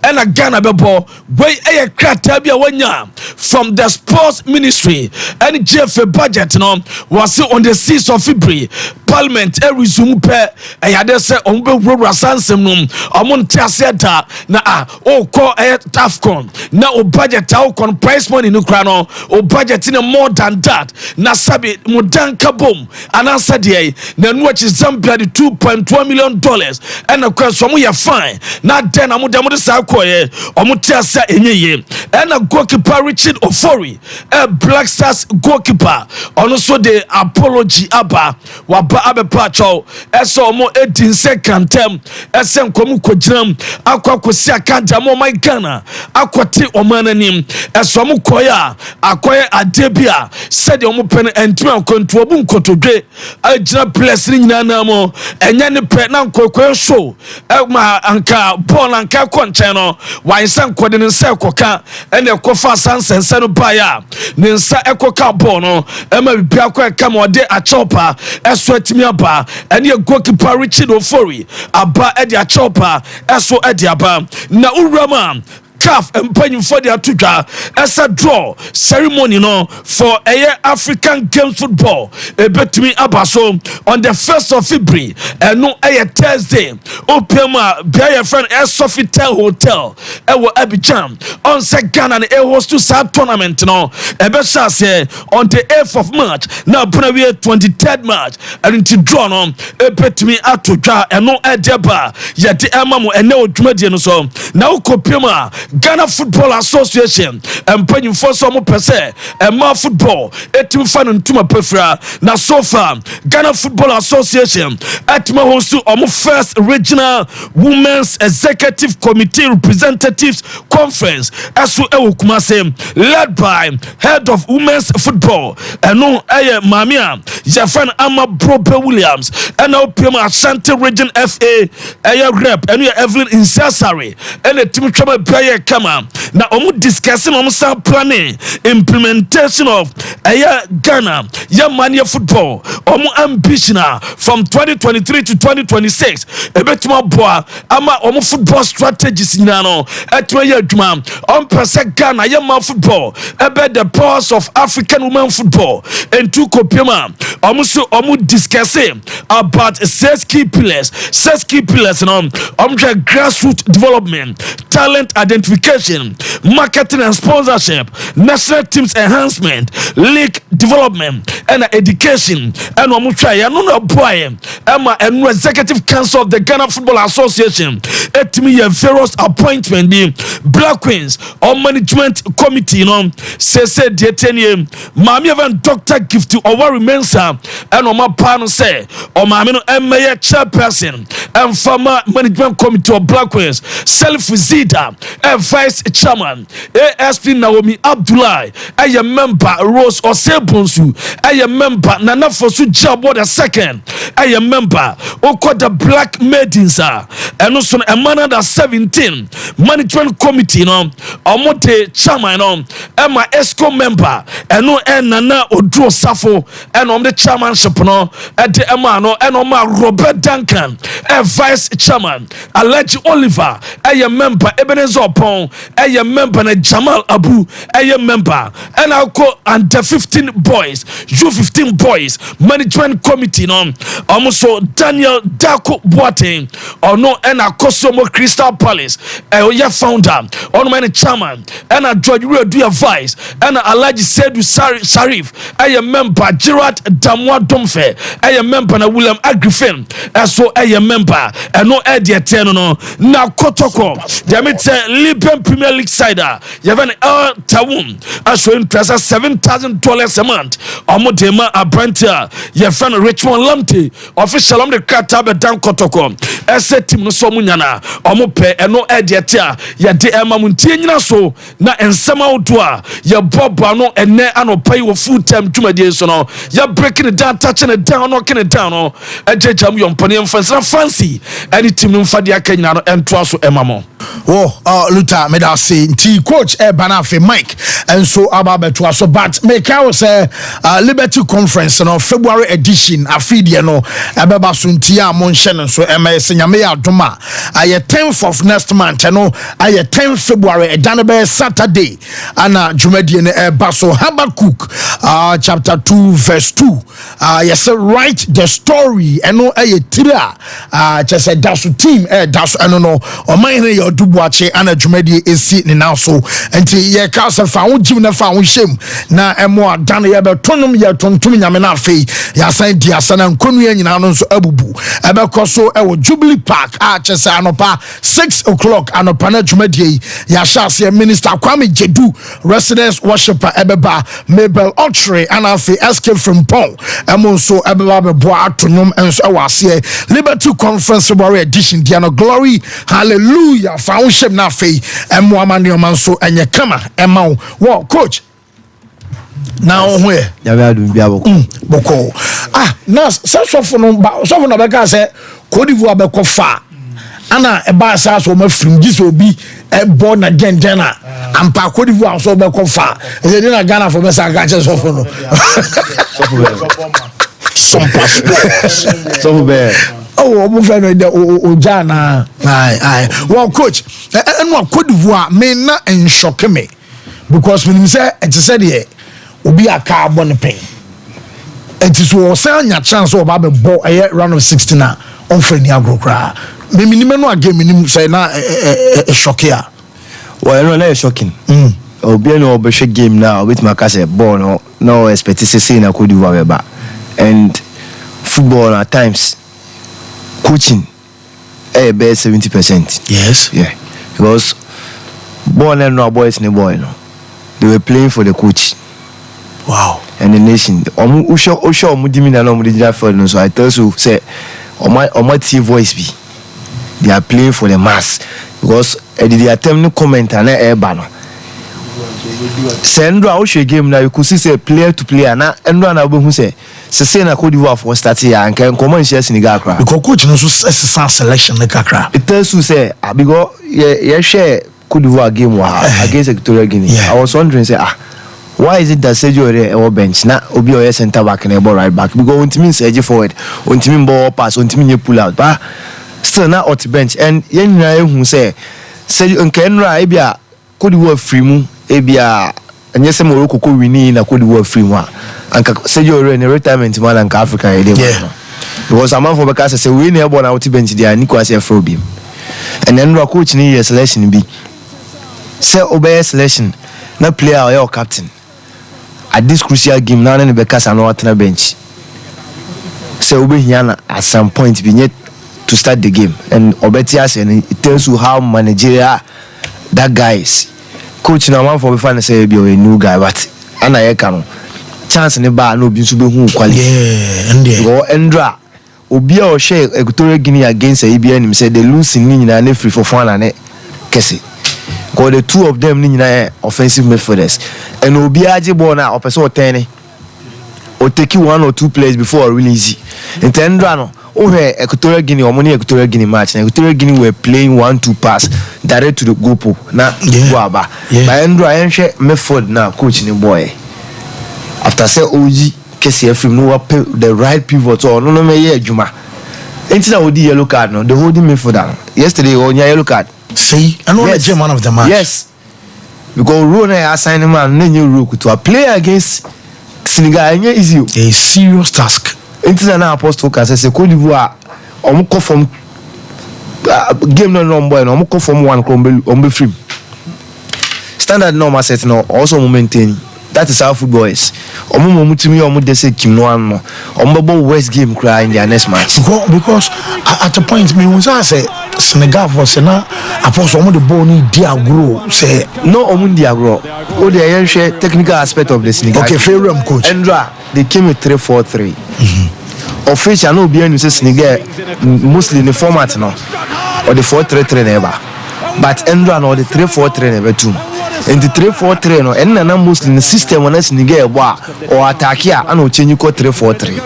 Speaker 20: and a Ghana bebo wey krata bia wanya from the sports ministry and GFA budget no was on the 6th of February parliament resume pe ayade se ombe wura sansem no omonte aseta na ko AFCON na o budget AFCON prize money no kra no o budget in more than that na sabi mudan kabom anansa de na nuachi Zambia $2.1 million million and a question we are fine not then I'm de sakoye omutia enye and a goalkeeper Richard Ofori a Black Stars goalkeeper also the apology aba waba abe pacho eso mo 18 second term esen komu kojram akwa kosi akanta mo my Ghana akwati omananim eso mo koya akoye adebia said omo pen entime kontu obu nkotodwe agina place ni nyina na mo enya ne pe na nkokoye show ma anka ball anka konchen no wansan kode ne nsa ekoka ene ekofa sansense no baya ne nsa ekoka ball no ema bibia akwa kama ode achopa eso atimi aba ene goalkeeper Richard Ofori aba edi achopa eso edi aba na urama CAF employing for their tuja as a draw ceremony no for a African Games football a bet me abaso on the 1st of February and no a Thursday Opema be friend a Sofitel Hotel ewo Abidjan on second and a host to South tournament no a besha say on the 8th of March now Bunawe 23rd March and to draw no a bet me atuja and no a deba yet the emamu and no dwumadi so now kopema Ghana Football Association and paying for some percent and more football. Etim fan ntuma pefra na so far Ghana Football Association at my host to first regional women's executive committee representatives conference as well led by head of women's football and no mamia Jafan Ama Brobe Williams and now Pima Ashanti region FA rep and Evelyn Insasari and the team trouble player kama na omu discussing some planning implementation of Ghana mania football omu ambition from 2023 to 2026 ebetima boa ama omu football strategies nyano etwa adwuma percent Ghana man football ebe the powers of African women football and two kopiema omu discussing about six key pillars no grassroots development, talent identification, marketing and sponsorship, national teams enhancement, league development, and education. And we try no boy and executive council of the Ghana Football Association. It me a various appointment the Black Queens or management committee. Say detaining Mami even Dr. Gift to our Mensa and on my panel say or Mamino Mayor chairperson and former management committee of Black Queens Self Zida and vice chairman ASP Naomi Abdullah a member Rose Osebonsu a member Nana Fosu Jabo the second a member Oko the Black Maidens and also a man under 17 management committee Omote chairman Emma ESCO member and no Nana Odro Safo and the chairmanship at the Emma and Robert Duncan a vice chairman Alhaji Oliver a member Ebenezer Opon a member na Jamal Abu a member and I'll call under 15 boys U15 boys management committee also Daniel Dako Boateng and Kosomo Crystal Palace a founder on my chairman and George Rio vice and Alhaji Sedu Sharif a member Gerard Damwa Domfe a member na William Agrifen so a member and no idea no now Kotoko Jamite Libyan Premier League sider you have an Tawum as interest $7,000 a month Omodema Abrantia your friend Richmond Lamte official the Katabe Dan Kotoko ese team no so munyana omope eno ediatia ya de emamuntie nyina so na ensema odua ya bobo no ene anopai wo full time dwumadie so no ya breaking it down touching it down knocking it down no ejejam yompane mfansa fancy any team no mfade akanyina no entoa so emamo
Speaker 1: Luta meda say nti coach Banafe Mike and so ababeto so but make I say Liberty Conference no February edition afidie no ebeba so ntia monhye so MS nyame adoma aye 10th of next month no aye 10th February edanebe Saturday ana dwumadie ne baso Habakkuk chapter 2 verse 2 yes write the story eno aye tira just daso team daso eno no oman ne yodubuache ana dwumadie esi ne now so enti ye ka se fa wo jim na fa wo shem na emo adan ye betonum ye tontum nyame na afei yasan di asana nkonua nyina no nso abubu ebekọ so ewo Jubilee Park a chese anopa 6 o'clock anopa na dwumadie ya shase Minister Kwame Jedu residence worshiper ebeba Mabel Ochre anafi escape from Paul emonso ebeba beboa atonum enso ewase Liberty Conference February edition diano glory hallelujah foundation na fe emo amane omanso enye kama ema wo coach now where
Speaker 21: ya do bia
Speaker 1: boko na so no beka say Cote d'Ivoire beko fa ana eba sa so ma frim gi so bi ebo na genjena ampa Cote d'Ivoire so beko fa e dey na Ghana for besa ga che so for no Sompa
Speaker 21: so be
Speaker 1: mo fe no de o jana ai well coach eno Cote d'Ivoire me na en shock me because when say it said here obi aka abon pen it is wo say anya chance o ba be ball a round of 16 na on friendly agrokra me minimum no game minim say na shock here
Speaker 21: well no na shocking obi no be shake game now with my case ball no expect to see na Cote d'Ivoire ba and football at times coaching be 70%.
Speaker 1: Yes,
Speaker 21: yeah, because ball and no boys no boy no they were playing for the coach.
Speaker 1: Wow.
Speaker 21: And the nation Osho mudimina no mudija for no, so I tell you say on my T voice be they are playing for the mass because they attempt no comment and no send Osho game now you could see say player to player na endo na bo hu say na Cote d'Ivoire for start here and can come share Senegal kra
Speaker 1: because coach no so selection na kakra
Speaker 21: it tells you say because yeah share Cote d'Ivoire game against Equatorial Guinea. Yeah. I was wondering say why is it that Sergio or bench na obi or center back and ball right back because on team Sergio forward on team ball pass on team pull out but still na out bench and yen na hu say Sergio nkenra ebia Cote d'Ivoire free mu ebia anya se Morocco ko wini na Cote d'Ivoire free mu anka Sergio in retirement man anka Africa e dey because a man for because say we na ball na out bench dia ni kwase afro bi and then coach ni selection bi say obey selection na player or captain at this crucial game now na be kasa na watna bench say obey hiana at some point be need to start the game and obetia say it tells you how managerial that guy is coach na man for be fan say be a new guy but ana ye ka no chance ne ba na obi so be hu quality go endra obi a o share Equatorial Guinea against ABN him say they lose ni nyina na free for fun and kese because the two of them ni nyina offensive midfielders and obi aje ball na o person o ten o take one or two plays before release intendra no o he Equatorial Guinea o money Equatorial Guinea match na Equatorial Guinea were playing 1-2 pass direct to the goal pole na guaba by endra yen hwe midfield na coach ni boy after say OG kese afim no the right pivot or no me ye adwuma enti na odi yellow card no the holding midfielder yesterday on yellow card
Speaker 1: see and only yes. Man of the match
Speaker 21: yes because Rune assign him and then you to a play against Senegal ain't easy
Speaker 1: a serious task
Speaker 21: enti na apostle can say Cote d'Ivoire omo from game no boy no omo from one on free standard normal set no also maintain. That is how football is. Omo mutimi omo dese kim no ano. Omo West game cry in their next match.
Speaker 1: Because at a point me was say Senegal for Sena apostle omo the ball ni diagro say
Speaker 21: no omo diagro. O the yen technical aspect of the Senegal.
Speaker 1: Okay, fair room coach.
Speaker 21: Endra they came with 3-4-3. Official no be any say Senegal mostly in the format no or the 4-3-3 never. But Endra no the 3-4-3 never too. In the 3-4-3 no and na mostly in the system when Senegal or attack here and no change you call 3-4-3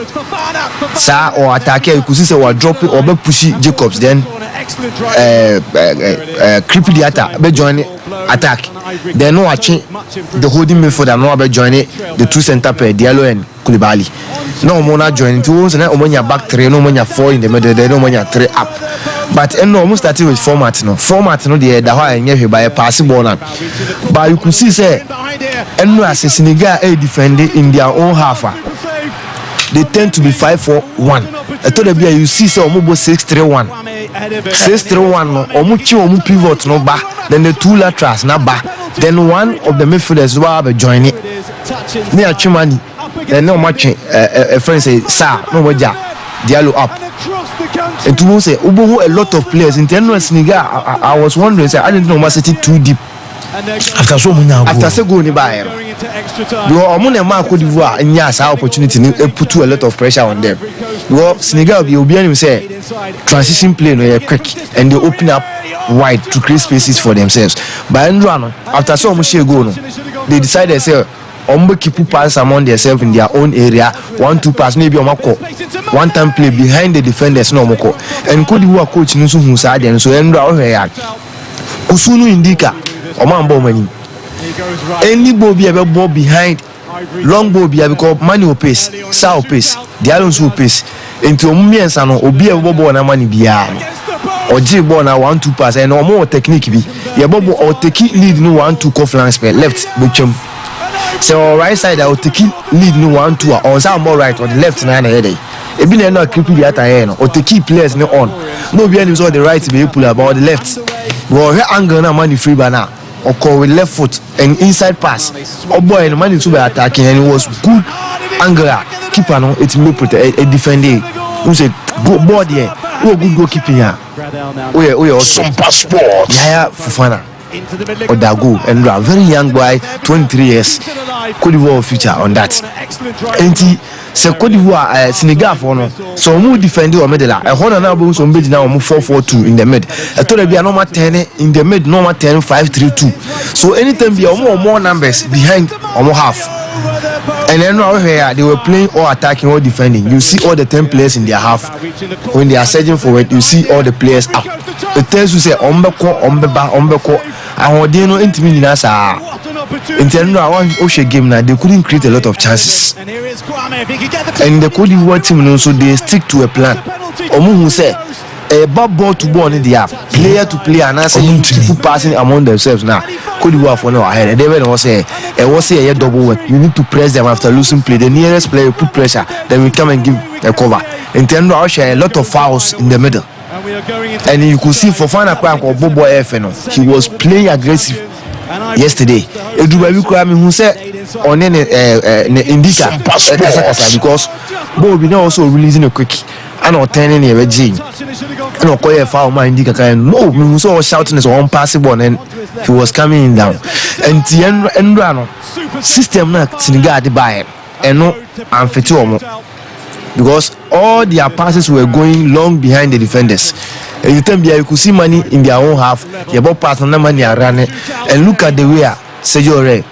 Speaker 21: sa or attack here you could see or drop or be push Jacobs then creepy the attack be join attack then no change the holding midfielder no be join the two center pair Diallo and Koulibaly no more not join two ones and no back 3 no more 4 in the middle there no more 3 up but no almost started with format no the how and by a passing ball but you could see say and no as Senegal defending in their own half they tend to be 5-4-1 I told them you see say almost 6-3-1 no omu pivot no ba then the two laterals na ba then one of the midfielders will be joining near Chimani then no match a friend say sir no more Diallo up. And to say a lot of players in Senegal. I was wondering, say I didn't know was it too deep.
Speaker 1: After so many
Speaker 21: after say go ni buy. You are among them Cote d'Ivoire and yes opportunity put a lot of pressure on them. You Senegal be obian say transition play no quick and they open up wide to create spaces for themselves. But after so much go no, they decided say keep pass among themselves in their own area. 1-2 pass maybe one time play behind the defenders no moko. And Cote d'Ivoire coach no who side and so Endra here. Usunu indika omambo mani. Any ball be a ball behind long ball be because manual pace, south pace, the Alonso pace. Into me and Sano obi a ball na money bia. Or J ball na 1-2 pass and no more technique be. Ya bobo or take lead no 1-2 co flank spell left butchum. So right side I will take lead no 1-2 or some more right or the left na head. E be na creepy the attire no or take players no on. No be any so the right be pull about the left. Go here angle na money free banana. Or call with left foot and inside pass. Oh boy, the man is super attacking and it was good angle. Keeper no, it's me protect a defending. Who said go board here? Who good goalkeeping here? We also Sompa Sports. Yeah, Fufana. Odago and a very young boy, 23 years. Cote d'Ivoire future on that. And se Cote d'Ivoire Senegal for no. So mu defend or middle. A honor now boom so mid now 4-4-2 in the mid. I told be a normal 10 in the mid, normal 10-5-3-2. So anytime be more numbers behind or more half. And then over here they were playing or attacking or defending. You see all the 10 players in their half. When they are surging forward, you see all the players up. The tells you say ombeko. And they know intimate nasa. In the Osha game now, they couldn't create a lot of chances. And the Cote d'Ivoire team also they stick to a plan. Omu say a ball to ball in the app, player to player, and I say people passing among themselves now. Cote d'Ivoire for now ahead. They will say a double work. You need to press them after losing play. The nearest player put pressure, then we come and give a cover. In terms of a lot of fouls in the middle. And you could see for Fana Crank or Bobo FNO, he was playing aggressive yesterday. Edubabi Kwame who said on any indica because Bobi now also releasing a quick and not turning a regime. And no call a foul my indica can no we saw shouting as one passable and he was coming down. And the end system na Senegal buy and no amphityomo. Because all their passes were going long behind the defenders. And you could see money in their own half. Your ball pass on the money are running. And look at the way Sergio Rey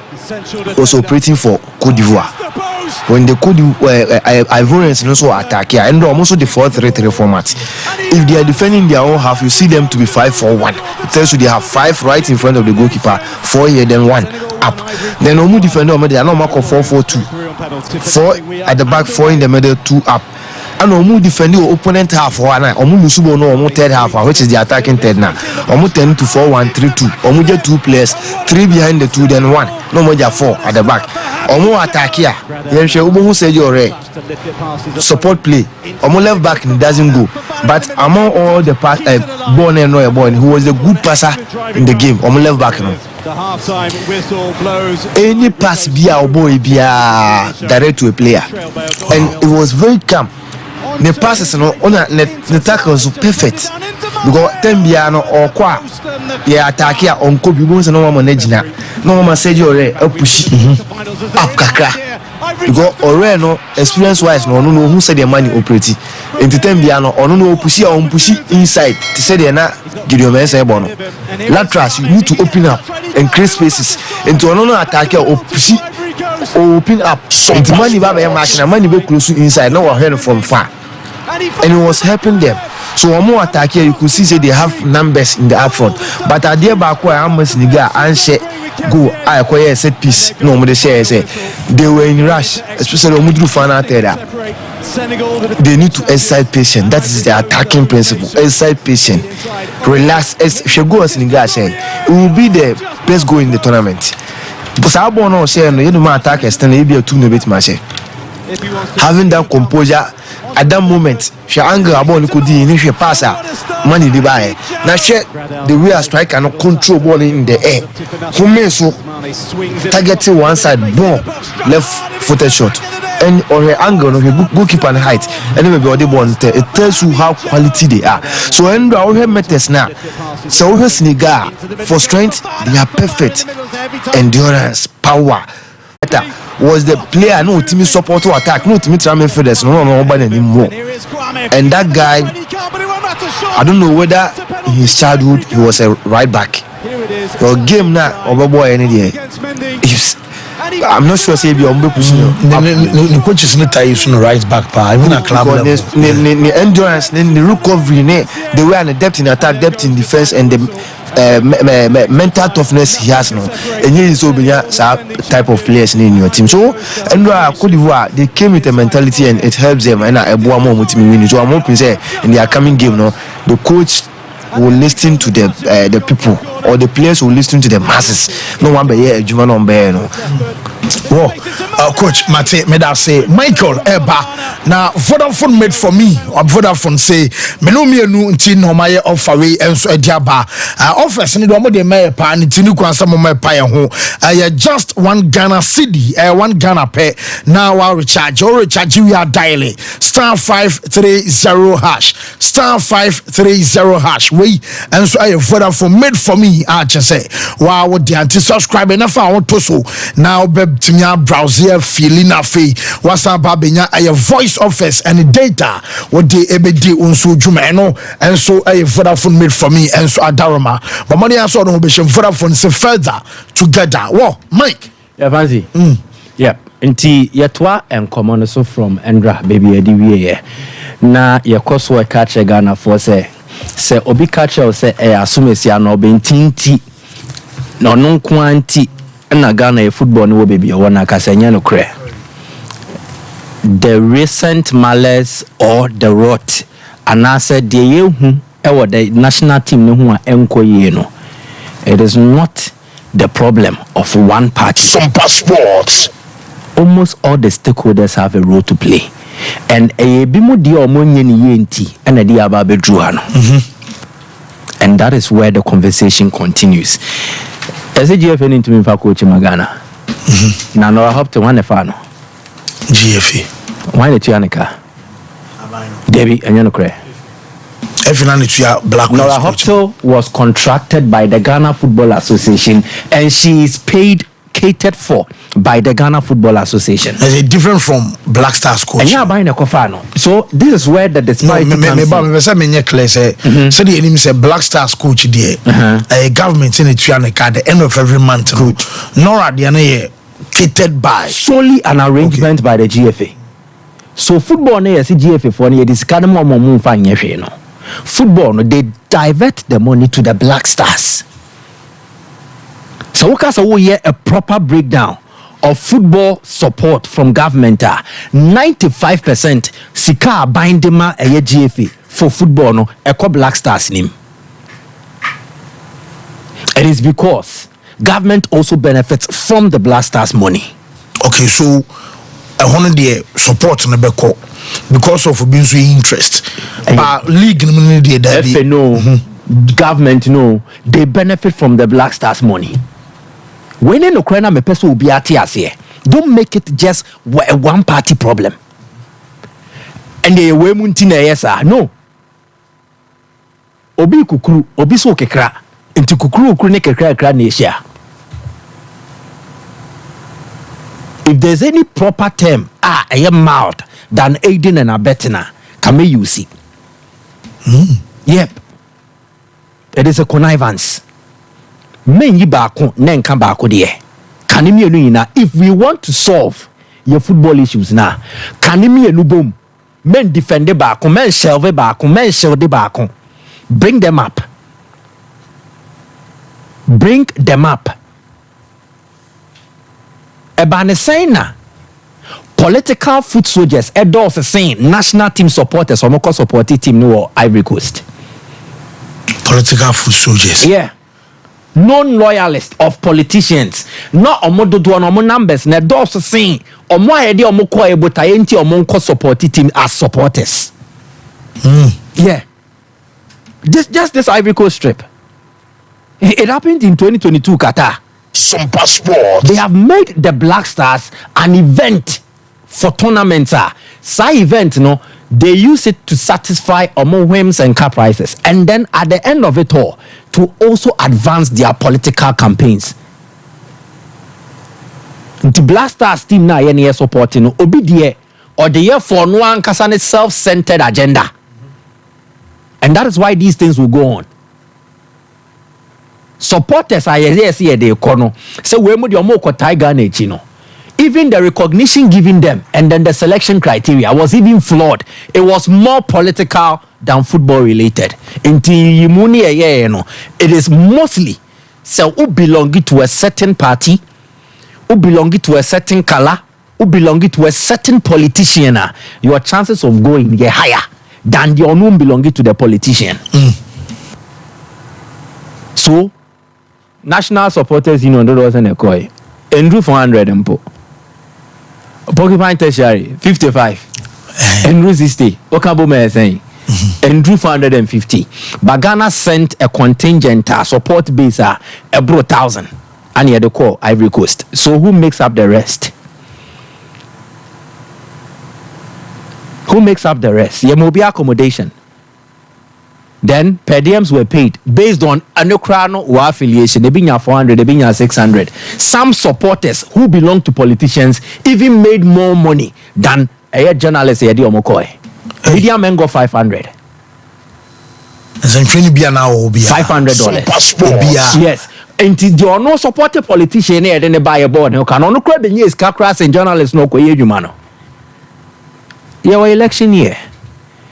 Speaker 21: was operating for Cote d'Ivoire. When the Cote Ivorians also attack here, and also the 4-3-3 format. If they are defending their own half, you see them to be 5-4-1. It tells you they have 5 right in front of the goalkeeper, 4 here, then 1 up. Then Omu defender, they are not mark of 4-4-2. 4 at the back, 4 in the middle, 2 up. And Omu defending opponent half one. Omu Lusubo no Omu third half, which is the attacking third now. Omu 10 to 4-1-3-2. Omu get 2 players, 3 behind the 2, then 1. No more 4 at the back. Omu attack here. Yenshe Ubu who said you're right. Support play. Omu left back and doesn't go. But among all the pass, Born and Noya Born, who was a good passer in the game, Omu left back no. The half-time whistle blows. Any pass be our boy be direct to a player, and it was very calm. The passes no on the tackles were perfect because tembiano or qua yeah attack here on Kobe Bones and no one managina no one said you're push up kakra because already no experience wise no who said the money operating into tembiano or no push inside to say they're not give your man say bono laterals you need to open up and create spaces into another attack or push or open up into money baba machine money be close inside now we're hearing from far. And it was helping them. So one more attack here, you could see say they have numbers in the up front. But at the back where I'm Senegal and share go I acquire a set piece. No more say they were in rush, especially Mudru Fana Terra. They need to exercise patience. That is the attacking principle. Exercise patience. Relax. As Shego Senegal said, it will be the best goal in the tournament. Because I want to say no, you don't attack extend maybe a 2 bit match. Having that composure at that moment, she anger about Nikodi in she pass money the buy. Now check the way a striker cannot control ball in the air. Who may so targeting one side, boom, left footed shot. and or her angle or her goalkeeper and height, and maybe or the one it tells you how quality they are. So and our methods now, so her Senegal for strength they are perfect, endurance, power. Was the player no team support to attack, no team try midfielders, no anymore. And that guy, I don't know whether in his childhood he was a right back. Or game now, or boy any day. I'm not sure say be on pushing.
Speaker 1: The coach is not tired to right back pa. Even a club level.
Speaker 21: The endurance, the recovery, the way and the depth in attack, depth in defense, and the mental toughness he has now. And he is also type of players in your team. So and Cote d'Ivoire they came with a mentality and it helps them. And I more with me winning. So I'm hoping say in the upcoming game now the coach will listen to the people or the players will listen to the masses. No one be here, Juma on bear no.
Speaker 1: Whoa, coach Mate made us say Michael Eba now Vodafone made for me or Vodafone say me no nti no my offer we enso ediaba offers ni do mo de me pa ni tinu kwansa mo me pa ye ho just 1 Ghana cedi 1 Ghana pay now our recharge we are dialing *530 hash *530 hash we enso Vodafone made for me just say wow what the anti subscribe na fa won to so now timia browser feeling afi WhatsApp abenya a voice office and data what the ebedi unso dwuma no enso Vodafone made for me enso adaroma but money aso no be Vodafone say further together wo Mike
Speaker 12: yeah fancy yep nti yetwa enkomo no so from Endra baby edi wie na yekoso e catch Ghana for say obi catch o say asumesi na obentinti no no kwanti na Ghana football no baby wona kasanya no kre the recent malice or the rot and I said the yehu the national team no hu enkoye no it is not the problem of one party.
Speaker 1: Sompa Sports
Speaker 12: almost all the stakeholders have a role to play and bi mu di omonye ni yenti and di aba bedru ha no and that is where the conversation continues. As a GFA into me for coach Magana. Now, no, I hope to one if I know
Speaker 1: GFA.
Speaker 12: Why the Tianica? Debbie and Yanokre.
Speaker 1: Black
Speaker 12: Nora Hopto was contracted by the Ghana Football Association and she is catered for by the Ghana Football Association.
Speaker 1: Is it different from Black Stars coach?
Speaker 12: And you are buying a Kofano. So this is where the disparity comes in.
Speaker 1: So the enemy say Black Stars coach there. A government in the Trianica at the end of every month. Good. Nora the catered by
Speaker 12: solely an arrangement by the GFA. So football na see GFA for ne this kind of mum fa nyehwe no. Football no they divert the money to the Black Stars. So we hear a proper breakdown of football support from government. 95% sika bindema eye GFA for football no eko Black Stars nim. It is because government also benefits from the Black Stars money.
Speaker 1: Okay, so I want the support na beko because of being so interest. But league
Speaker 12: no government no they benefit from the Black Stars money. When in Ukraine me person will be at here. Don't make it just a one party problem. And the way muntina yesa no. Obi kukuru obi so kekra. Inti kukuru ne kekra na Asia. If there's any proper term, I am mild than aiding and abetting, can we use it? Yep. It is a connivance. Men yi baako nen ka baako de kanemienu ina if we want to solve your football issues now kanemienu bom men defend baako men shelve baako men shield baako bring them up ebane saying na political foot soldiers endorse saying national team supporters or more supporting team no Ivory Coast
Speaker 1: political foot soldiers
Speaker 12: non-loyalists of politicians not omododo no numbers na those saying omo ayede omo ko ebota enti omo nko support team as supporters yeah just this Ivory Coast trip it happened in 2022 Qatar.
Speaker 1: Sompa Sports.
Speaker 12: They have made the Black Stars an event
Speaker 3: for tournaments. Event, they use it to satisfy whims and caprices, and then at the end of it all, to also advance their political campaigns. The Black Stars team now any supporting obi or the year for no one self-centered agenda, and that is why these things will go on. Supporters are see the econo. So we must more Tiger Nechino. Even the recognition given them and then the selection criteria was even flawed. It was more political than football related. It is mostly so who belong to a certain party, who belong to a certain color, who belong to a certain politician. Your chances of going get higher than the unknown belonging to the politician. So, National Supporters Union wasn't a coy. Andrew 400 and po. Porcupine Tertiary 55. Andrew 60. Okabo may saying. Andrew 450. Bagana sent a contingent support base a 1,000. And he the call Ivory Coast. So who makes up the rest? Who makes up the rest? Yemobi accommodation. Then per diems were paid based on Anokrano or affiliation. They been 400, they been 600. Some supporters who belong to politicians even made more money than a journalist Eddie Omokoy. Media men go 500. $500. Yes. And there are no supported politician here. Then they buy a board. No can only crowd the news. Cacras and journalists no koye jumano. Your election year.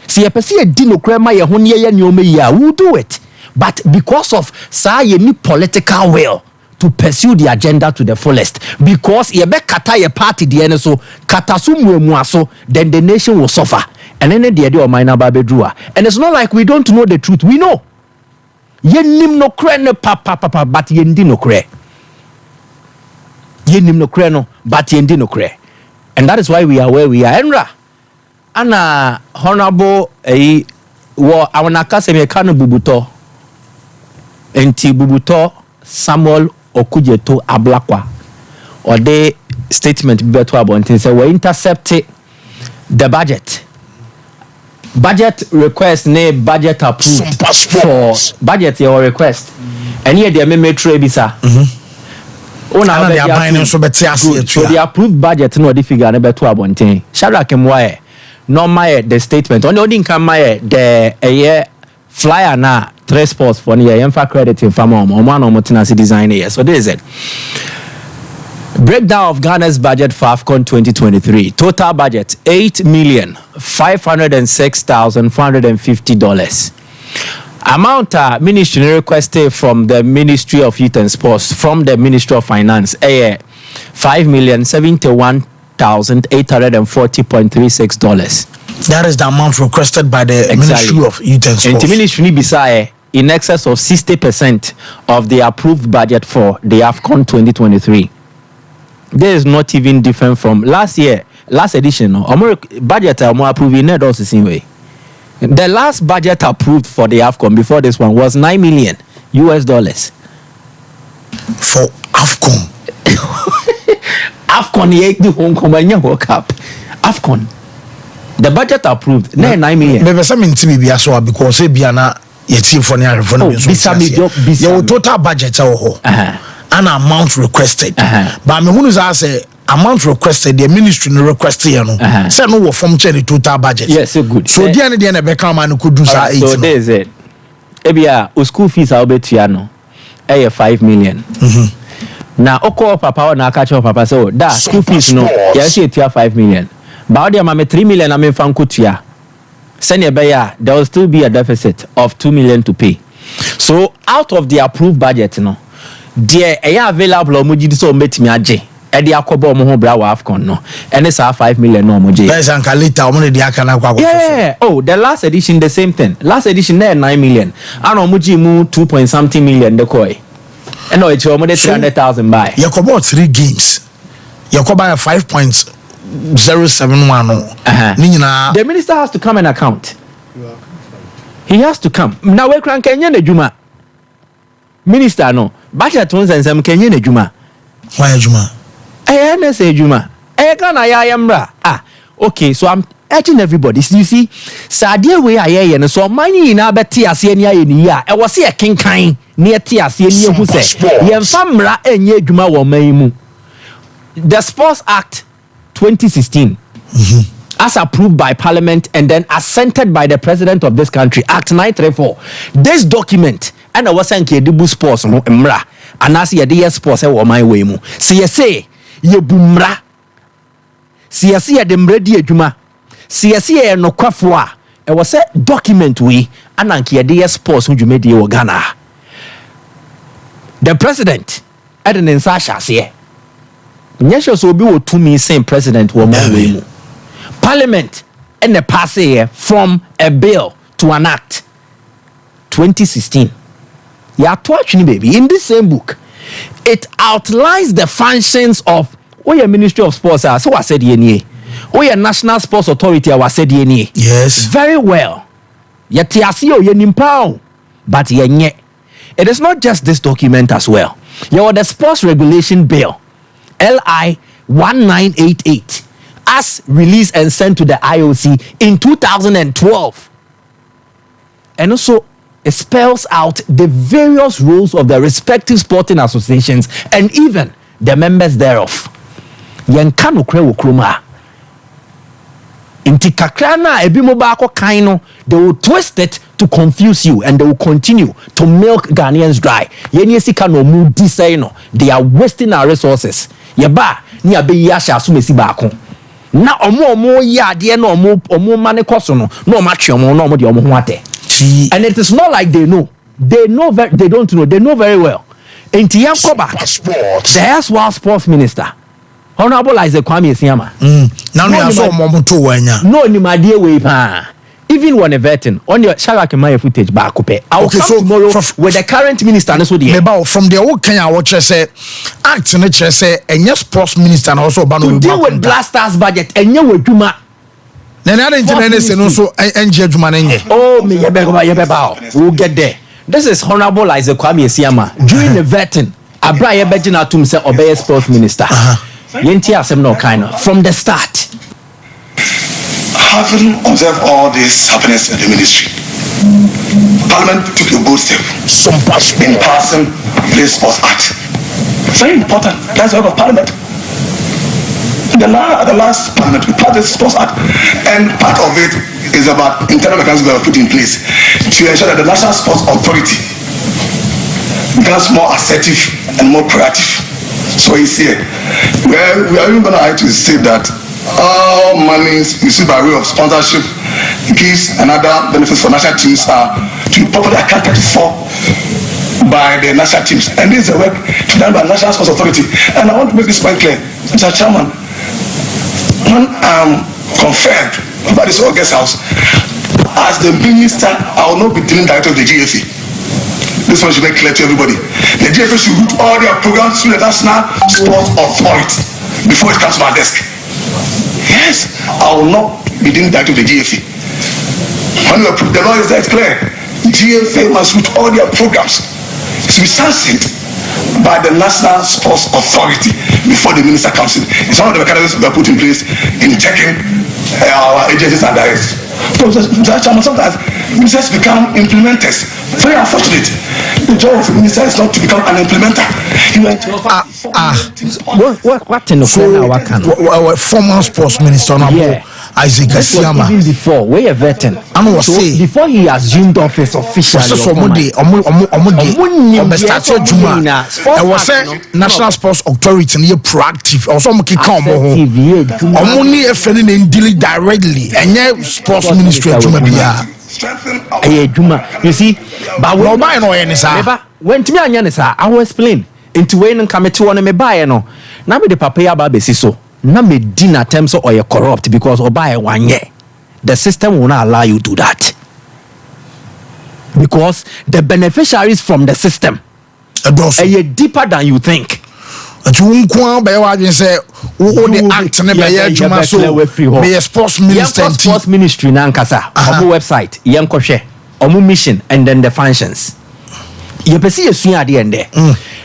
Speaker 3: See, a person didn't crema ya hunya nyome ya who do it, but because of say any political will to pursue the agenda to the fullest, because ye be kata ye party the end so katasumwe muaso, then the nation will suffer, and then the idea of minor babedrua, and it's not like we don't know the truth. We know ye nim no kre ne papa but ye ndi no kre, ye nim no kre no but ye ndi no kre, and that is why we are where we are. Enra ana honorable wo awanaka se me kanu bubuto enti bubuto Samuel Okujeto Ablakwa or the statement beto abontin say we intercept the budget request ne budget approved for budget your request and here they me tray bisa so the approved budget no the figure ne beto abontin Shadrack Mwaye no my the statement on the income my the year flyer na 3 sports for near emfa credit in farm on design here. So this is it. Breakdown of Ghana's budget for AFCON 2023. Total budget $8,506,450. Amount ministry requested from the Ministry of Youth and Sports, from the Ministry of Finance, $5,071,840.36.
Speaker 1: That is the amount requested by the Ministry of Youth and Sports.
Speaker 3: And the ministry beside in excess of 60% of the approved budget for the AFCON 2023. There is not even different from last edition. Budget approved in the same way. The last budget approved for the AFCON before this one was $9 million
Speaker 1: for AFCON.
Speaker 3: AFCON the Hong Kong World Cup. AFCON. The budget approved. $9 million.
Speaker 1: Maybe some in TV because Biana yet for near your total budget an amount requested. But me who say amount requested the ministry no request say no from the total budget.
Speaker 3: Yes, so good.
Speaker 1: So the end the become man could do so.
Speaker 3: So there is it. Ebia school fees are betuano. 5 million. Now oko papa na catch up papa say that school fees no you see 5 million. But the mama 3 million I mean fan kutia. Send there will still be a deficit of 2 million to pay. So out of the approved budget, there available muji so met me aje. Edi akobo mo ho bra wa AFCON no. And it's 5 million no muji.
Speaker 1: There's an kalita omo de akana kwa.
Speaker 3: Yeah. Oh, the last edition the same thing. Last edition there 9 million. And muji mu 2 something million the koi. And no it's omo de 300,000 buy.
Speaker 1: Yakobo 3 games. Yakobo 5.071.
Speaker 3: The minister has to come and account. He has to come. Now we can Kenya ne juma. Minister no. Budget ones and some Kenya ne juma.
Speaker 1: Why juma?
Speaker 3: NSA juma. Ghana yamra. Okay, so I'm urging everybody. You see, Sadia way I so money in Abetia Senia in ya. I was here king kind near Tia Senia who said, Yamfamra and Yegma wa maimu. The Sports Act 2016, as approved by Parliament and then assented by the President of this country, Act 934. This document, and I was saying, Kedibu Sports, Mra, and as ye sports, I my way mu. See, you say, ye bumra. See, you see, dem ready, Juma. See, you see, no kwafwa. I was a document we, and Anki sports, who you made your Ghana. The President, Eden Sasha, say, Nyesha so be wo to me same president wo my way mu. Parliament and the pass here from a bill to an act 2016. Yeah, watching baby in this same book. It outlines the functions of Ministry of Sports. So I said ye National Sports Authority. I said ye
Speaker 1: yes
Speaker 3: very well. Yet tiasio ye nimpao, but ye. It is not just this document as well. You the Sports Regulation Bill. LI 1988 as released and sent to the IOC in 2012, and also it spells out the various roles of the respective sporting associations and even the members thereof. Yankano krewo kroma inti kakrana ebi mobako kaino, they will twist it to confuse you and they will continue to milk Ghanaians dry. Yeniesi kano mu disayno, they are wasting our resources. Yeba ni abeyi asha asumesi baako na omo ya de na omo mane koso no omo atwe omo na omo de omo ho ate. And it is not like they know they don't know, they know very well. Enti yankoba the erstwhile sports minister Honorable Isaac Kwame Esiama
Speaker 1: now no so omo to wanya
Speaker 3: no ni madie we pa. Even when a veteran on your Sharakimaya footage back up. I'll come so tomorrow with the current minister and so the
Speaker 1: from the old Kenya watch say act in say and yes sports minister and also
Speaker 3: to deal with blasters budget and you will do ma
Speaker 1: then I didn't say no so NG Juma
Speaker 3: oh me we'll get there. This is Honorable Isaac Kwame Esiama during the vetting Abra Yebejina to say obey sports minister Yenti asem no kind of from the start.
Speaker 2: Having observed all this happiness in the ministry, Parliament took a bold step in passing the Sports Act. Very important. That's the work of Parliament. The last Parliament, we passed the Sports Act, and part of it is about internal mechanisms that were put in place to ensure that the National Sports Authority becomes more assertive and more proactive. So it's here. We are even going to say that all monies received by way of sponsorship, gifts, and other benefits for national teams are to be properly accounted for by the national teams. And this is the work done by the National Sports Authority. And I want to make this point clear, Mr. Chairman. When I'm conferred by this August House, as the minister, I will not be dealing directly with the GFA. This one should make clear to everybody. The GFA should route all their programs through the National Sports Authority before it comes to my desk. Yes, I will not be dealing directly with the GFA. When the law is that clear, GFA must route all their programs to be sanctioned by the National Sports Authority before the minister comes in. It's one of the mechanisms we are put in place in checking our agencies and directors. Sometimes ministers become implementers. Very unfortunate. The job of the minister is not to become an implementer.
Speaker 3: What in the
Speaker 1: former sports minister Isaac Esiama.
Speaker 3: Even before, we a veteran. So before he assumed office officially.
Speaker 1: I was saying National Sports Authority and proactive. Also, only if any dealing directly and yeah, sports ministry.
Speaker 3: You see, but when to me, I will explain into when and come to one me buy no. Now me the papaya babesi so. Na me dinner terms or you're corrupt because or buy 1 year. The system will not allow you to do that. Because the beneficiaries from the system are deeper than you think. Sports ministry nankasa omo website yenkoshe omo mission and then the functions. You perceive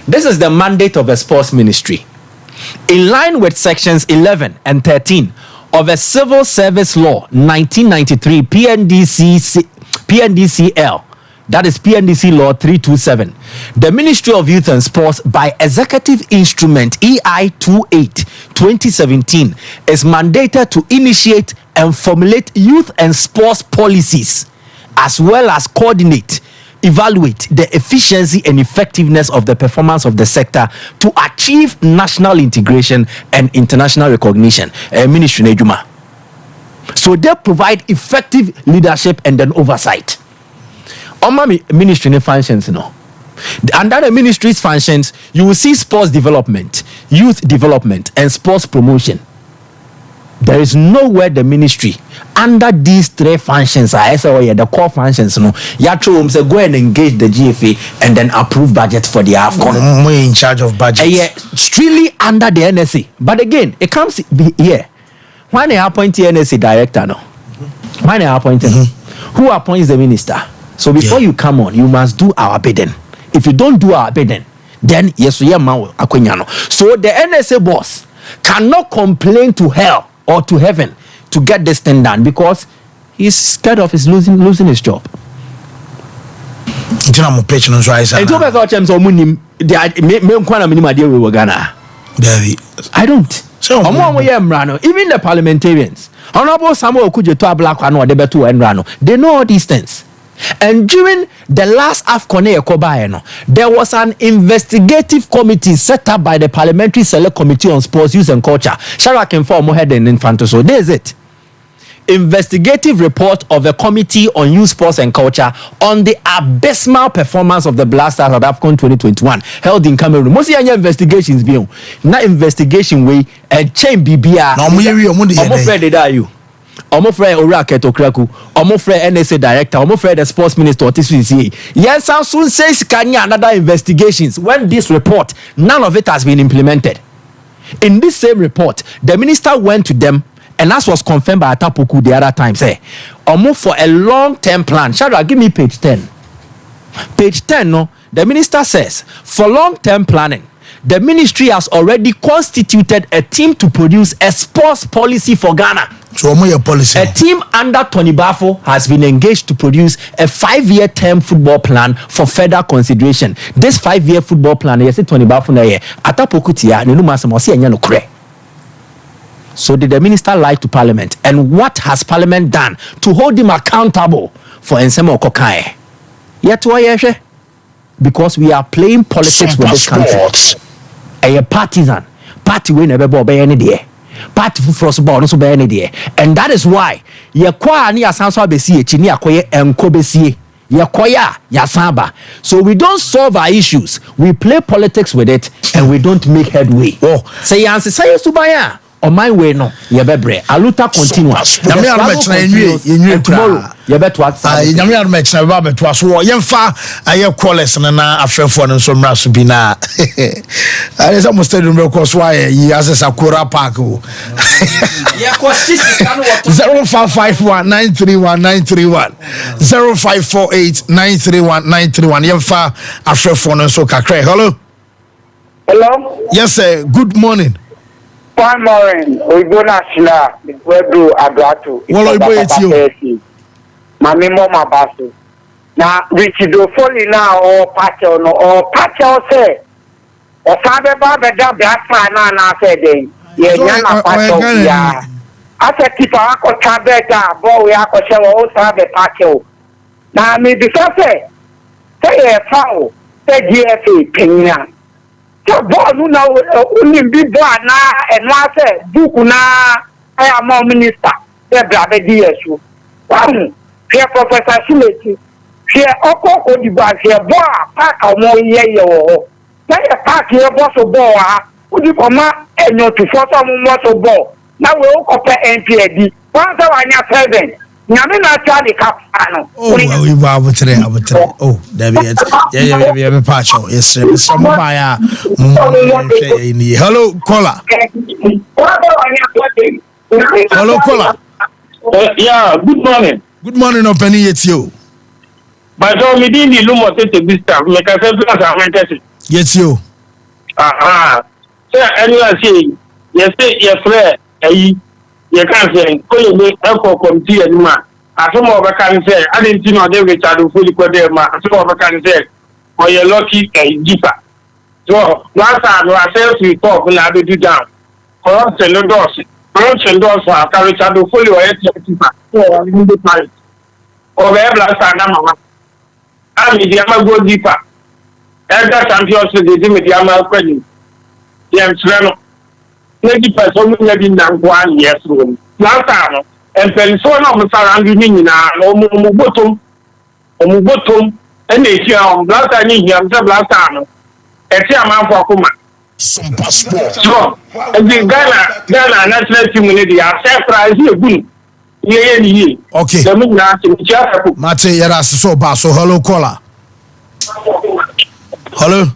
Speaker 3: this is the mandate of the sports ministry. In line with sections 11 and 13 of a Civil Service Law 1993 PNDCL, that is PNDC Law 327, the Ministry of Youth and Sports, by Executive Instrument EI 28 2017, is mandated to initiate and formulate youth and sports policies, as well as coordinate, evaluate the efficiency and effectiveness of the performance of the sector to achieve national integration and international recognition. Ministry Nejuma. So they provide effective leadership and then oversight. Ministry functions, under the ministry's functions, you will see sports development, youth development, and sports promotion. There is nowhere the ministry under these three functions are the core functions. Say go and engage the GFA and then approve budget for the AFCON.
Speaker 1: We're in charge of budget.
Speaker 3: Strictly under the NSA. But again, it comes here. When they appoint the NSA director, when they appoint him, who appoints the minister? So before you come on, you must do our bidding. If you don't do our bidding, then yes, we are now. So the NSA boss cannot complain to hell or to heaven to get this thing done because he's scared of his losing his job. I don't. Even the parliamentarians, Honorable Samuel Okujeto Black and they know all these things. And during the last AFCON, there was an investigative committee set up by the Parliamentary Select Committee on Sports, Youth and Culture. Sharak inform head and infant. So there's it. Investigative report of the Committee on Youth, Sports and Culture on the abysmal performance of the Black Stars at AFCON 2021 held in Cameroon. Most of the investigations being not investigation way and chain BBR. No, I'm afraid that you. I'm afraid Oraketo Kraku. I'm afraid NSA director. I'm afraid the sports minister. Yes, I soon says Kanya another investigations. When this report, none of it has been implemented. In this same report, the minister went to them, and that was confirmed by Atapoku the other time. Say, I'm for a long-term plan. Shara, give me page 10. Page 10, no. The minister says, for long-term planning, the ministry has already constituted a team to produce a sports policy for Ghana.
Speaker 1: So policy.
Speaker 3: A team under Tony Bafo has been engaged to produce a 5-year term football plan for further consideration. This 5-year football plan, yes, Tony Bafo na ye atapokutia nenu masamosi enya no kure. So did the minister lie to Parliament? And what has Parliament done to hold him accountable for Nsemo Kokae? Yet why? Because we are playing politics with this country. A partisan party we never bought by any day. Party for ball so by any day. And that is why ye kwa ni asanso abesi echi ni akoye enko besie. Ye koya ya samba. So we don't solve our issues. We play politics with it and we don't make headway. Oh, say answer say subaya. On my way no, ye bebre. Aluta continua.
Speaker 1: Nyame armechna enwie tomorrow.
Speaker 3: Ye beto at.
Speaker 1: Nyame armechna ba beto aso. Yemfa aye callers na afrefo no so mra so bi na. I is almost stadium because why ye access Akura Park.
Speaker 3: Ye ko Statistical
Speaker 1: 0551931931 0548931931 Yemfa afrefo no so kakra. Hello.
Speaker 4: Hello.
Speaker 1: Yes sir. Good morning.
Speaker 4: Fine morning. We go national. We do adrato.
Speaker 1: Well, you.
Speaker 4: Mami mama basu. Na Richie do folly now or patio no or patio say. Or sabe ba be da black na say dey. Ye nyana patio ya. Ase tipa ako tabeta bo we ako she o sabe patio. Na me bi say e fawo. Say GFA pinya. So boy no na unim bi boy na eno ase buku na I am a minister e bra be di yesu wan here Professor Shileti here oko odiba here boy park omo ye wo na ye park here boss boy ha udi koma enyo to for some moto boy na we o kope NPD wan say wanya president nyame na Charlie cap ano
Speaker 1: oh we abutre oh there be yeah pacho yes some buyer hello caller hello caller
Speaker 4: yeah
Speaker 1: good morning open it you
Speaker 4: but so me di lumo tete bista me ka se plus amentesi
Speaker 1: yes you
Speaker 4: Anyone say, yes, your friend, you can't say, call me Echo Committee and man. As some of a can say, I didn't know they which I do fully quote them, as some of a can say, or you're lucky and deeper. So, last time I said we talk, when I do down. Corrupt and doors. Corrupt and doors are carried out to fully or deeper. So, I'm in the price. Or wherever I am, the go deeper. Every champions with the Yama credit. Yes, Reno. 90% maybe now 1 year soon. Last time, and Penson of surrounding now, no bottom, and they hear on last time in here, last time. A chairman for Kuma.
Speaker 1: Sompa Sport.
Speaker 4: So, the Ghana national community are surprised here.
Speaker 1: Okay. Mate, yara so baso. Hello, caller. Hello.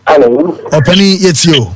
Speaker 4: Hello.
Speaker 1: Opening it's you.